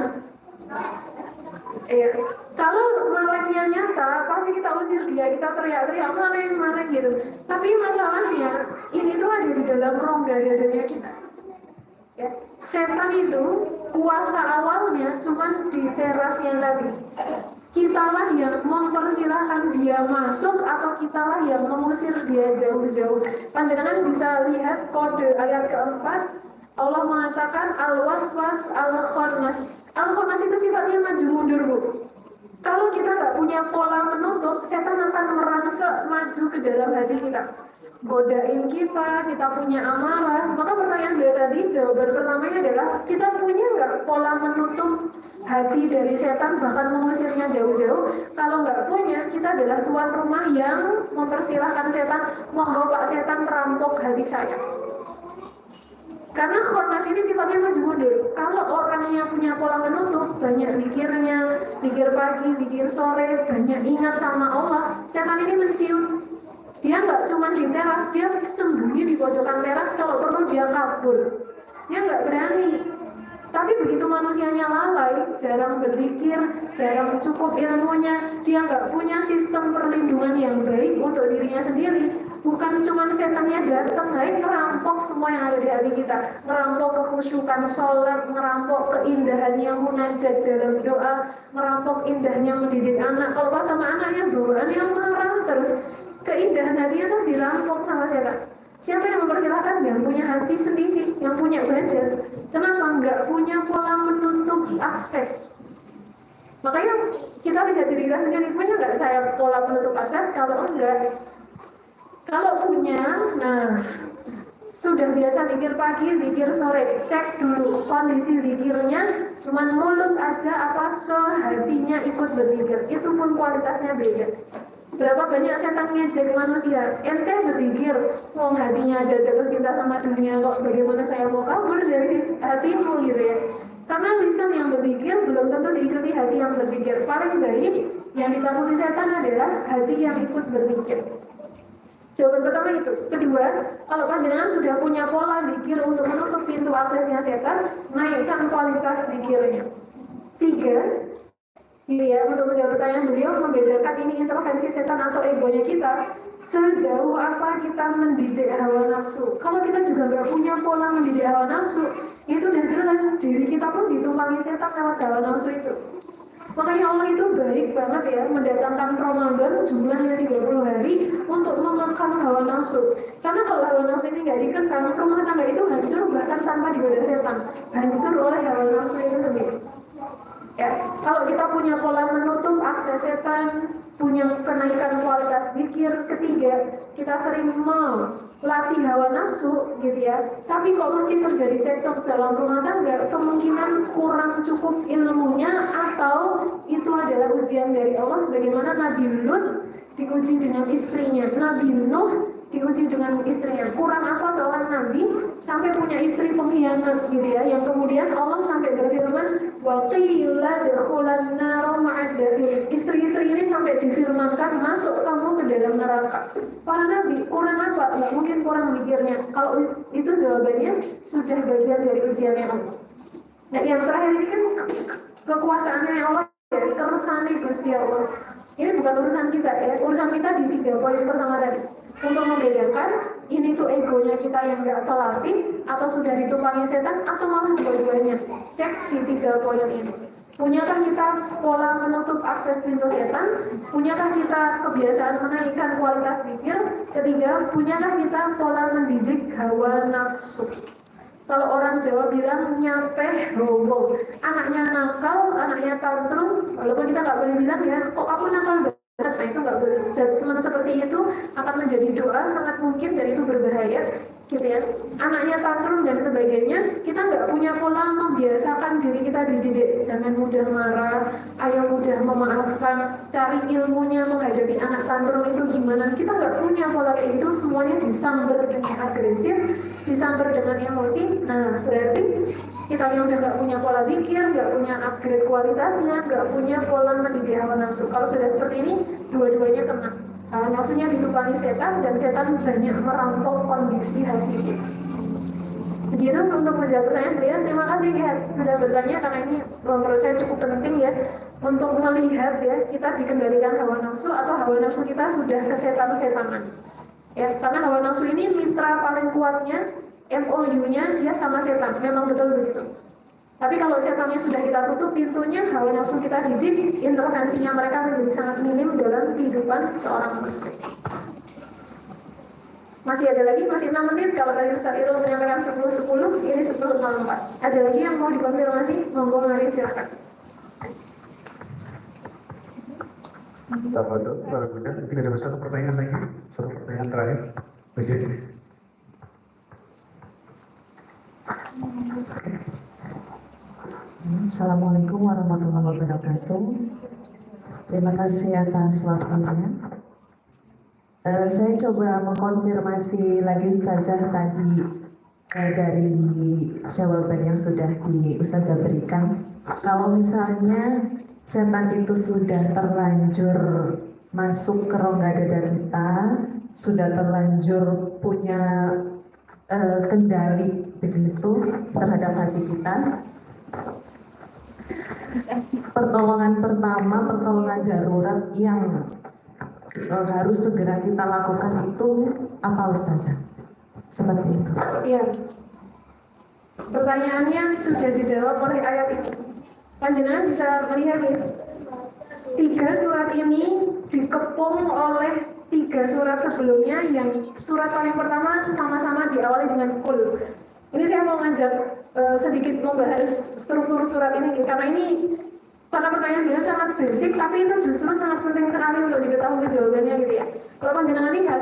Kalau malingnya nyata, pasti kita usir dia, kita teriak-teriak maling gitu. Tapi masalahnya, ini tuh ada di dalam rongga dadanya kita. Ya, setan itu kuasa awalnya cuma di terasnya tadi. Kitalah yang mempersilahkan dia masuk atau kitalah yang mengusir dia jauh-jauh. Panjenengan bisa lihat kode ayat keempat, Allah mengatakan al-waswas al-khannas. Al-khannas itu sifatnya maju mundur, Bu. Kalau kita nggak punya pola menutup, setan akan merangsek maju ke dalam hati kita, godain kita punya amarah. Maka pertanyaan beliau tadi, jawaban pertamanya adalah kita punya nggak pola menutup hati dari setan, bahkan mengusirnya jauh-jauh. Kalau nggak punya, kita adalah tuan rumah yang mempersilahkan setan, monggo Pak Setan merampok hati saya. Karena khonnas ini sifatnya maju mundur. Kalau orangnya punya pola menutup, banyak zikirnya, zikir pagi, zikir sore, banyak ingat sama Allah, setan ini mencium. Dia nggak cuma di teras, dia sembunyi di pojokan teras, kalau perlu dia kabur. Dia nggak berani. Tapi begitu manusianya lalai, jarang berzikir, jarang cukup ilmunya, dia nggak punya sistem perlindungan yang baik untuk dirinya sendiri. Bukan cuma setannya datang, lain merampok semua yang ada di hati kita, merampok kekhusyukan sholat, merampok keindahannya munajat dalam doa, merampok indahnya mendidik anak. Kalau pas sama anaknya bawaan yang marah terus, keindahan hatinya terus dirampok sama setan. Siapa yang mempersilahkan? Yang punya hati sendiri, yang punya badan. Kenapa nggak punya pola menutup akses? Makanya kita lihat diri kita sendiri, punya nggak saya pola menutup akses? Kalau enggak, kalau punya, nah sudah biasa zikir pagi, zikir sore, cek dulu kondisi zikirnya, cuman mulut aja apa sehatinya ikut berzikir, itu pun kualitasnya beda. Berapa banyak setan ngejek manusia, ente berzikir, wong hatinya aja jatuh cinta sama dunia kok, bagaimana saya mau kabur dari hatimu gitu ya. Karena lisan yang berzikir belum tentu diikuti hati yang berzikir. Paling baik yang ditakuti setan adalah hati yang ikut berzikir. Jawaban pertama itu. Kedua, kalau panjenengan sudah punya pola zikir untuk menutup pintu aksesnya setan, naikkan kualitas zikirnya. Tiga, gitu ya, untuk menjawab pertanyaan beliau, membedakan ini intervensi setan atau egonya kita, sejauh apa kita mendidik hawa nafsu. Kalau kita juga nggak punya pola mendidik hawa nafsu, itu udah jelas diri kita pun ditumpangi setan lewat hawa nafsu itu. Makanya Allah itu baik banget ya, mendatangkan Ramadan jumlahnya 30 hari untuk mengekang hawa nafsu. Karena kalau hawa nafsu ini nggak dikekang, rumah tangga itu hancur bahkan tanpa digoda setan, hancur oleh hawa nafsu itu sendiri. Ya, kalau kita punya pola menutup akses setan, punya kenaikan kualitas zikir. Ketiga, kita sering melatih hawa nafsu gitu ya, tapi kok masih terjadi cekcok dalam rumah tangga, kemungkinan kurang cukup ilmunya atau itu adalah ujian dari Allah. Sebagaimana Nabi Lut diuji dengan istrinya, Nabi Nuh diuji dengan istrinya. Kurang apa seorang nabi sampai punya istri pengkhianat gitu ya, yang kemudian Allah sampai berfirman wa qila dakhulan nar ma'ad dakhil. Istri-istri ini sampai difirmankan masuk kamu ke dalam neraka. Para nabi kurang apa? Nggak mungkin kurang zikirnya. Kalau itu jawabannya sudah bagian dari ujiannya Allah. Nah yang terakhir ini kan kekuasaannya Allah, kersane Gusti Allah. Ini bukan urusan kita ya, urusan kita di 3 poin pertama tadi. Untuk membedakan ini tuh egonya kita yang nggak terlatih atau sudah ditumpangi setan atau malah dua-duanya. Cek di 3 poin ini. Punyakah kita pola menutup akses pintu setan? Punyakah kita kebiasaan menaikkan kualitas zikir? Ketiga, punyakah kita pola mendidik hawa nafsu? Kalau orang Jawa bilang nyapeh bobo, anaknya nakal, anaknya tantrum, walaupun kita nggak boleh bilang ya, kok kamu nakal banget, nah itu nggak boleh. Judgement seperti itu akan menjadi doa sangat mungkin dan itu berbahaya, gitu ya. Anaknya tantrum dan sebagainya, kita nggak punya pola membiasakan diri kita dididik. Jangan mudah marah, ayo mudah memaafkan, cari ilmunya menghadapi anak tantrum itu gimana. Kita nggak punya pola kayak itu, semuanya disambar dengan agresif, disambar dengan emosi. Nah berarti kita yang udah nggak punya pola zikir, nggak punya upgrade kualitasnya, nggak punya pola mendidik hawa nafsu. Kalau sudah seperti ini, dua-duanya kena. Nafsunya ditumpangi setan dan setan banyak merampok kondisi hati. Begitu untuk menjawab pertanyaan beliau. Terima kasih ya sudah bertanya, karena ini menurut saya cukup penting ya untuk melihat ya kita dikendalikan hawa nafsu atau hawa nafsu kita sudah kesetan-setanan. Ya, karena hawa nafsu ini mitra paling kuatnya, MOU-nya dia sama setan, memang betul begitu. Tapi kalau setannya sudah kita tutup pintunya, hawa nafsu kita didik, intervensinya mereka menjadi sangat minim dalam kehidupan seorang muslim. Masih ada lagi, masih 6 menit. Kalau tadi Ustaz Irul menyampaikan 10.10, ini 10.04. Ada lagi yang mau dikonfirmasi? Monggo, mari silakan. Tafadhol, mungkin ada satu pertanyaan lagi, satu pertanyaan terakhir. Oke. Assalamualaikum warahmatullahi wabarakatuh. Terima kasih atas waktunya. Saya coba mengkonfirmasi lagi Ustazah tadi dari jawaban yang sudah di Ustazah berikan. Kalau misalnya setan itu sudah terlanjur masuk ke rongga dada kita, sudah terlanjur punya kendali begitu terhadap hati kita, pertolongan pertama, pertolongan darurat yang harus segera kita lakukan itu apa Ustazah? Seperti itu. Iya. Pertanyaannya sudah dijawab oleh ayat ini. Panjenengan bisa melihat ya, 3 surat ini dikepung oleh 3 surat sebelumnya yang surat paling pertama sama-sama diawali dengan kul. Ini saya mau ngajak sedikit membahas struktur surat ini karena pertanyaan beliau sangat basic, tapi itu justru sangat penting sekali untuk diketahui jawabannya gitu ya. Kalau panjenengan lihat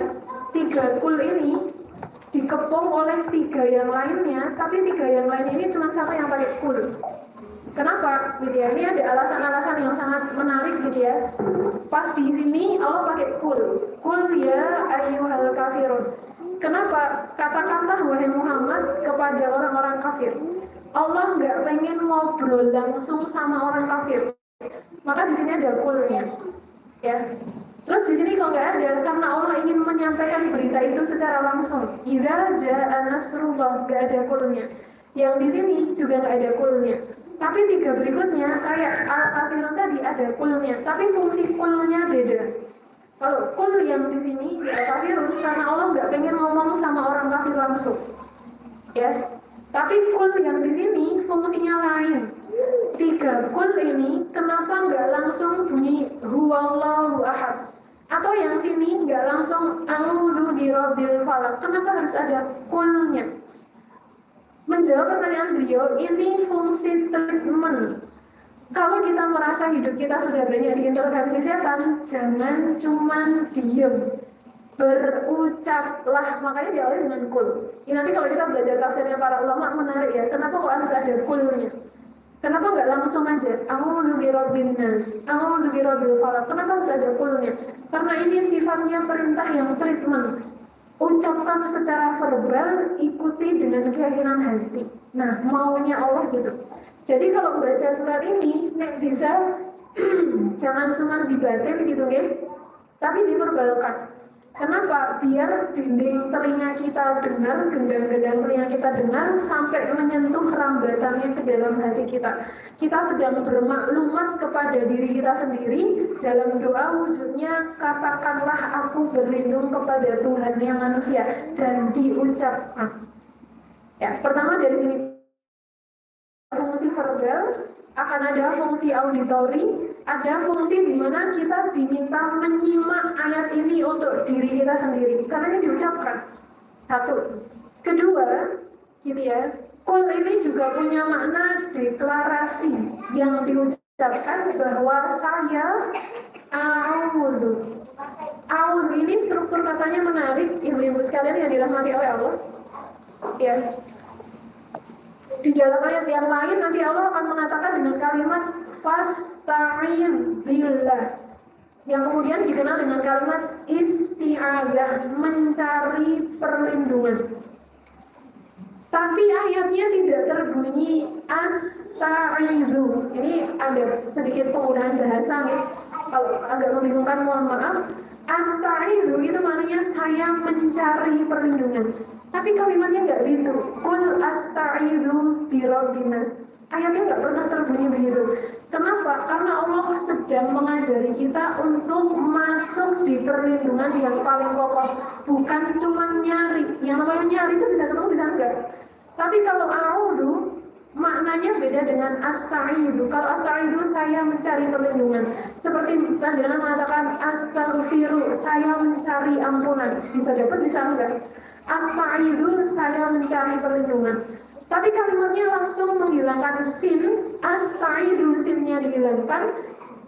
3 kul ini dikepung oleh 3 yang lainnya, tapi 3 yang lain ini cuma satu yang pakai kul. Kenapa gitu ya? Ini ada alasan-alasan yang sangat menarik gitu ya. Pas di sini Allah pakai kul ya ayyuhal kafirun. Kenapa? Katakanlah wahai Muhammad kepada orang-orang kafir. Allah nggak pengen ngobrol langsung sama orang kafir. Maka di sini ada kulnya, ya. Terus di sini kok nggak ada? Karena Allah ingin menyampaikan berita itu secara langsung. Idza jaa nasrullah, nggak ada kulnya. Yang di sini juga nggak ada kulnya. Tapi 3 berikutnya kayak al-kafirun tadi ada kulnya, tapi fungsi kulnya beda. Kalau kul yang di sini di al-kafirun karena Allah nggak pengen ngomong sama orang kafir langsung, ya. Tapi kul yang di sini fungsinya lain. 3 kul ini kenapa nggak langsung bunyi huwallahu ahad? Atau yang sini nggak langsung a'udzu birabbil falaq? Kenapa harus ada kulnya? Menjawab pertanyaan beliau, ini fungsi treatment. Kalau kita merasa hidup kita sudah banyak diintervensi setan, jangan cuma diem, berucaplah. Makanya diawali dengan kul. Ini nanti kalau kita belajar tafsirnya para ulama menarik ya. Kenapa kok harus ada kulnya? Kenapa nggak langsung aja a'udzu birabbin nas, a'udzu birabbil falaq? Kenapa harus ada kulnya? Karena ini sifatnya perintah yang treatment. Ucapkan secara verbal, ikuti dengan keyakinan hati. Nah, maunya Allah gitu. Jadi kalau membaca surat ini, nek bisa jangan cuma dibatin gitu ya, tapi diverbalkan. Kenapa? Biar dinding telinga kita dengar, gendang-gendang telinga kita dengar sampai menyentuh rambatannya ke dalam hati kita. Kita sedang bermaklumat kepada diri kita sendiri. Dalam doa wujudnya, katakanlah aku berlindung kepada Tuhan yang manusia, dan diucapkan. Ya, pertama dari sini fungsi verbal, akan ada fungsi auditori, ada fungsi di mana kita diminta menyimak ayat ini untuk diri kita sendiri, karena ini diucapkan. 1. Kedua, gitu ya, kul ini juga punya makna deklarasi yang diucapkan bahwa saya a'udzu. A'udzu ini struktur katanya menarik, ibu-ibu sekalian yang dirahmati oleh Allah. Ya. Di dalam ayat yang lain nanti Allah akan mengatakan dengan kalimat fasta'in billah, yang kemudian dikenal dengan kalimat isti'adzah, mencari perlindungan. Tapi ayatnya tidak terbunyi asta'idzu. Ini ada sedikit penggunaan bahasa nih. Kalau agak membingungkan mohon maaf. Asta'idzu itu maknanya saya mencari perlindungan. Tapi kalimatnya nggak begitu. Qul asta'idzu birabbin nas. Ayatnya nggak pernah terbunyi begitu. Kenapa? Karena Allah sedang mengajari kita untuk masuk di perlindungan yang paling pokok. Bukan cuma nyari. Yang namanya nyari itu bisa ketemu, bisa enggak. Tapi kalau a'udzu maknanya beda dengan asta'idu. Kalau asta'idu saya mencari perlindungan. Seperti panjenengan mengatakan astaghfiru, saya mencari ampunan. Bisa dapat, bisa enggak. Asta'idu, saya mencari perlindungan. Tapi kalimatnya langsung menghilangkan sin, asta'idu, sinnya dihilangkan,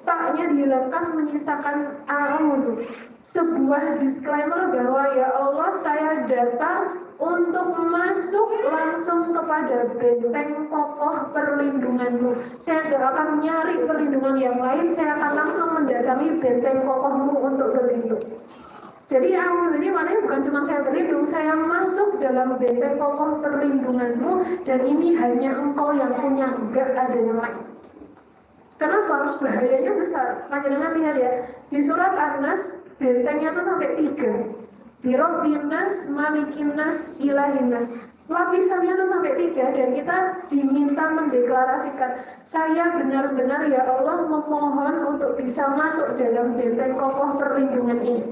taknya dihilangkan, menyisakan a'udzu. Sebuah disclaimer bahwa ya Allah, saya datang untuk masuk langsung kepada benteng kokoh perlindunganmu. Saya tidak akan nyari perlindungan yang lain, saya akan langsung mendatangi benteng kokohmu untuk berlindung. Jadi a'udzu ini maknanya bukan cuma saya berlindung, saya masuk dalam benteng kokoh perlindunganmu, dan ini hanya engkau yang punya, enggak ada yang lain. Kenapa? Bahayanya besar. Panjenengan lihat ya, di surat An-Nas bentengnya tuh sampai 3. Birobbinas, Malikinas, Ilahinas. Lapisannya tuh sampai 3, dan kita diminta mendeklarasikan, saya benar-benar ya Allah memohon untuk bisa masuk dalam benteng kokoh perlindungan ini.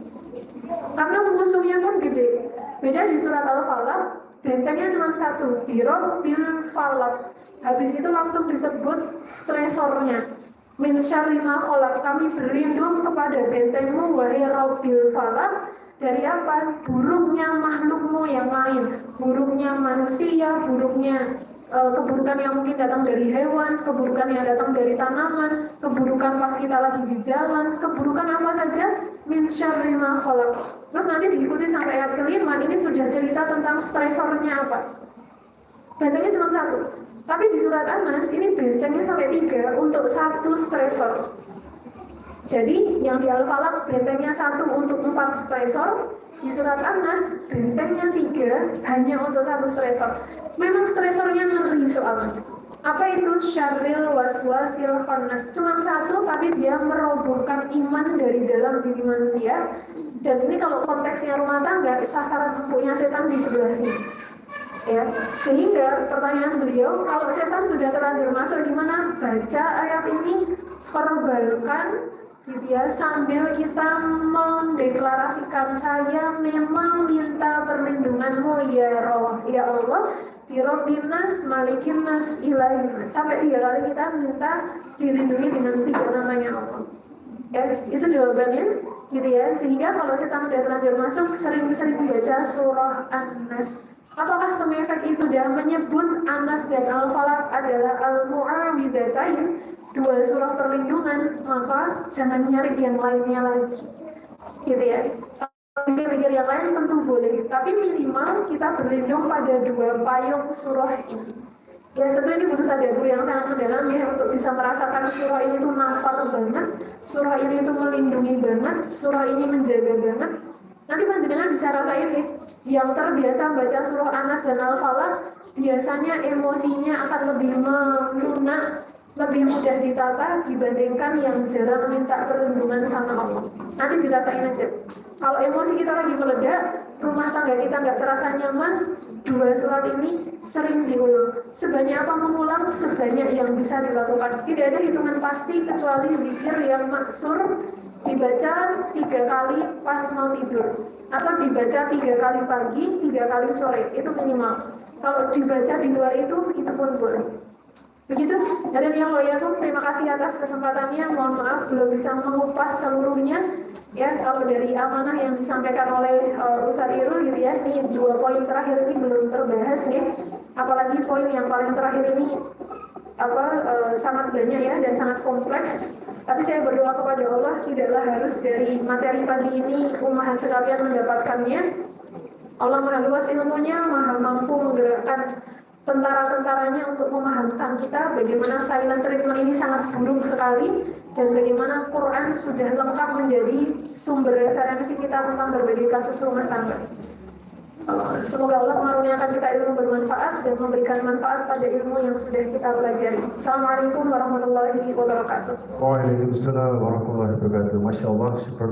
Karena musuhnya pun gede. Beda di surat Al-Falaq, bentengnya cuma 1, Birobbil Falaq. Habis itu langsung disebut stresornya. Min syarri ma khalaq, kami berlindung kepada bentengmu wahai Rabbil Falaq. Dari apa? Buruknya makhlukmu yang lain, buruknya manusia, buruknya keburukan yang mungkin datang dari hewan, keburukan yang datang dari tanaman, keburukan pas kita lagi di jalan, keburukan apa saja, min syarri ma khalaq. Terus nanti diikuti sampai ayat kelima, ini sudah cerita tentang stresornya apa. Bentengnya cuma 1. Tapi di surat An-Nas ini bentengnya sampai 3 untuk 1 stresor. Jadi yang di Al-Falaq bentengnya 1 untuk 4 stresor. Di surat An-Nas bentengnya 3 hanya untuk 1 stresor. Memang stresornya ngeri soalnya. Apa itu? Syarril waswasil khannas. Cuma 1, tapi dia merobohkan iman dari dalam diri manusia. Dan ini kalau konteksnya rumah tangga, sasaran empuknya setan di sebelah sini. Ya, sehingga pertanyaan beliau, kalau setan sudah terlanjur masuk, gimana? Baca ayat ini, verbalkan, gitu ya, sambil kita mendeklarasikan, saya memang minta perlindunganmu ya Roh, ya Allah, Birobbinas, Malikinas, Ilahinas. Sampai 3 kali kita minta dilindungi dengan 3 namanya Allah. Ya, itu jawabannya, gitu ya. Sehingga kalau setan sudah terlanjur masuk, sering-sering baca surah An-Nas. Apakah semefek itu dan menyebut An-Nas dan Al-Falaq adalah Al-Mu'awwidzatain, 2 surah perlindungan, maka jangan nyari yang lainnya lagi, gitu ya. Pikir-pikir yang lain tentu boleh, tapi minimal kita berlindung pada 2 payung surah ini. Ya tentu ini butuh tadabbur yang sangat mendalam ya, untuk bisa merasakan surah ini tuh nampak banget, surah ini tuh melindungi banget, surah ini menjaga banget. Nanti panjenengan bisa rasain nih, yang terbiasa baca surah An-Nas dan Al-Falaq biasanya emosinya akan lebih melunak, lebih mudah ditata dibandingkan yang jarang minta perlindungan sama Allah. Nanti dirasain aja. Kalau emosi kita lagi meledak, rumah tangga kita nggak terasa nyaman, 2 surat ini sering diulang. Sebanyak apa mengulang, sebanyak yang bisa dilakukan. Tidak ada hitungan pasti kecuali zikir yang maksur, dibaca 3 kali pas mau tidur, atau dibaca 3 kali pagi, 3 kali sore, itu minimal. Kalau dibaca di luar itu pun boleh. Begitu, dan yang loyakum, terima kasih atas kesempatannya. Mohon maaf belum bisa mengupas seluruhnya. Ya, kalau dari amanah yang disampaikan oleh Ustadz Irul, gitu ya, ini 2 poin terakhir ini belum terbahas, ya. Apalagi poin yang paling terakhir ini sangat banyak ya dan sangat kompleks. Tapi saya berdoa kepada Allah, tidaklah harus dari materi pagi ini umahat sekalian mendapatkannya. Allah Maha luas ilmunya, Maha mampu menggerakkan tentara-tentaranya untuk memahamkan kita bagaimana silent treatment ini sangat buruk sekali, dan bagaimana Quran sudah lengkap menjadi sumber referensi kita tentang berbagai kasus rumah tangga. Semoga Allah mengaruniakan kita ilmu bermanfaat dan memberikan manfaat pada ilmu yang sudah kita pelajari. Assalamualaikum warahmatullahi wabarakatuh. Waalaikumsalam warahmatullahi wabarakatuh. Masya Allah, syukur.